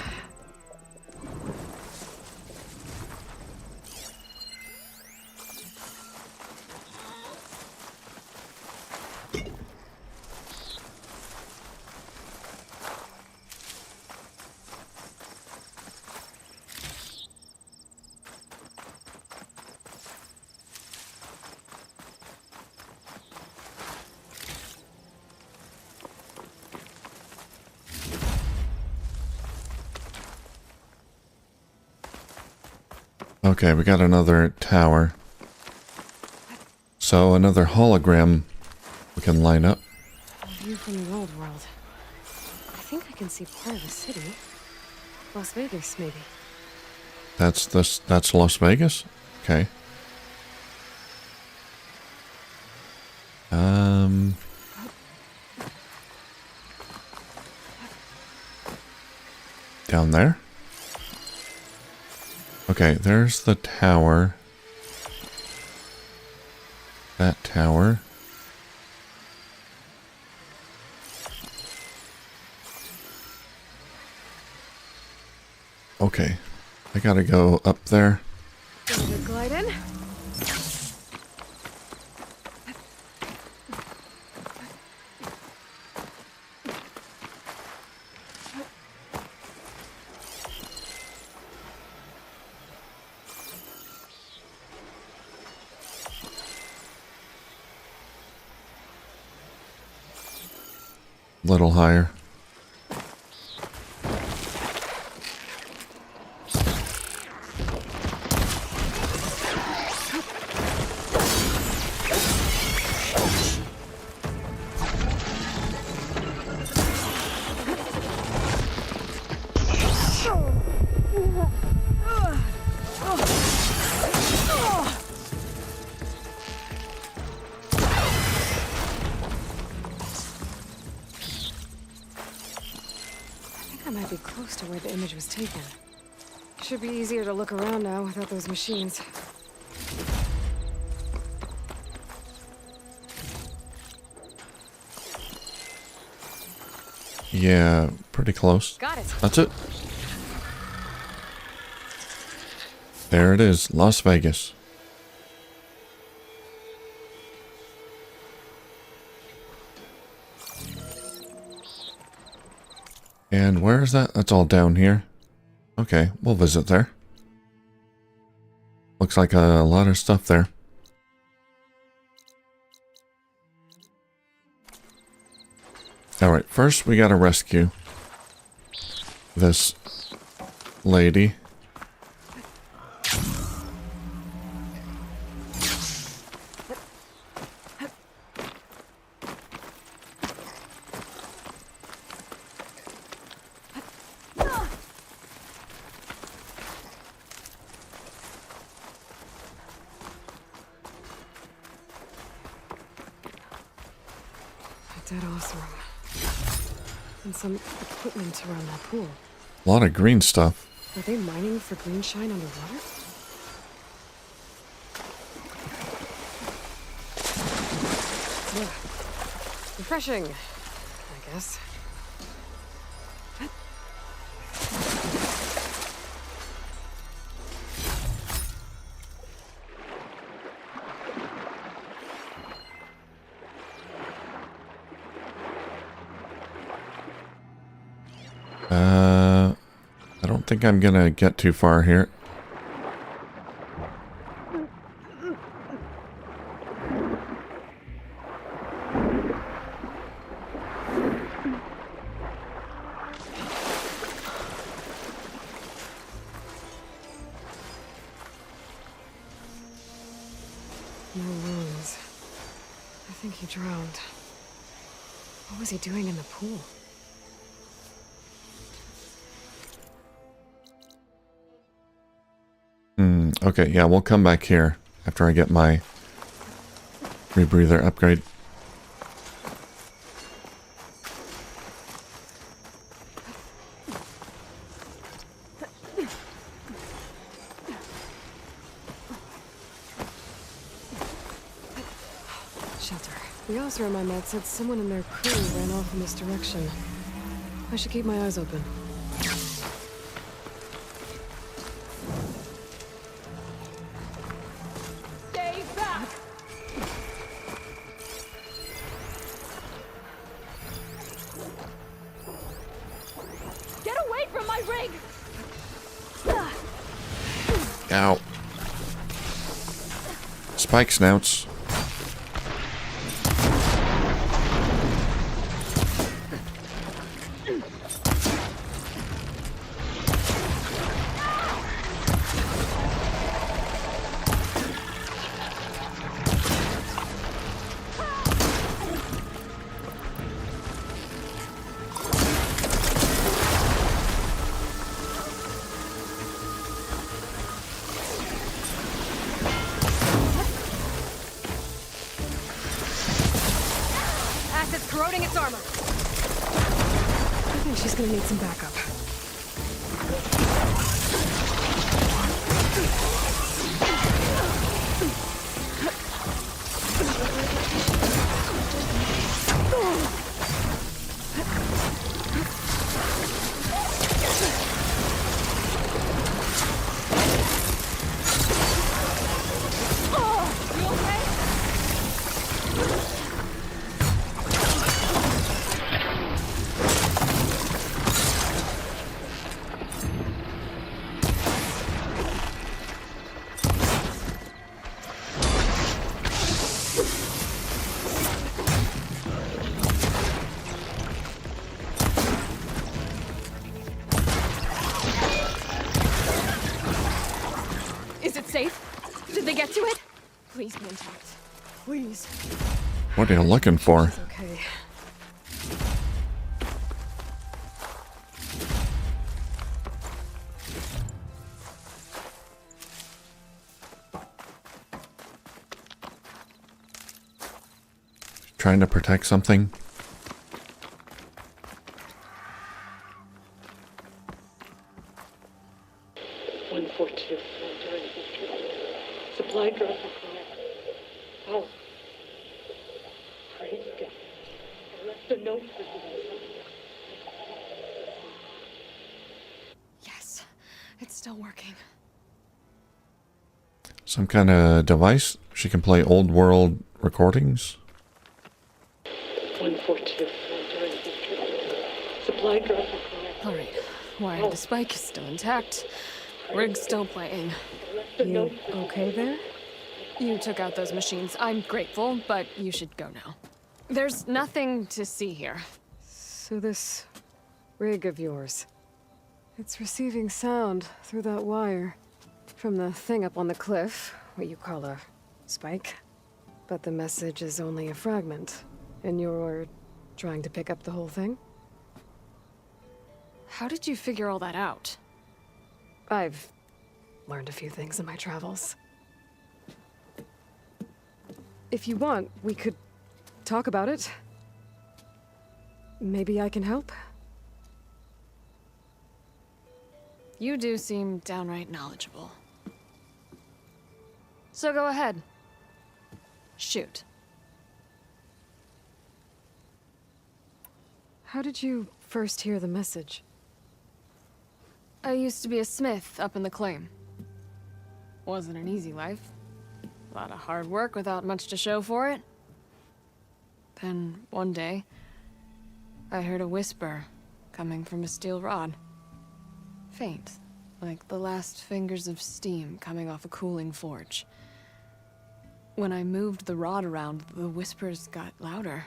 Okay, we got another tower. So another hologram we can line up. A view from the old world. I think I can see part of the city. Las Vegas, maybe. That's Las Vegas? Okay. Down there? Okay, there's the tower. That tower. Okay, I gotta go up there. Glide in. Little higher. I might be close to where the image was taken. Should be easier to look around now without those machines. Yeah, pretty close. Got it. That's it. There it is, Las Vegas. And where is that? That's all down here. Okay, we'll visit there. Looks like a lot of stuff there. Alright, first we gotta rescue this lady. Dead off room. And some equipment around that pool. A lot of green stuff. Are they mining for green shine underwater? Yeah. Refreshing, I guess. I don't think I'm gonna get too far here. No wounds. I think he drowned. What was he doing in the pool? Okay, yeah, we'll come back here after I get my rebreather upgrade. Shelter. The officer I met said someone in their crew ran off in this direction. I should keep my eyes open. Ow. Spike snouts. Acid's corroding its armor. I think she's gonna need some backup. Safe? Did they get to it? Please be intact. Please. What are you looking for? It's okay. Trying to protect something? Supply drop required. Oh. Praise God. I left a note for you. Yes, it's still working. Some kind of device? She can play old world recordings? 142. Supply drop required. Alright. Why, the spike is still intact. Rig's still playing. You okay there? You took out those machines. I'm grateful, but you should go now. There's nothing to see here. So this rig of yours, it's receiving sound through that wire from the thing up on the cliff, what you call a spike. But the message is only a fragment, and you're trying to pick up the whole thing? How did you figure all that out? I've learned a few things in my travels. If you want, we could talk about it. Maybe I can help? You do seem downright knowledgeable. So go ahead. Shoot. How did you first hear the message? I used to be a smith up in the claim. Wasn't an easy life. A lot of hard work without much to show for it. Then, one day, I heard a whisper coming from a steel rod. Faint, like the last fingers of steam coming off a cooling forge. When I moved the rod around, the whispers got louder.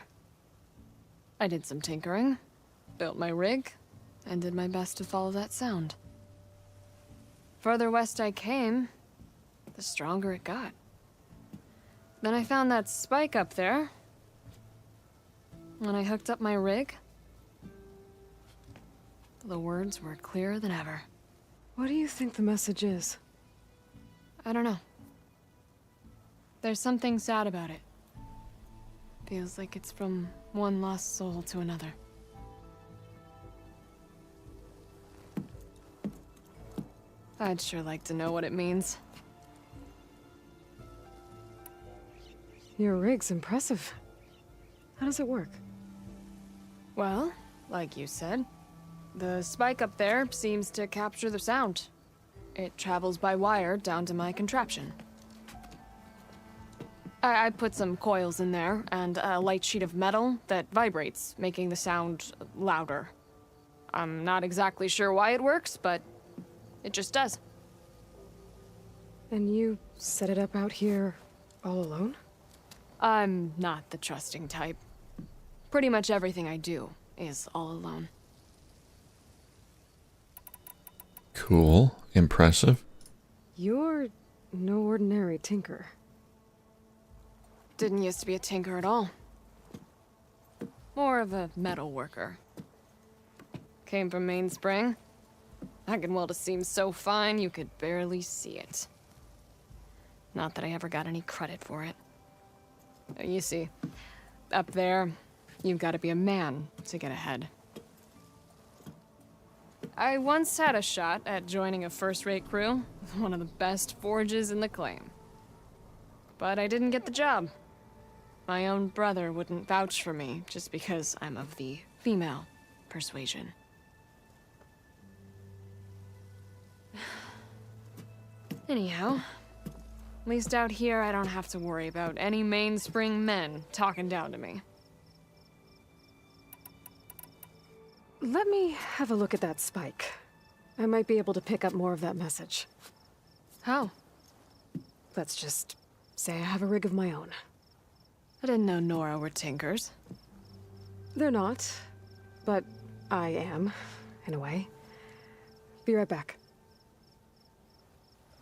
I did some tinkering, built my rig, and did my best to follow that sound. Further west I came, the stronger it got. Then I found that spike up there. When I hooked up my rig, the words were clearer than ever. What do you think the message is? I don't know. There's something sad about it. Feels like it's from one lost soul to another. I'd sure like to know what it means. Your rig's impressive. How does it work? Well, like you said, the spike up there seems to capture the sound. It travels by wire down to my contraption. I put some coils in there and a light sheet of metal that vibrates, making the sound louder. I'm not exactly sure why it works, but it just does. And you set it up out here all alone? I'm not the trusting type. Pretty much everything I do is all alone. Cool. Impressive. You're no ordinary tinker. Didn't used to be a tinker at all. More of a metal worker. Came from Mainspring. I can weld a seam so fine you could barely see it. Not that I ever got any credit for it. You see, up there, you've got to be a man to get ahead. I once had a shot at joining a first-rate crew with one of the best forges in the claim. But I didn't get the job. My own brother wouldn't vouch for me just because I'm of the female persuasion. Anyhow, at least out here I don't have to worry about any Mainspring men talking down to me. Let me have a look at that spike. I might be able to pick up more of that message. How? Let's just say I have a rig of my own. I didn't know Nora were tinkers. They're not, but I am, in a way. Be right back.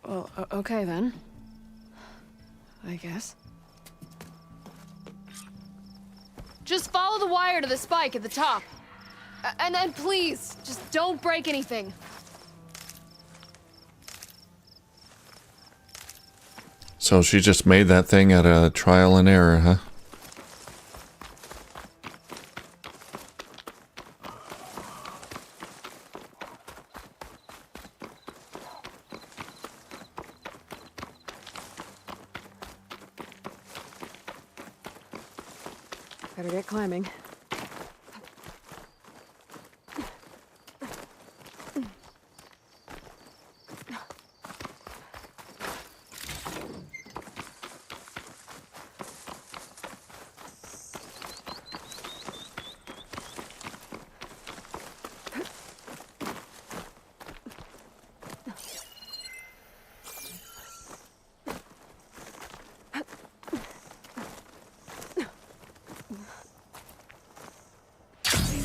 Well, okay then. I guess. Just follow the wire to the spike at the top. And then please, just don't break anything. So she just made that thing out of trial and error, huh? Better get climbing.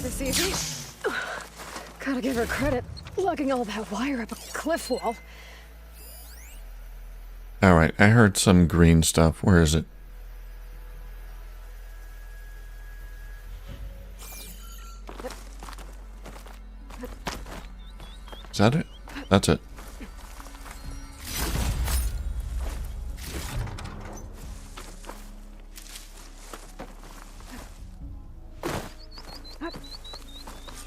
This easy? Gotta give her credit, lugging all that wire up a cliff wall. Alright, I heard some green stuff. Where is it? Is that it? That's it.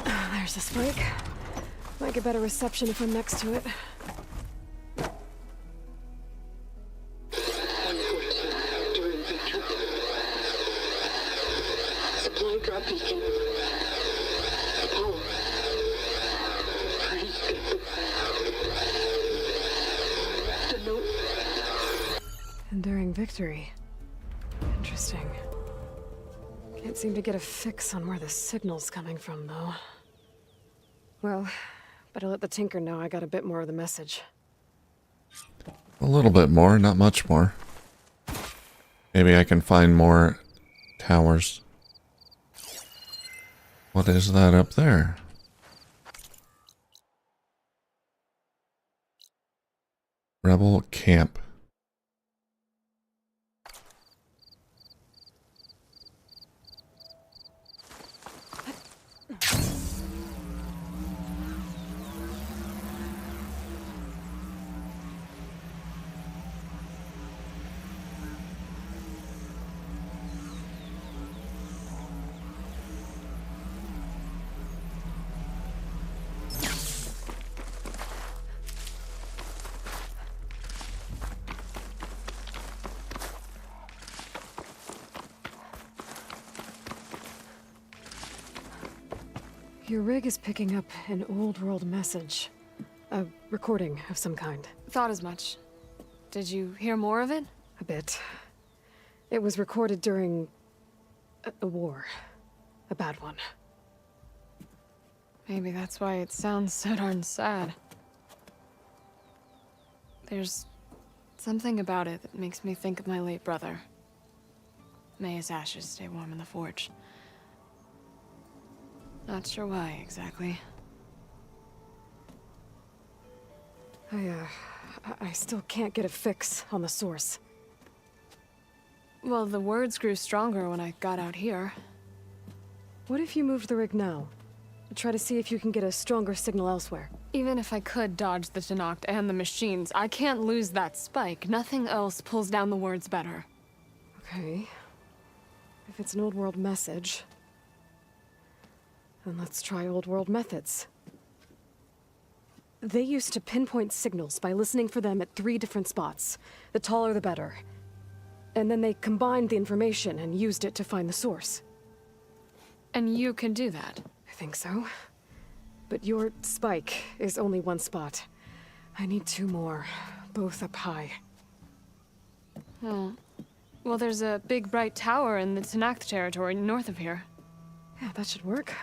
There's the spike. Might get better reception if I'm next to it. During victory. Supply drop beacon. Apollo. Please get the note. Enduring victory. Interesting. Can't seem to get a fix on where the signal's coming from, though. Well, better let the Tinker know I got a bit more of the message. A little bit more, not much more. Maybe I can find more towers. What is that up there? Rebel camp. Your rig is picking up an old world message. A recording of some kind. Thought as much. Did you hear more of it? A bit. It was recorded during a war. A bad one. Maybe that's why it sounds so darn sad. There's Something about it that makes me think of my late brother. May his ashes stay warm in the forge. Not sure why, exactly. I still can't get a fix on the source. Well, the words grew stronger when I got out here. What if you moved the rig now? Try to see if you can get a stronger signal elsewhere. Even if I could dodge the Tenakth and the machines, I can't lose that spike. Nothing else pulls down the words better. Okay. If it's an old world message, then let's try old world methods. They used to pinpoint signals by listening for them at 3 different spots. The taller the better. And then they combined the information and used it to find the source. And you can do that? I think so. But your spike is only 1 spot. I need 2 more, both up high. Oh. Well, there's a big bright tower in the Tenakth territory north of here. Yeah, that should work.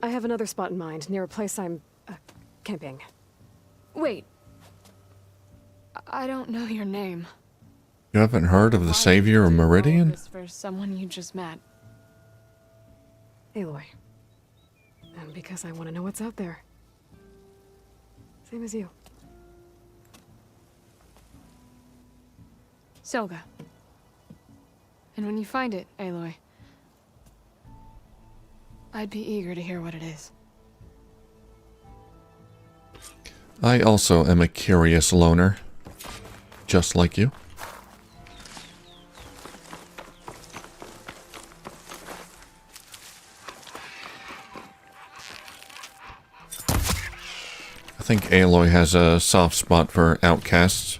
I have another spot in mind, near a place I'm, camping. Wait. I don't know your name. You haven't heard of the Savior of Meridian? This for someone you just met. Aloy. And because I want to know what's out there. Same as you. Selga. And when you find it, Aloy, I'd be eager to hear what it is. I also am a curious loner, just like you. I think Aloy has a soft spot for outcasts.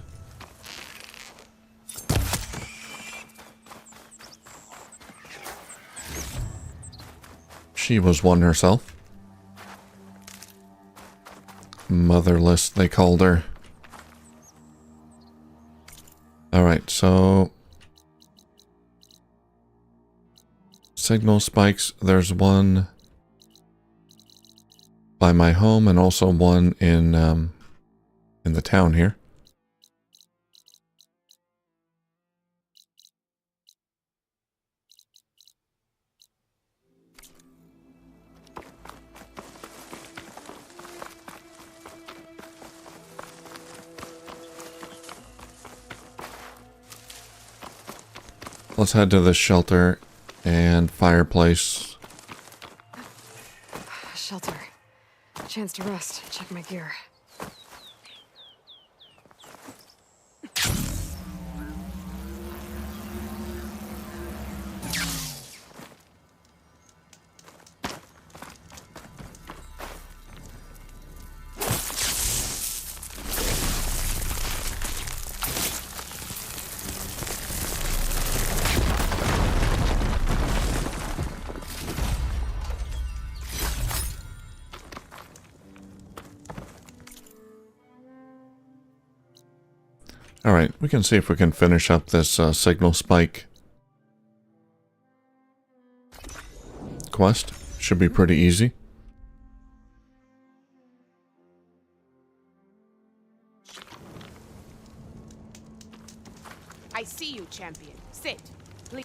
She was one herself. Motherless, they called her. Alright, so... signal spikes, there's one by my home and also one in the town here. Let's head to the shelter and fireplace. Shelter. Chance to rest. Check my gear. Alright, we can see if we can finish up this signal spike quest. Should be pretty easy. I see you, champion. Sit. Please.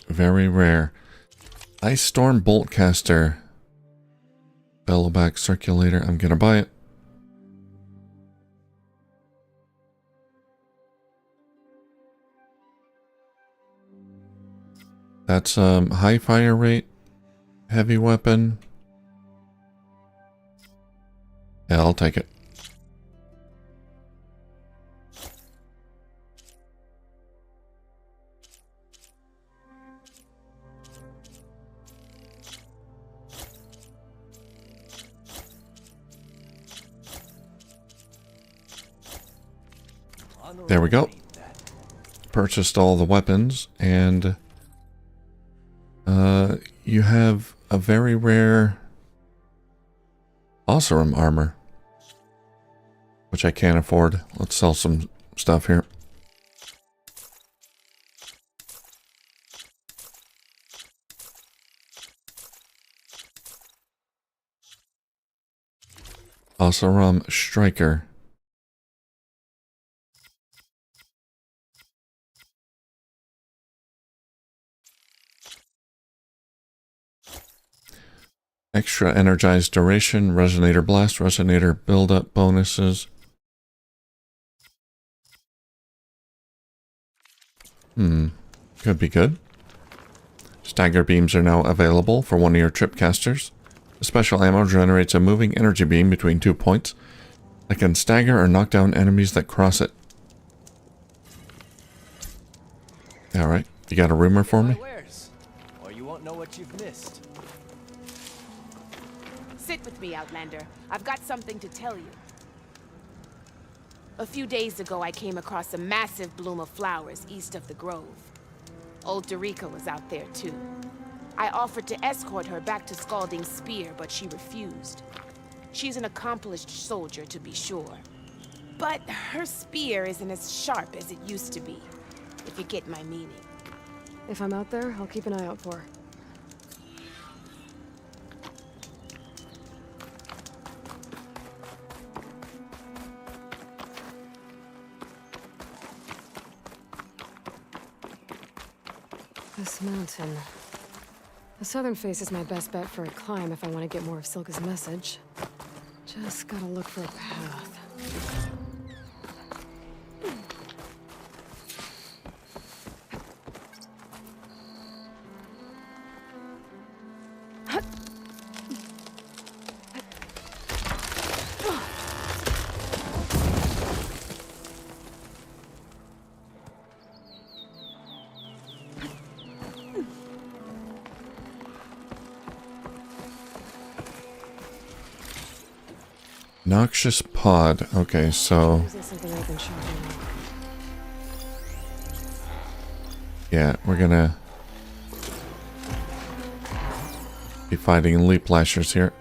Very rare. Ice Storm Boltcaster. Bellowback Circulator. I'm gonna buy it. That's high fire rate, heavy weapon. Yeah, I'll take it. There we go. Purchased all the weapons and you have a very rare Oseram armor, which I can't afford. Let's sell some stuff here. Oseram Striker. Extra energized duration, resonator blast, resonator build-up bonuses. Could be good. Stagger beams are now available for one of your tripcasters. The special ammo generates a moving energy beam between 2 points that can stagger or knock down enemies that cross it. Alright, you got a rumor for me? Or you won't know what you've missed. Sit with me, Outlander. I've got something to tell you. A few days ago, I came across a massive bloom of flowers east of the grove. Old Derica was out there, too. I offered to escort her back to Scalding Spear, but she refused. She's an accomplished soldier, to be sure. But her spear isn't as sharp as it used to be, if you get my meaning. If I'm out there, I'll keep an eye out for her. This mountain. The southern face is my best bet for a climb if I want to get more of Silka's message. Just gotta look for a path. Noxious pod. Okay, so yeah, we're gonna be fighting leap lashers here.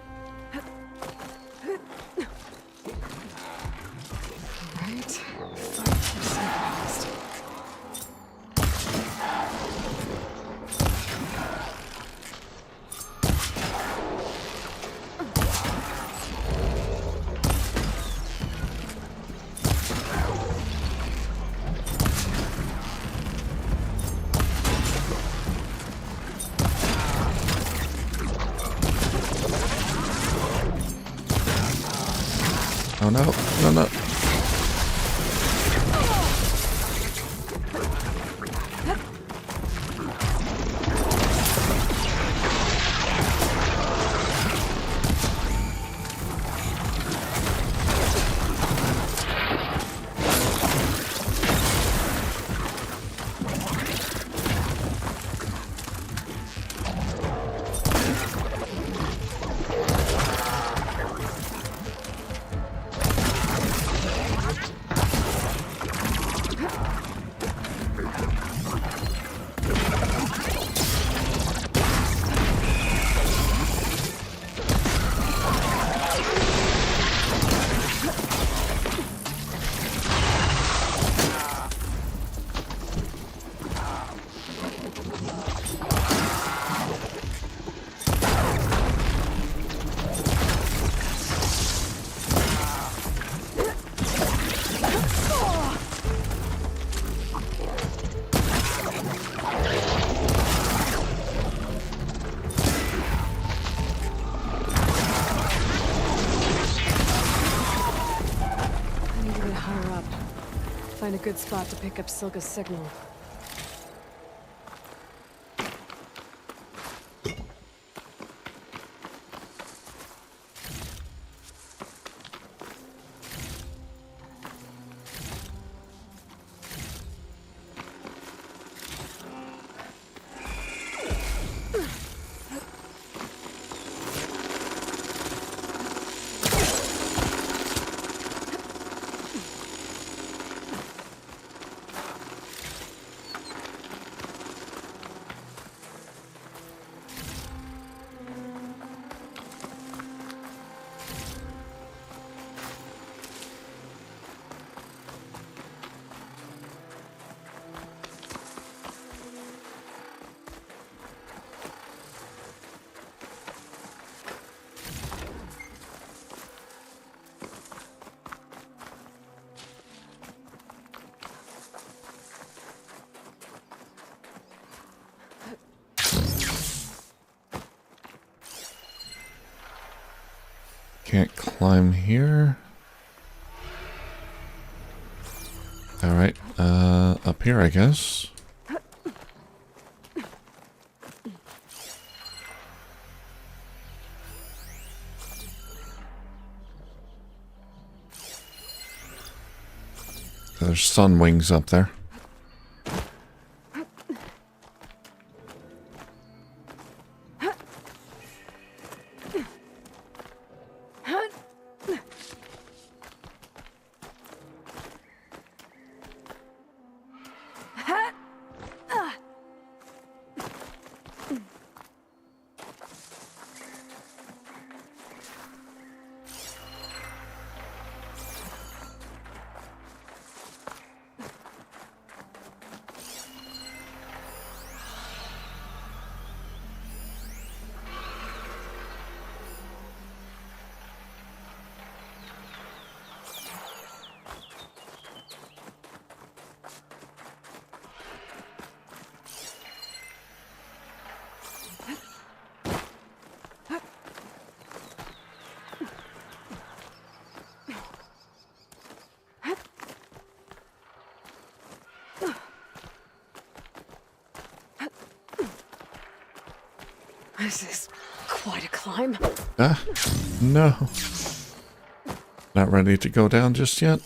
Oh no, no, no. Find a good spot to pick up Silka's signal. Can't climb here. Alright, up here, I guess. There's sun wings up there. This is quite a climb. Ah, no. Not ready to go down just yet.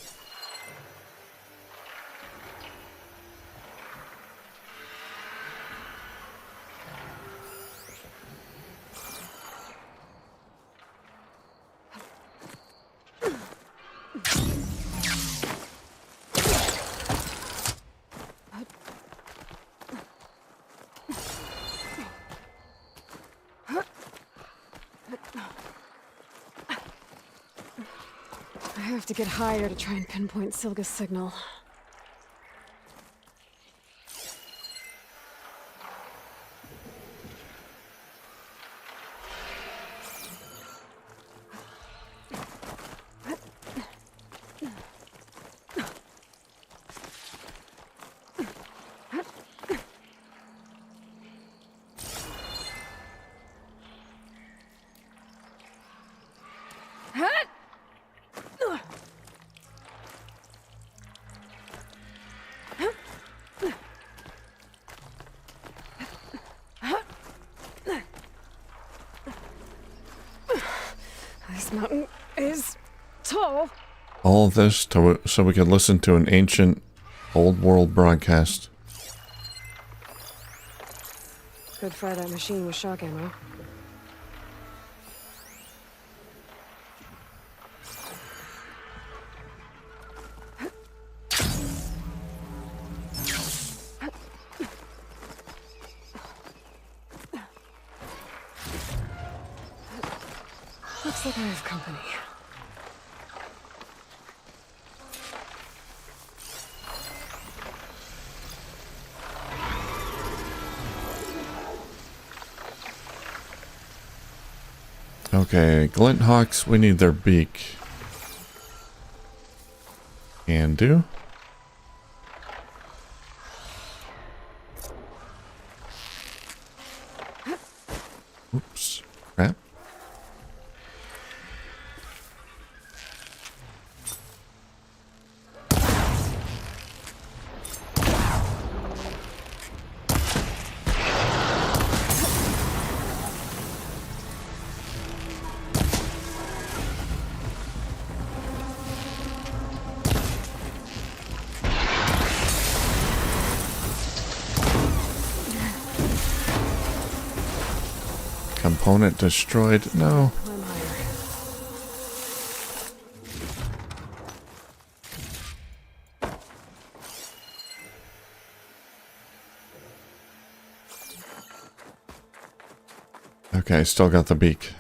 I have to get higher to try and pinpoint Silga's signal. This mountain is tall. All of this so we could listen to an ancient old world broadcast. Could fry that machine with shock ammo. Looks like I have company. Okay, Glint Hawks, we need their beak. Can do. Oops. Crap. Component destroyed. No. Okay, still got the beak.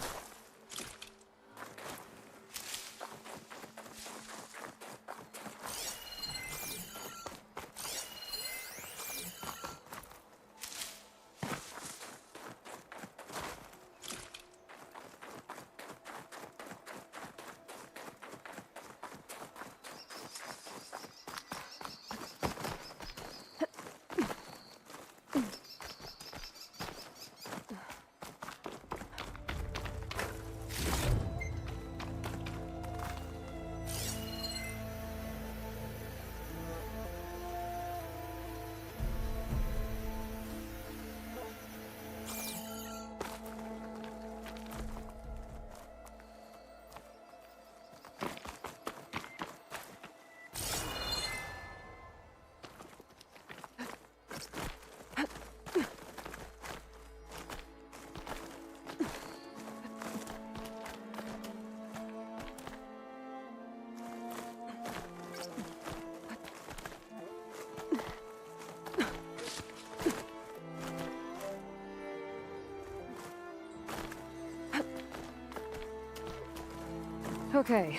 Okay,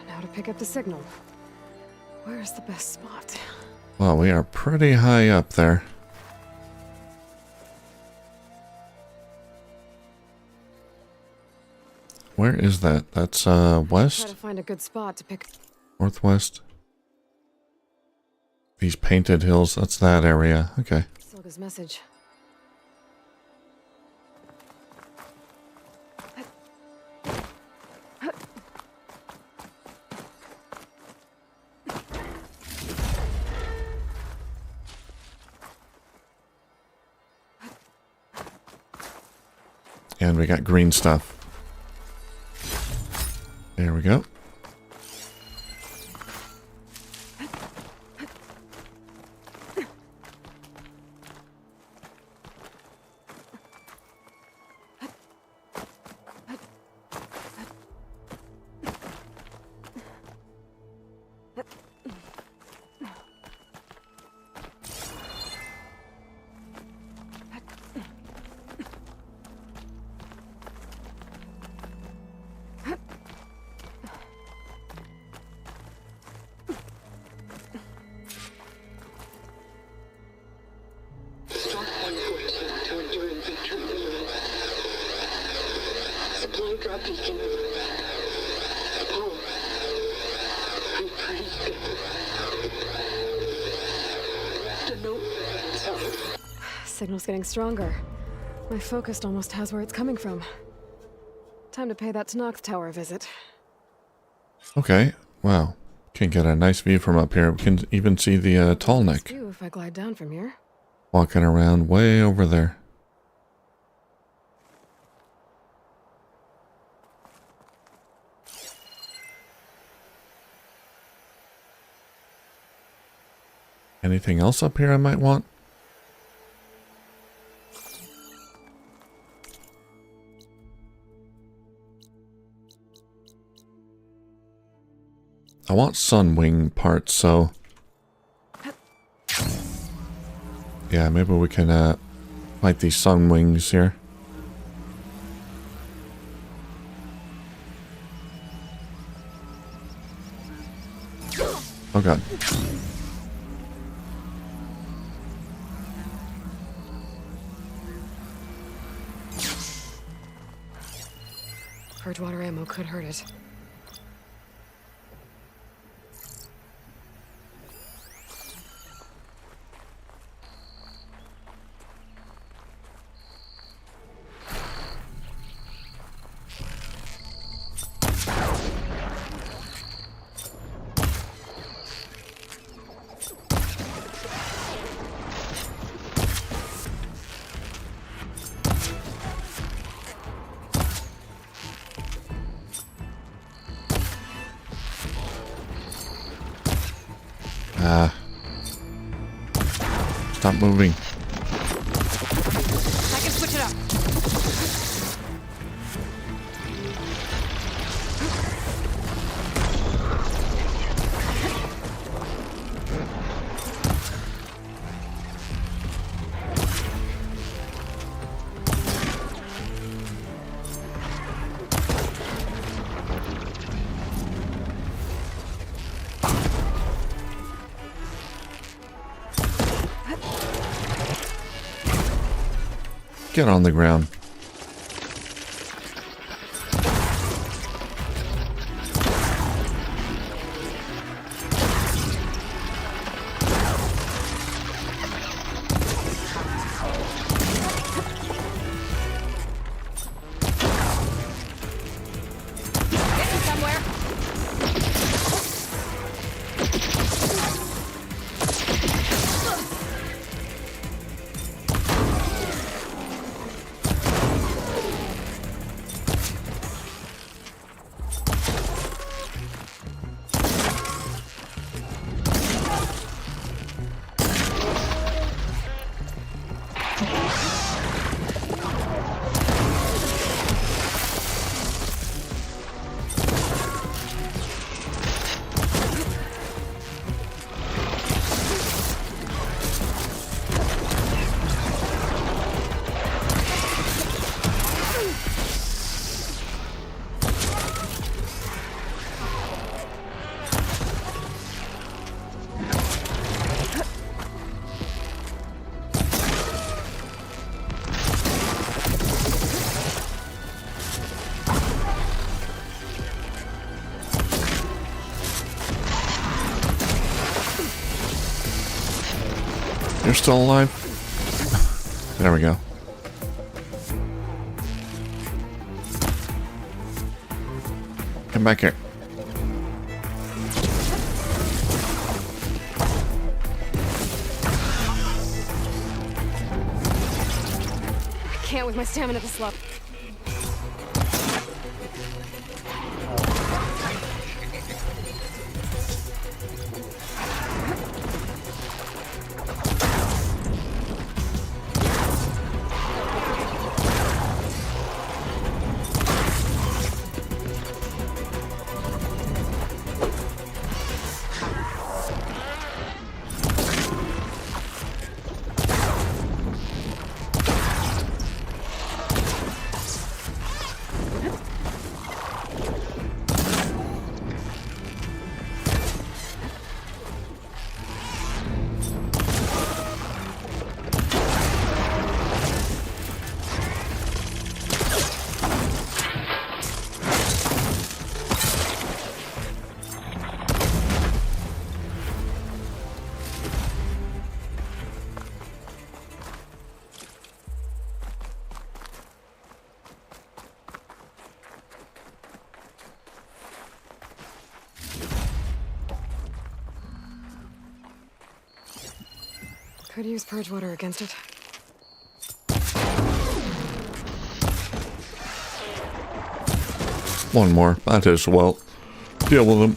now to pick up the signal. Where's the best spot? Well, we are pretty high up there. Where is that? That's Try west? to find a good spot to pick. Northwest? These painted hills, that's that area. Okay. Silga's message. And we got green stuff. There we go. Stock point 14 to endure inventory limit. Supply drop beacon. Apollo. I'm pretty good. The note. Sorry. Signal's getting stronger. My focus almost has where it's coming from. Time to pay that Tenakth Tower a visit. Okay. Wow. Can get a nice view from up here. We can even see the tall neck View if I glide down from here. walking around way over there. Anything else up here I might want? I want Sunwing parts, so... Yeah, maybe we can fight these Sunwings here. Oh god. Purge water ammo could hurt it. Stop moving. I can switch it up. Get on the ground. Getting somewhere. You're still alive? There we go. Come back here. I can't with my stamina this low. Could use purge water against it. One more. That is well. Deal with them.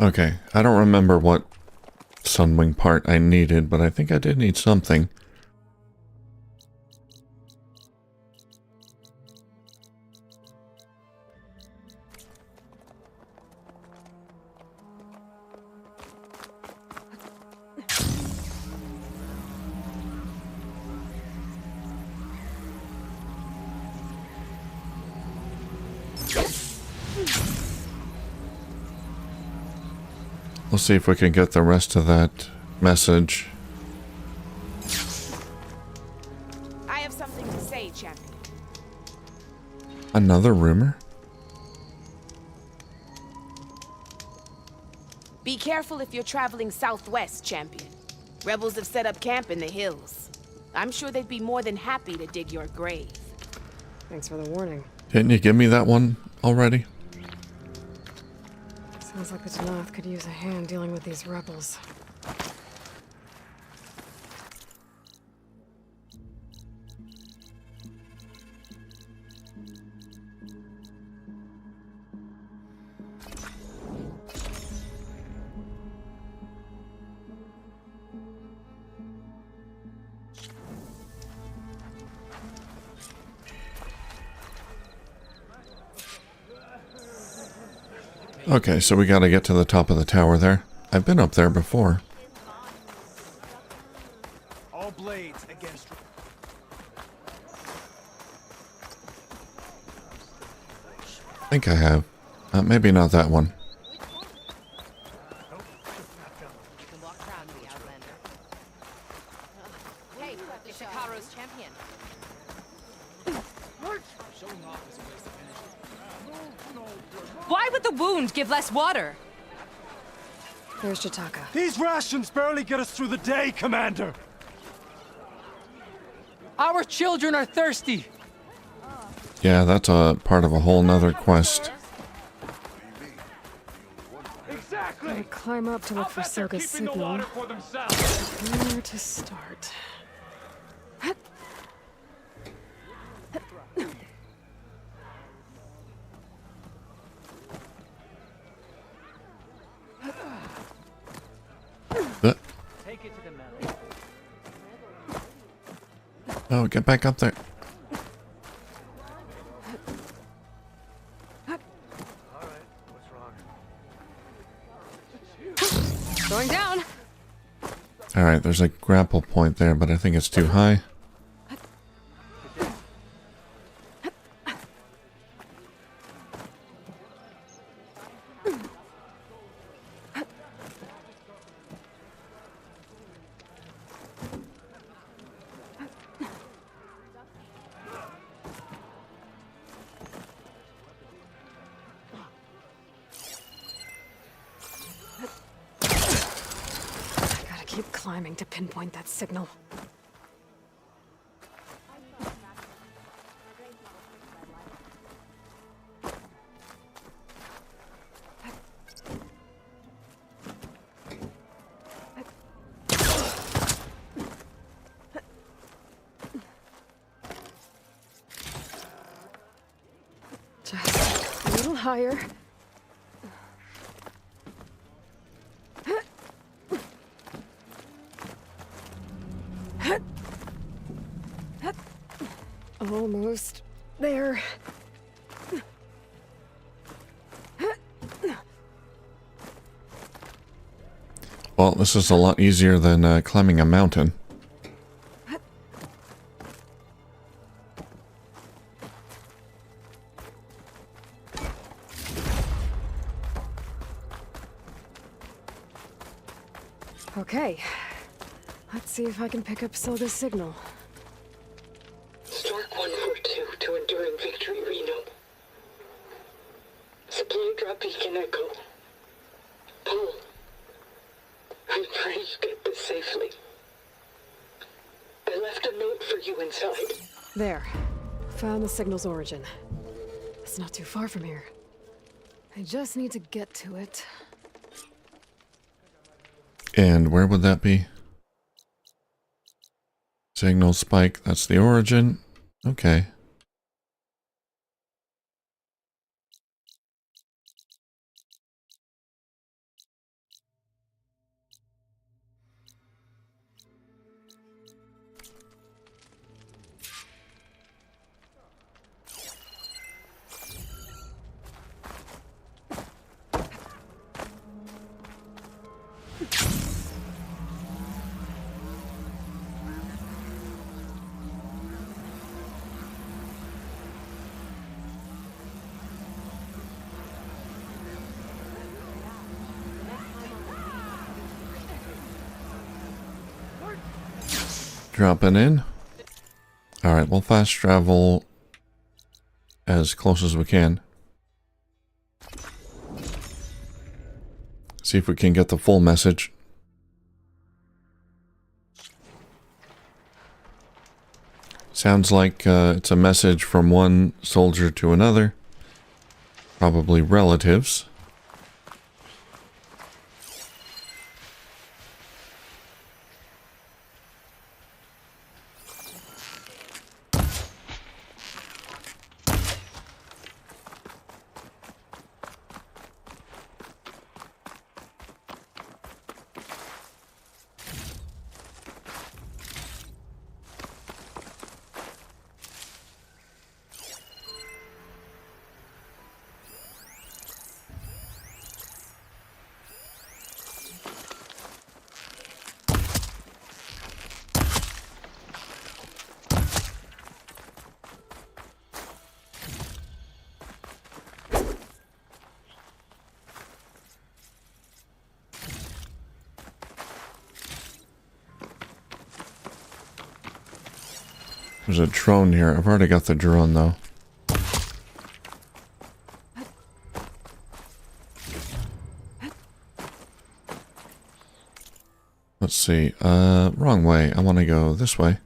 Okay, I don't remember what Sunwing part I needed, but I think I did need something. We'll see if we can get the rest of that message. I have something to say, champion. Another rumor? Be careful if you're traveling southwest, champion. Rebels have set up camp in the hills. I'm sure they'd be more than happy to dig your grave. Thanks for the warning. Didn't you give me that one already? Sounds like the Tanath could use a hand dealing with these rebels. Okay, so we gotta get to the top of the tower there. I've been up there before. All blades against. think I have. Maybe not that one. Hey, it's Hikaru's champion. Why would the wound give less water? There's Jataka. These rations barely get us through the day, Commander! Our children are thirsty! Yeah, that's a part of a whole nother quest. Gotta climb up to look for Soga's signal. Where to start? Take it to the meadow. Oh, get back up there. Going down. Alright, there's a grapple point there, but I think it's too high. Keep climbing to pinpoint that signal. Just a little higher. Almost there. Well, this is a lot easier than climbing a mountain. Okay. Let's see if I can pick up Soga's signal. Stark 142 to Enduring Victory, Reno. Supply drop beacon echo. Paul, I pray you get this safely. I left a note for you inside. There. Found the signal's origin. It's not too far from here. I just need to get to it. And where would that be? Signal spike, that's the origin. Okay. Dropping in. Alright, we'll fast travel as close as we can. See if we can get the full message. Sounds like it's a message from one soldier to another. Probably relatives. There's a drone here. I've already got the drone though. Let's see. Wrong way. I want to go this way.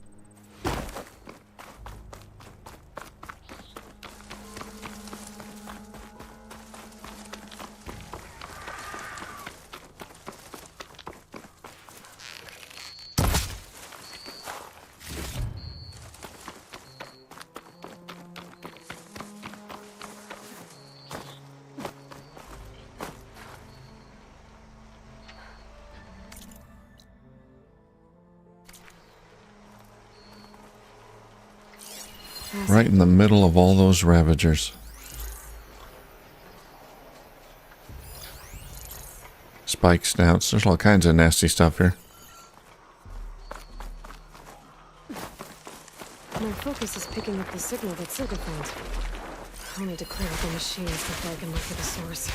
Right in the middle of all those Ravagers. Spike snouts. There's all kinds of nasty stuff here. My focus is picking up the signal that Silga found. I'll need to clear out the machines before I can look for the source.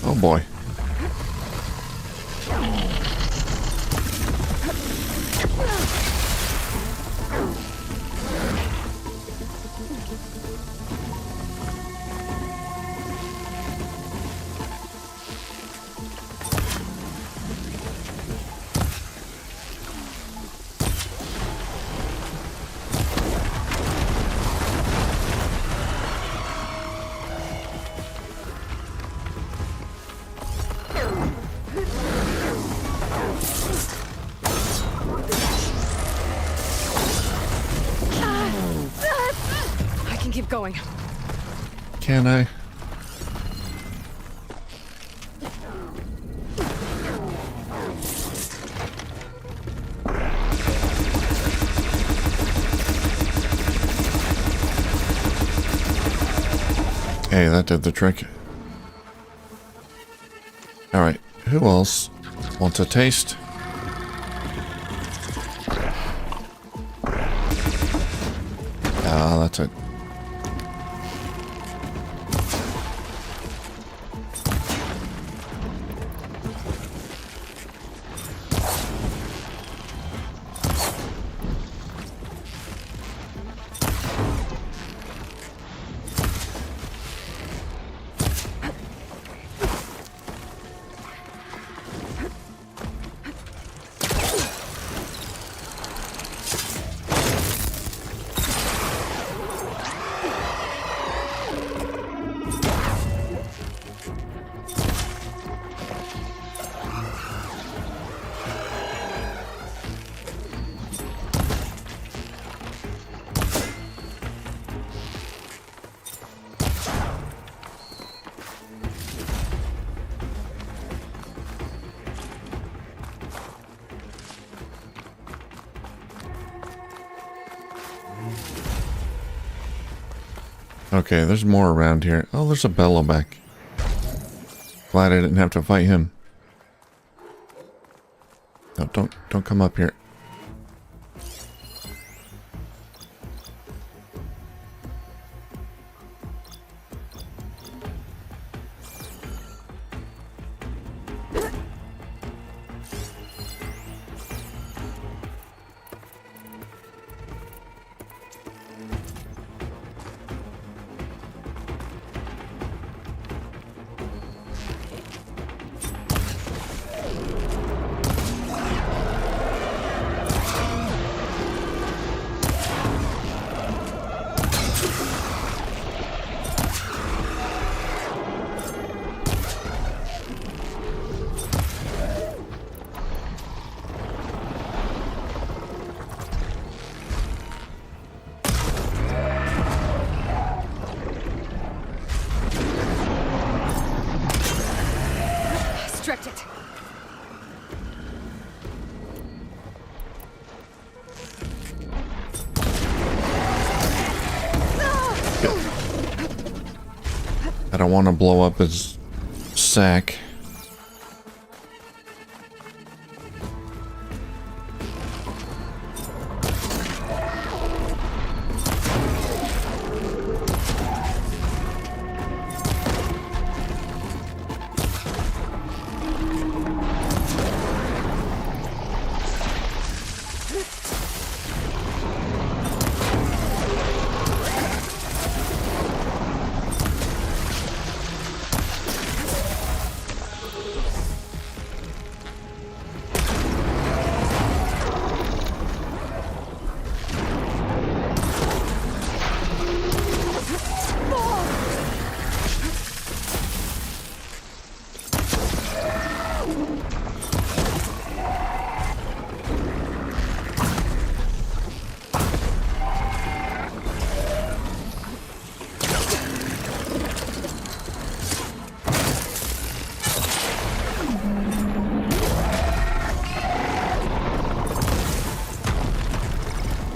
Oh boy. I can keep going. Can I? Hey, that did the trick. Alright, who else wants a taste? Ah, that's it. Okay, there's more around here. Oh, there's a Bellowback. Glad I didn't have to fight him. No, don't come up here. Watch it. I don't want to blow up his sack.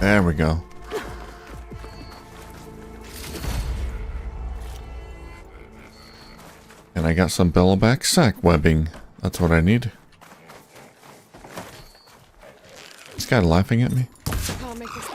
There we go. And I got some billowback sack webbing. That's what I need. This guy laughing at me? I'll make this.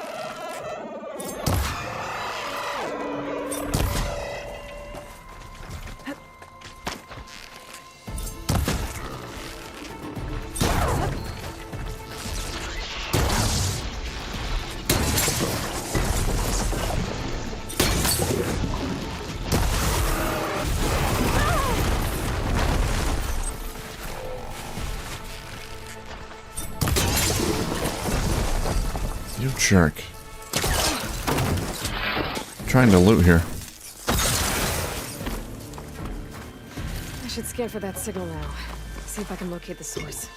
You jerk. I'm trying to loot here. I should scan for that signal now. See if I can locate the source.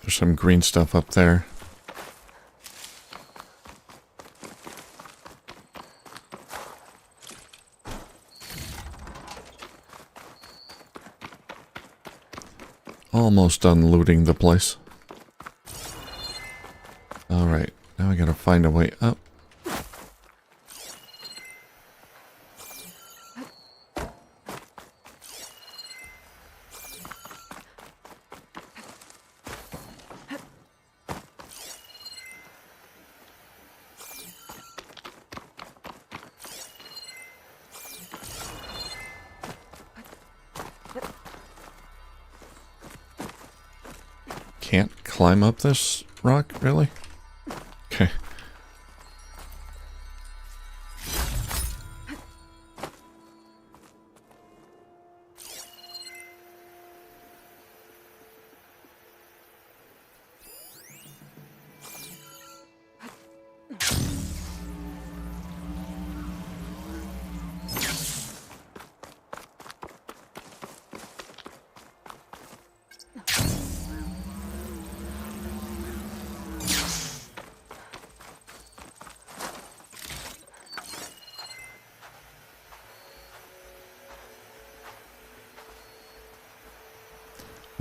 There's some green stuff up there. Almost done looting the place. Alright, now I gotta find a way up. Can't climb up this rock, really? Okay.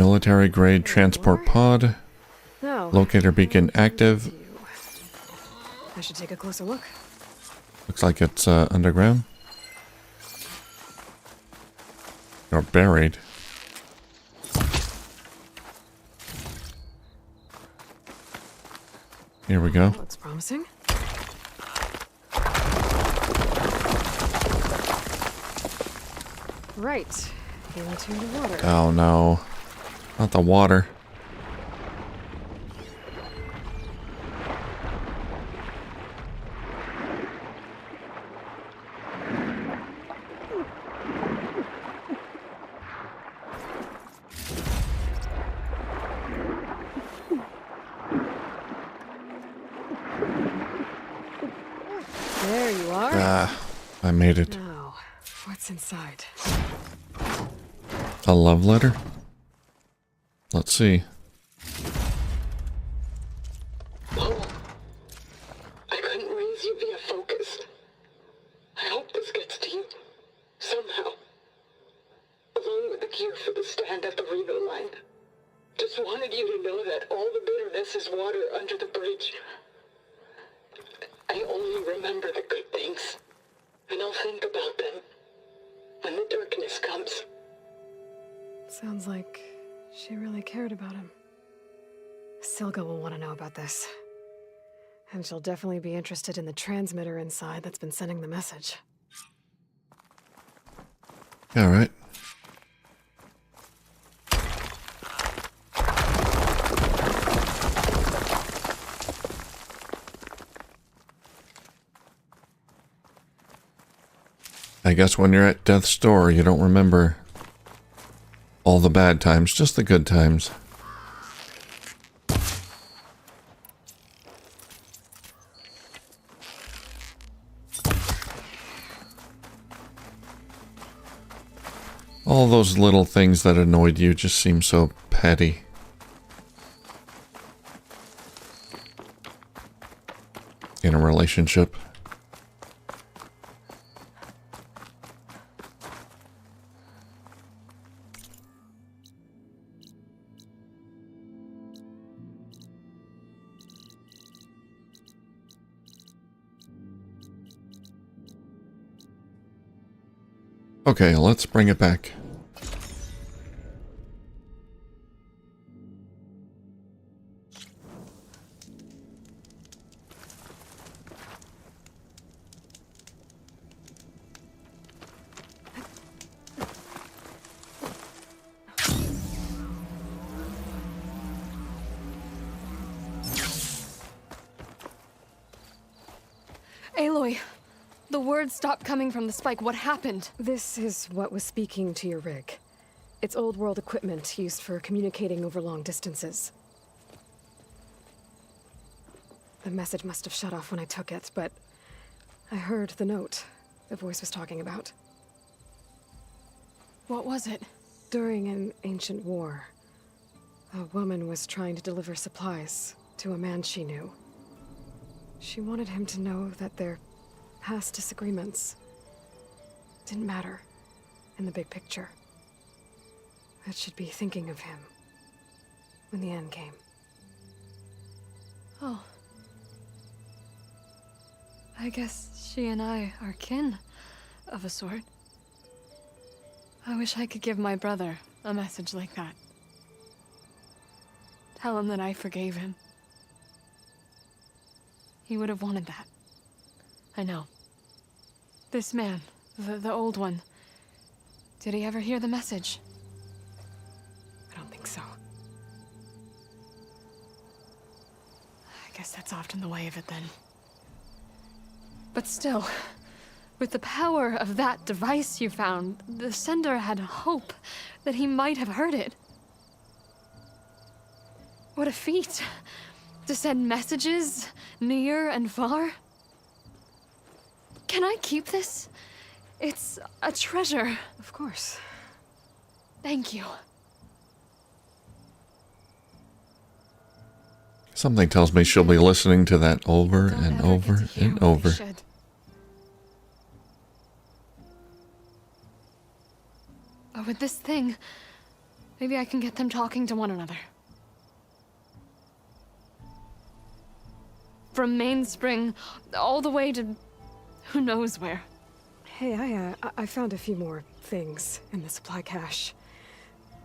Military grade transport pod. No. Locator beacon active. I should take a closer look. Looks like it's underground. Or buried. Here we go. Looks promising. Right. Into the water. Oh no. Not the water. There you are. Ah, I made it. Now, what's inside? A love letter? Let's see. Paul, I couldn't raise you via focus. I hope this gets to you, somehow. Along with the gear for the stand at the Reno line. Just wanted you to know that all the bitterness is water under the bridge. I only remember the good things, and I'll think about them when the darkness comes. Sounds like she really cared about him. Silga will want to know about this. And she'll definitely be interested in the transmitter inside that's been sending the message. Alright. I guess when you're at death's door, you don't remember all the bad times, just the good times. All those little things that annoyed you just seem so petty. In a relationship. Okay, let's bring it back. Aloy, the words stopped coming from the spike. What happened? This is what was speaking to your rig. It's old world equipment used for communicating over long distances. The message must have shut off when I took it, but I heard the note the voice was talking about. What was it? During an ancient war, a woman was trying to deliver supplies to a man she knew. She wanted him to know that their past disagreements didn't matter in the big picture. That she'd be thinking of him when the end came. Oh. I guess she and I are kin, of a sort. I wish I could give my brother a message like that. Tell him that I forgave him. He would have wanted that. I know. This man, the old one, did he ever hear the message? I don't think so. I guess that's often the way of it then. But still, with the power of that device you found, the sender had hope that he might have heard it. What a feat! To send messages near and far. Can I keep this? It's a treasure. Of course. Thank you. Something tells me she'll be listening to that over and over and over. But with this thing, Maybe I can get them talking to one another. From Mainspring all the way to who knows where. Hey, I found a few more things in the supply cache.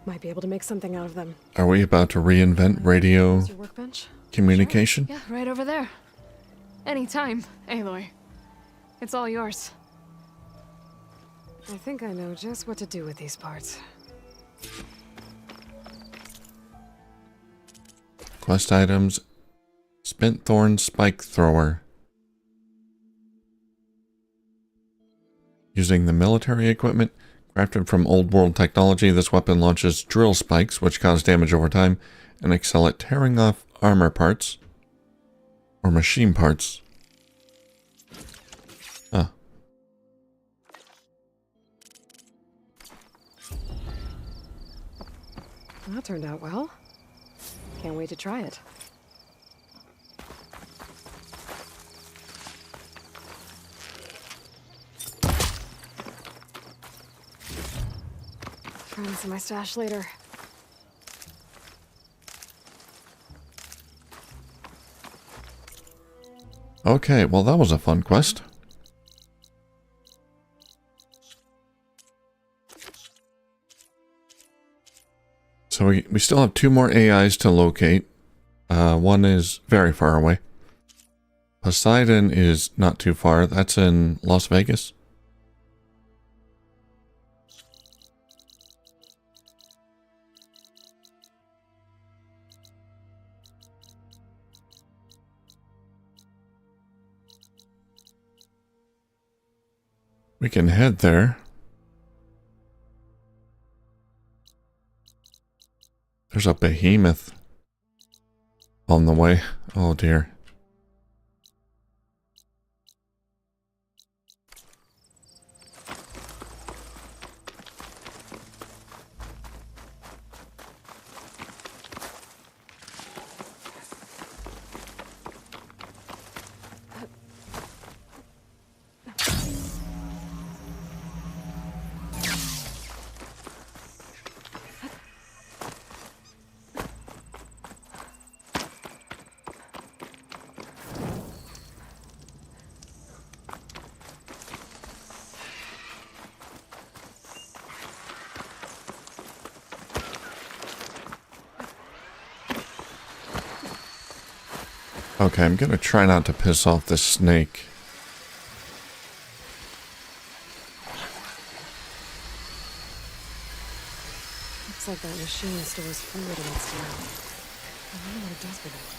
Might be able to make something out of them. Are we about to reinvent radio Is your workbench? communication? Yeah, right over there. Anytime, Aloy. It's all yours. I think I know just what to do with these parts. Quest items. Spent Thorn Spike Thrower. Using the military equipment crafted from old world technology, this weapon launches drill spikes, which cause damage over time and excel at tearing off armor parts or machine parts. Huh. That turned out well. Can't wait to try it. Try this in my stash later. Okay, well that was a fun quest. So we still have 2 more AIs to locate. One is very far away. Poseidon is not too far. That's in Las Vegas. We can head there. There's a behemoth on the way. Oh dear. Okay, I'm gonna try not to piss off this snake. Looks like that machine stores fluid in its tail. I wonder what it does with it.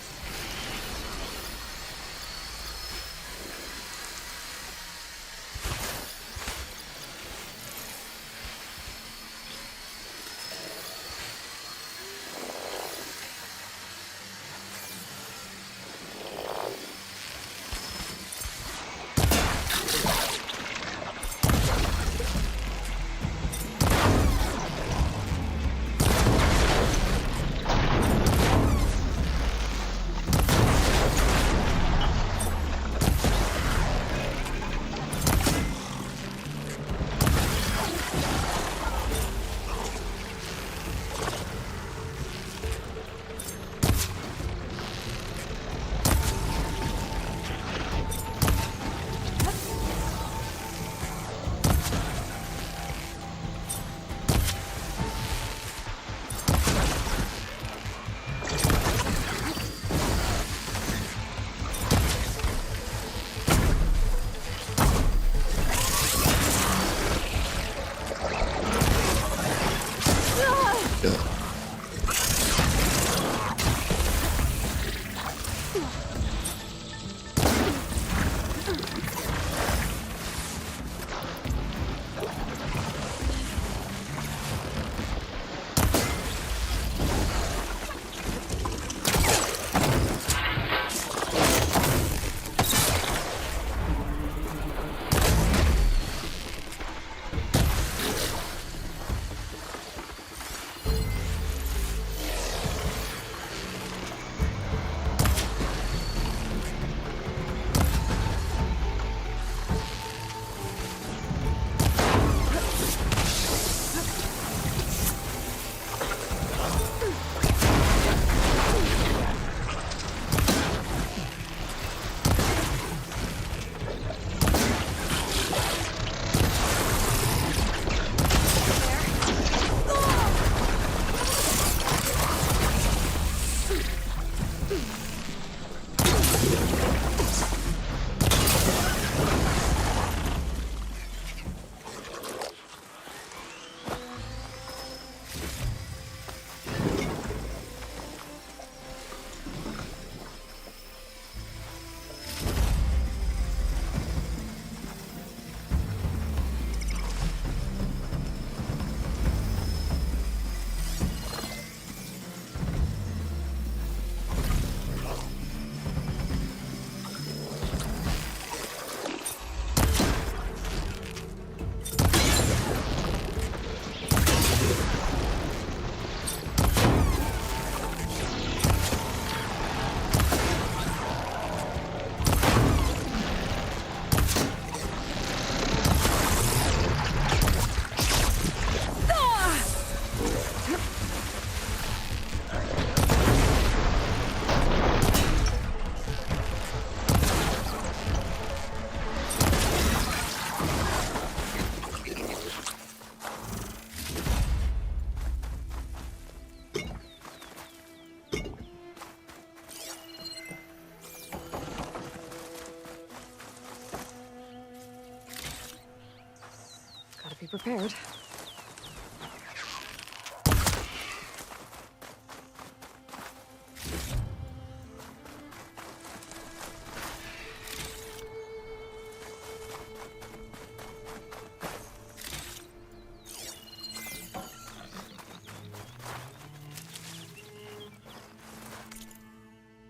prepared.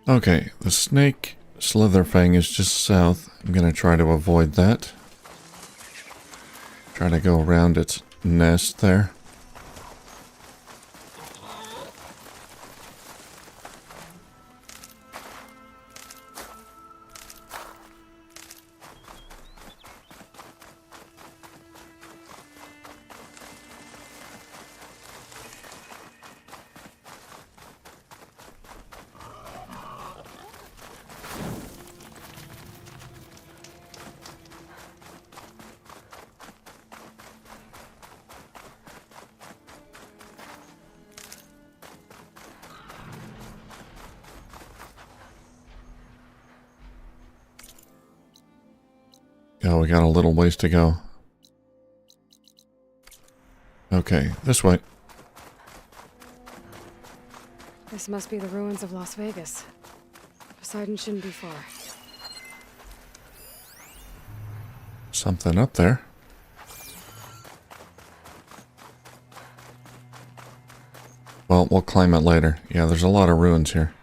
Okay, the snake Slitherfang is just south. I'm gonna try to avoid that. Try to go around its nest there. Oh, we got a little ways to go. Okay, this way. This must be the ruins of Las Vegas. Poseidon shouldn't be far. Something up there. Well, we'll climb it later. Yeah, there's a lot of ruins here.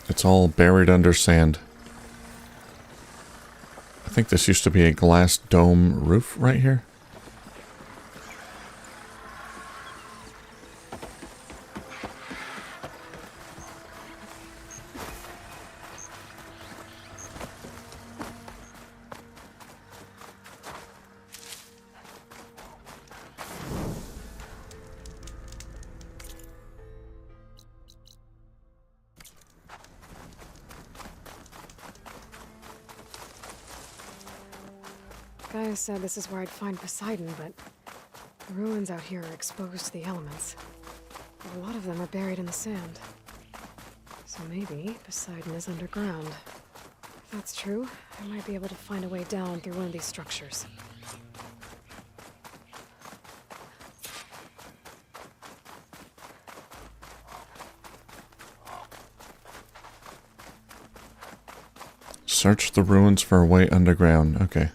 It's all buried under sand. I think this used to be a glass dome roof right here. Gaia said this is where I'd find Poseidon, but the ruins out here are exposed to the elements. A lot of them are buried in the sand. So maybe Poseidon is underground. If that's true, I might be able to find a way down through one of these structures. Search the ruins for a way underground. Okay.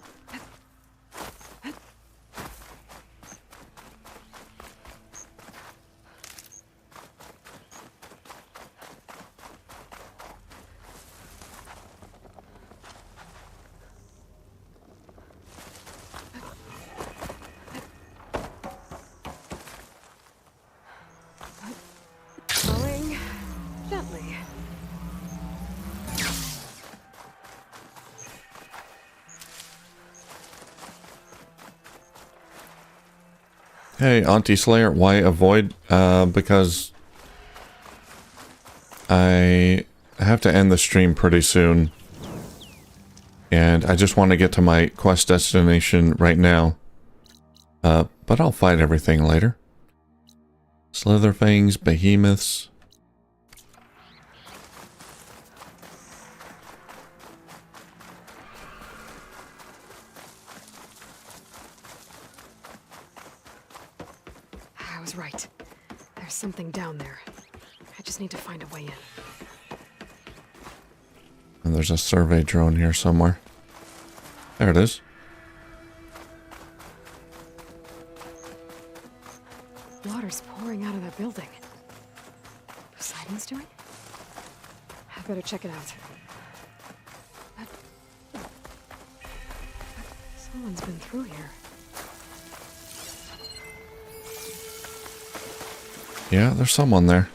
Going gently. Hey, Auntie Slayer, why avoid? Because I have to end the stream pretty soon. And I just want to get to my quest destination right now. But I'll fight everything later. Slitherfangs, behemoths. I was right. There's something down there. I just need to find a way in. And there's a survey drone here somewhere. There it is. Water's pouring out of that building. Poseidon's doing? I better check it out. Someone's been through here. Yeah, there's someone there.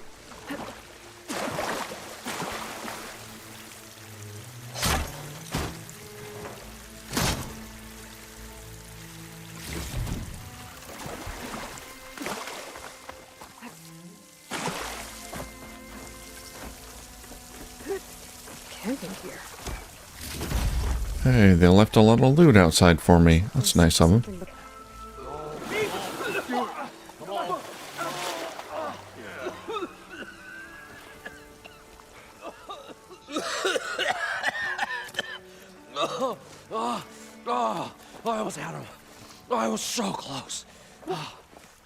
Camping here. Hey, they left a lot of loot outside for me. That's nice of them. I almost had him. I was so close.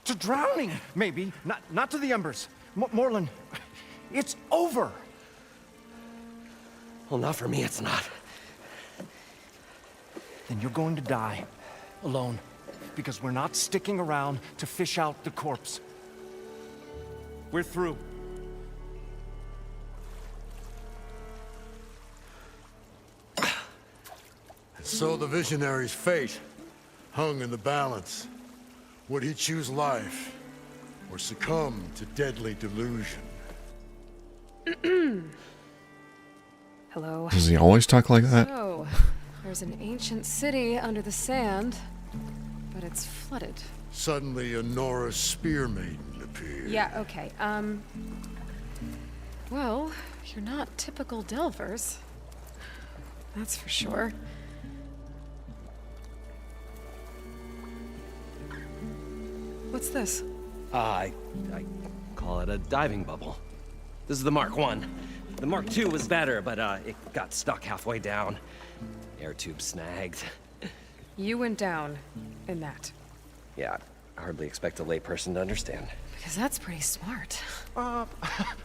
To drowning, maybe. Not to the embers. Morlund, it's over. Well, not for me, it's not. Then you're going to die. Alone. Because we're not sticking around to fish out the corpse. We're through. So the visionary's fate hung in the balance. Would he choose life or succumb to deadly delusion? Hello. Does he always talk like that? So, there's an ancient city under the sand, but it's flooded. Suddenly, a Nora spear maiden appeared. Yeah, okay. Well, you're not typical Delvers. That's for sure. What's this? I call it a diving bubble. This is the Mark 1. The Mark 2 was better, but it got stuck halfway down. Air tube snagged. You went down in that. Yeah, I hardly expect a layperson to understand. Because that's pretty smart. I'm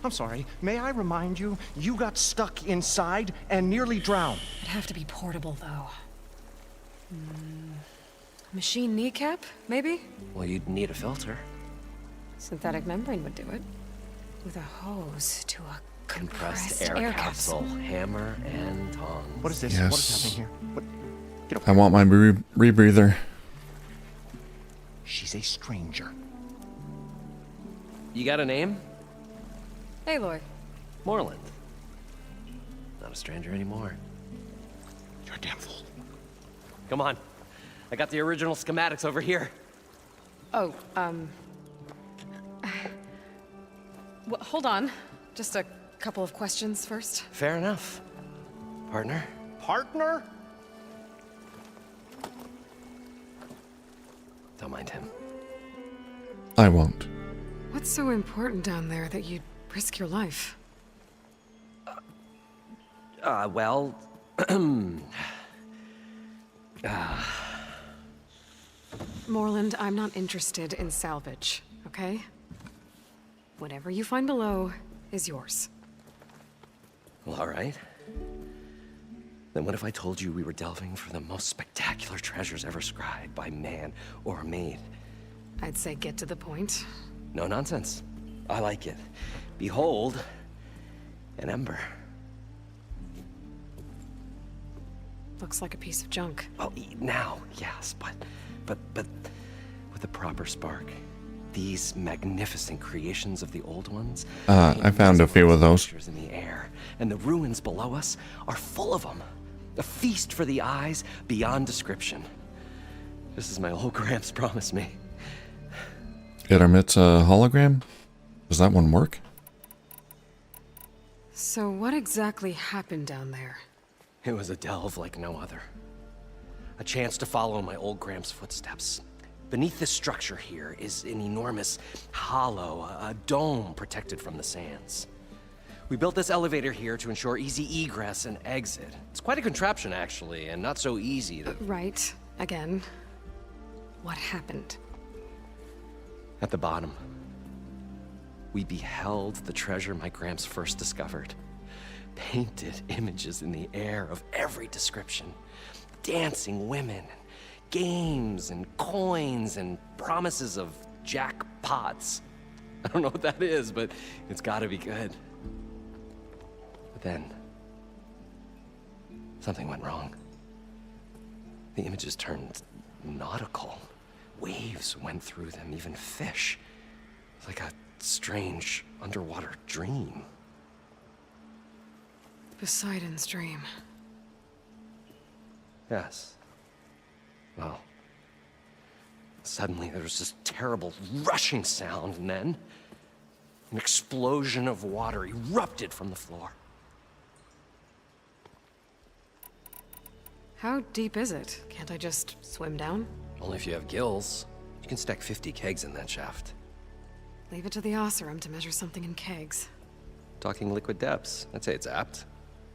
sorry. May I remind you, you got stuck inside and nearly drowned. It'd have to be portable, though. Machine kneecap, maybe? Well, you'd need a filter. Synthetic membrane would do it. With a hose to a Compressed air capsule, hammer and tongs. What is this? Yes. What is happening here? What? Get up. I want my rebreather. She's a stranger. You got a name? Aloy. Morlund. Not a stranger anymore. You're a damn fool. Come on. I got the original schematics over here. Oh, well, hold on. Just a couple of questions first. Fair enough. Partner? Partner? Don't mind him. I won't. What's so important down there that you'd risk your life? Well... Morlund, I'm not interested in salvage, okay? Whatever you find below is yours. Well, all right. Then what if I told you we were delving for the most spectacular treasures ever scribed by man or maid? I'd say get to the point. No nonsense. I like it. Behold, an ember. Looks like a piece of junk. Well, now, yes, but with a proper spark. These magnificent creations of the old ones. I found a few of those. In the air, and the ruins below us are full of them. A feast for the eyes beyond description. Just as my old Gramps promised me. It emits a hologram? Does that one work? So what exactly happened down there? It was a delve like no other. A chance to follow my old Gramps' footsteps. Beneath this structure here is an enormous hollow, a dome protected from the sands. We built this elevator here to ensure easy egress and exit. It's quite a contraption, actually, and not so easy that... Right. Again. What happened? At the bottom, we beheld the treasure my Gramps first discovered. Painted images in the air of every description. Dancing women, games and coins and promises of jackpots. I don't know what that is, but it's gotta be good. But then, something went wrong. The images turned nautical. Waves went through them, even fish. Like a strange underwater dream. Poseidon's dream. Yes. Well, suddenly there was this terrible rushing sound, and then an explosion of water erupted from the floor. How deep is it? Can't I just swim down? Only if you have gills. You can stack 50 kegs in that shaft. Leave it to the Oseram to measure something in kegs. Talking liquid depths. I'd say it's apt.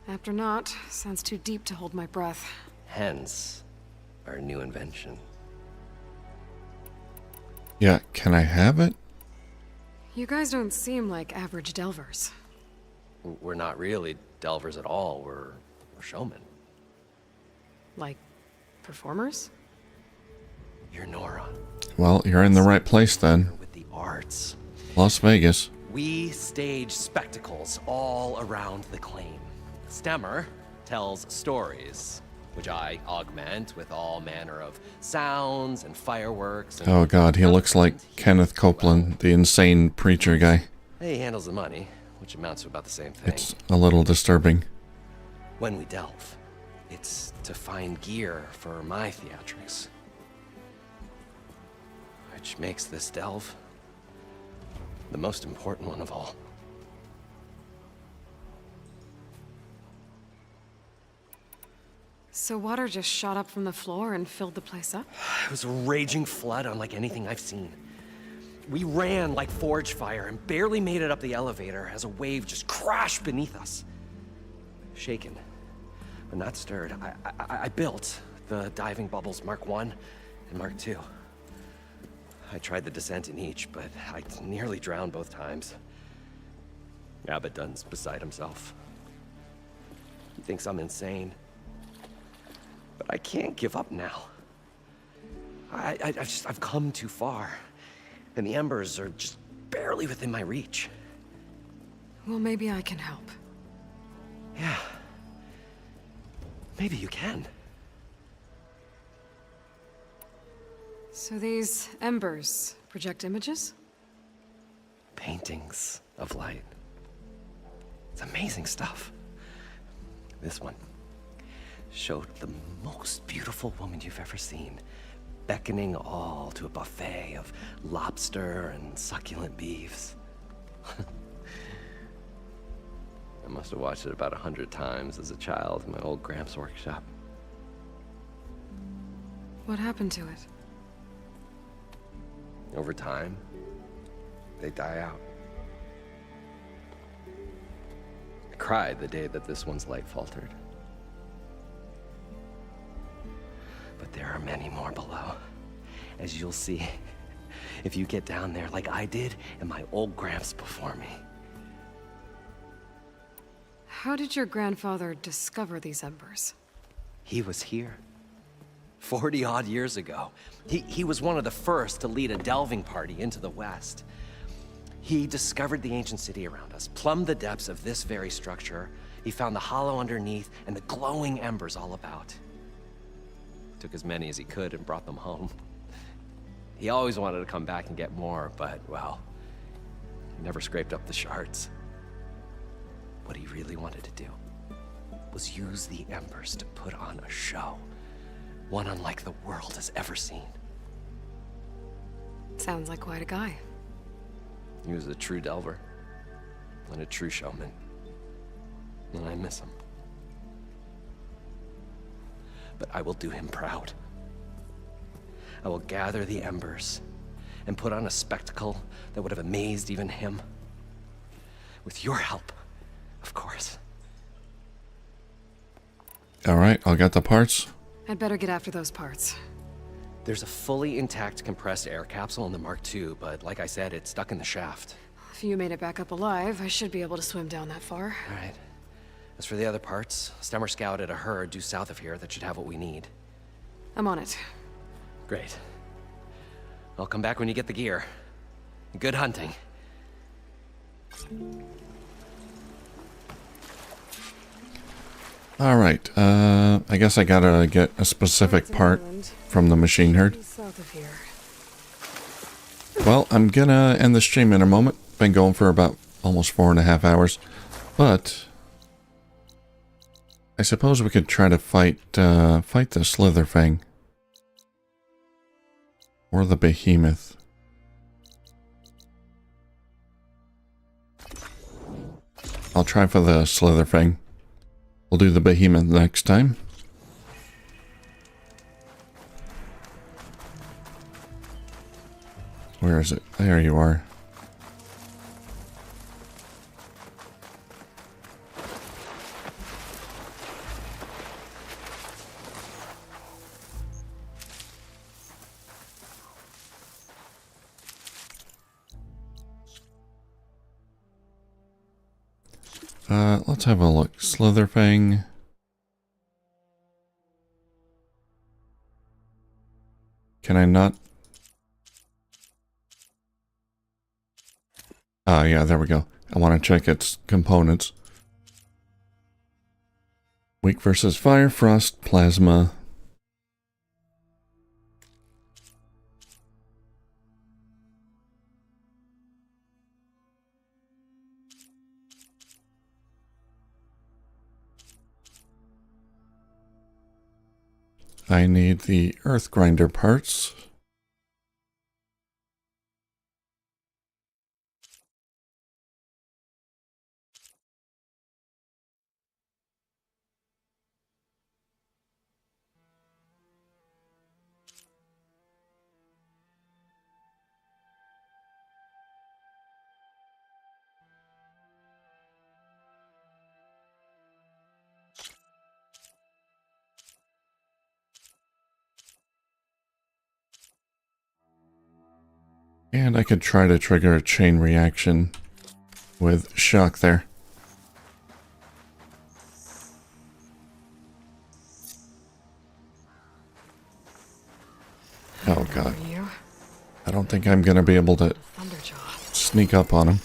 After not, sounds too deep to hold my breath. Hence, our new invention. Yeah, can I have it? You guys don't seem like average delvers. We're not really delvers at all. We're showmen. Like, performers? You're Nora. Well, you're in the right place then. With the arts. Las Vegas. We stage spectacles all around the claim. Stemmer tells stories, which I augment with all manner of sounds and fireworks. And Oh god, he looks like Kenneth Copeland, the insane preacher guy. he handles the money, which amounts to about the same thing. It's a little disturbing. When we delve, it's to find gear for my theatrics. Which makes this delve the most important one of all. So water just shot up from the floor and filled the place up? It was a raging flood unlike anything I've seen. We ran like forge fire and barely made it up the elevator as a wave just crashed beneath us. Shaken, but not stirred, I built the diving bubbles Mark I and Mark II. I tried the descent in each, but I nearly drowned both times. Abaddon's beside himself. He thinks I'm insane. But I can't give up now. I've come too far. And the embers are just barely within my reach. Well, maybe I can help. Yeah. Maybe you can. So these embers project images? Paintings of light. It's amazing stuff. This one showed the most beautiful woman you've ever seen, beckoning all to a buffet of lobster and succulent beefs. I must have watched it about 100 times as a child in my old Gramps workshop. What happened to it? Over time, they die out. I cried the day that this one's light faltered. But there are many more below, as you'll see if you get down there like I did and my old Gramps before me. How did your grandfather discover these embers? He was here 40-odd years ago. He was one of the first to lead a delving party into the West. He discovered the ancient city around us, plumbed the depths of this very structure. He found the hollow underneath and the glowing embers all about. Took as many as he could and brought them home. He always wanted to come back and get more, but, well, he never scraped up the shards. What he really wanted to do was use the embers to put on a show, one unlike the world has ever seen. Sounds like quite a guy. He was a true delver and a true showman, and I miss him. But I will do him proud. I will gather the embers and put on a spectacle that would have amazed even him. With your help, of course. Alright, I'll get the parts. I'd better get after those parts. There's a fully intact compressed air capsule in the Mark II, but like I said, it's stuck in the shaft. If you made it back up alive, I should be able to swim down that far. All right. As for the other parts, Stemmer scouted a herd due south of here that should have what we need. I'm on it. Great. I'll come back when you get the gear. Good hunting. Alright, I guess I gotta get a specific part from the machine herd. South of here. Well, I'm gonna end the stream in a moment. Been going for about almost 4.5 hours. But I suppose we could try to fight the Slitherfang. Or the Behemoth. I'll try for the Slitherfang. We'll do the Behemoth next time. Where is it? There you are. Let's have a look. Slitherfang. Can I not? Ah, yeah, there we go. I want to check its components. Weak versus fire, frost, plasma. I need the earth grinder parts. And I could try to trigger a chain reaction with shock there. Oh god. I don't think I'm gonna be able to sneak up on him.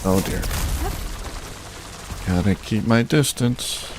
Oh dear. Gotta keep my distance.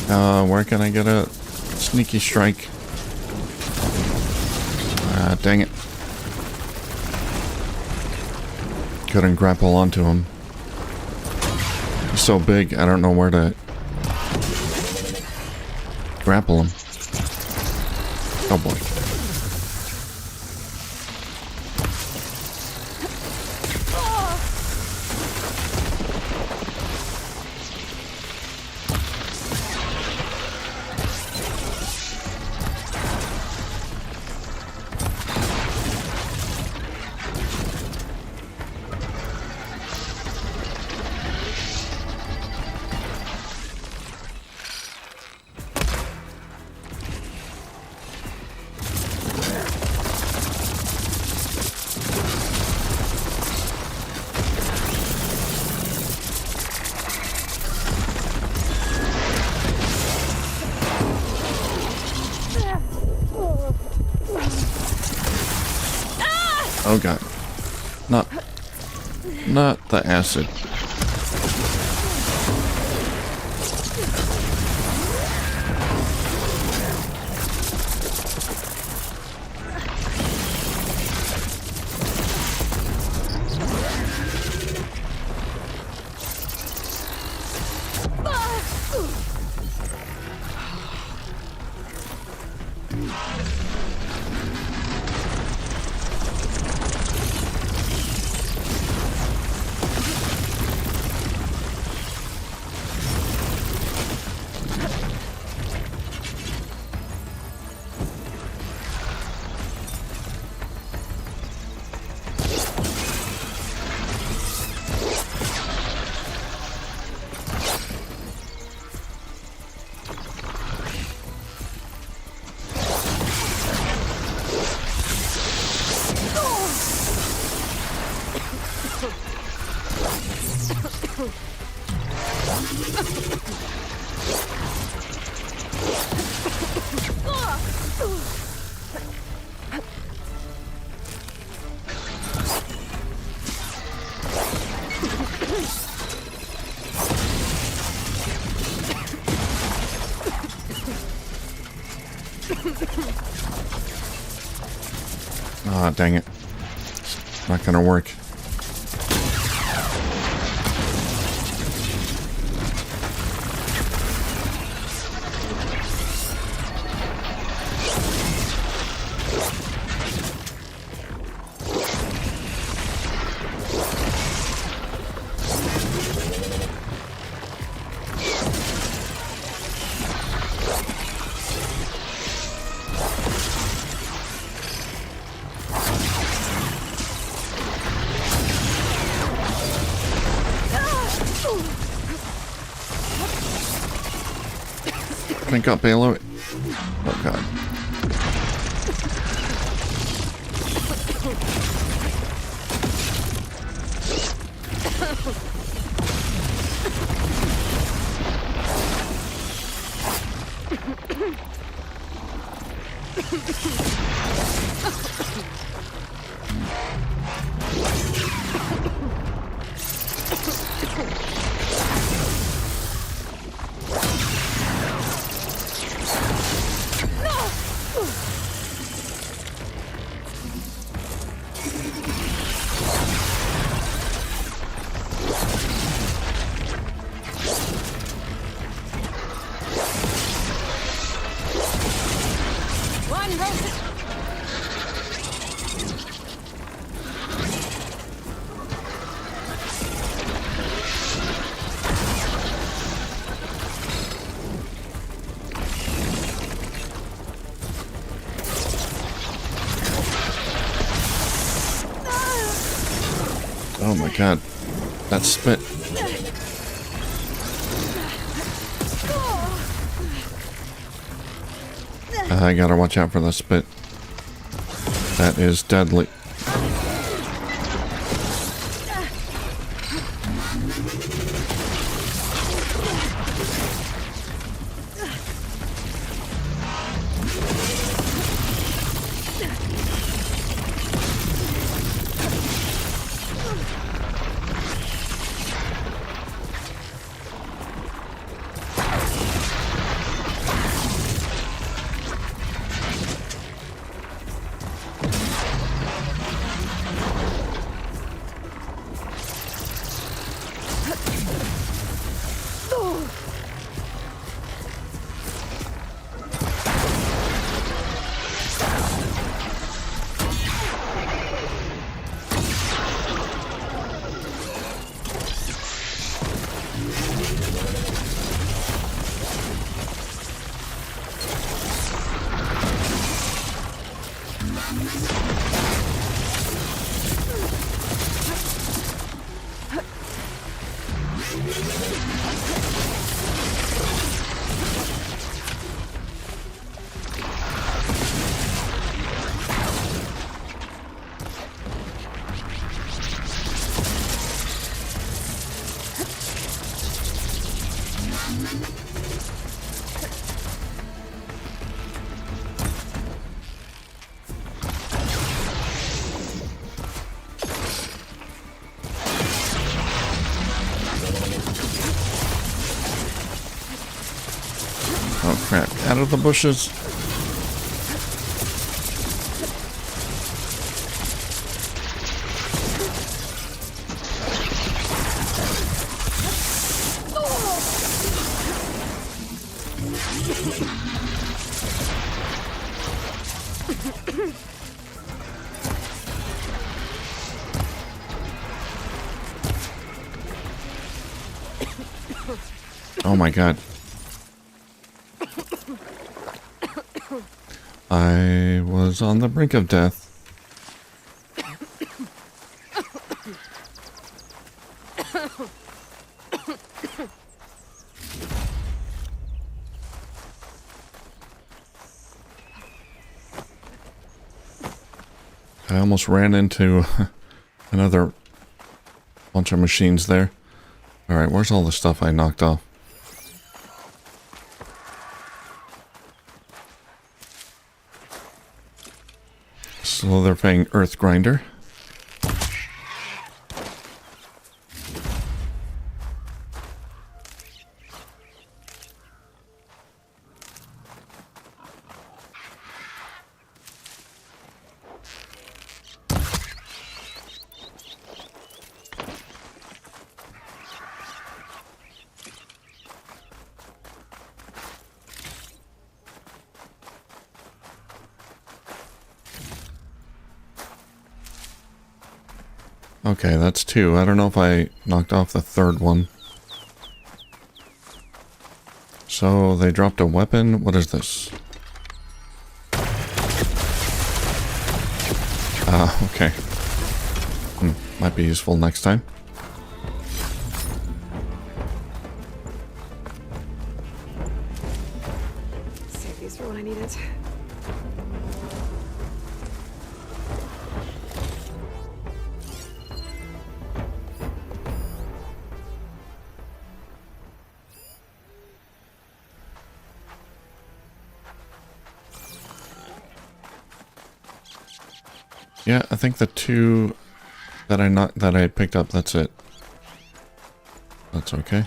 Where can I get a sneaky strike? Dang it. Couldn't grapple onto him. He's so big, I don't know where to grapple him. Oh boy. Oh god. Not the acid. Ah, dang it. It's not gonna work. Crank up, Halo. Oh god. Oh my god. That spit. I gotta watch out for the spit. That is deadly. Oh crap, out of the bushes. Oh my god. I was on the brink of death. I almost ran into another bunch of machines there. Alright, where's all the stuff I knocked off? Slitherfang Earth Grinder. Okay, that's two. I don't know if I knocked off the third one. So they dropped a weapon. What is this? Okay. Might be useful next time. Save these for when I need it. Yeah, I think the two that I picked up, that's it. That's okay.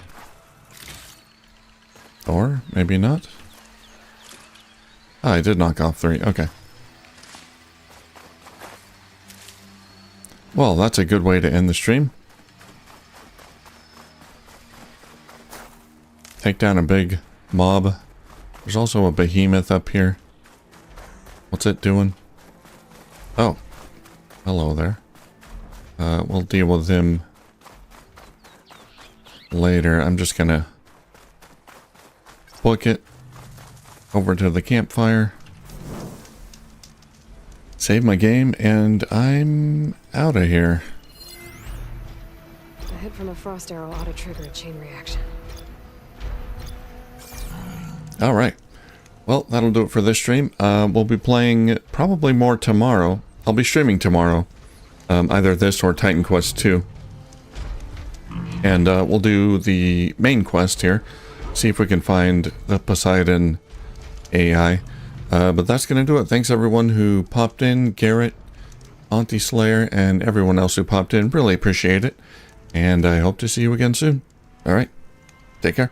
Or maybe not. Ah, I did knock off three. Okay. Well, that's a good way to end the stream. Take down a big mob. There's also a behemoth up here. What's it doing? Oh. Hello there. We'll deal with him later. I'm just gonna book it over to the campfire, save my game, and I'm out of here. A hit from a frost arrow ought to trigger a chain reaction. All right. Well, that'll do it for this stream. We'll be playing probably more tomorrow. I'll be streaming tomorrow. Either this or Titan Quest 2. And we'll do the main quest here. See if we can find the Poseidon AI. But that's going to do it. Thanks everyone who popped in. Garrett, Auntie Slayer, and everyone else who popped in. Really appreciate it. And I hope to see you again soon. Alright. Take care.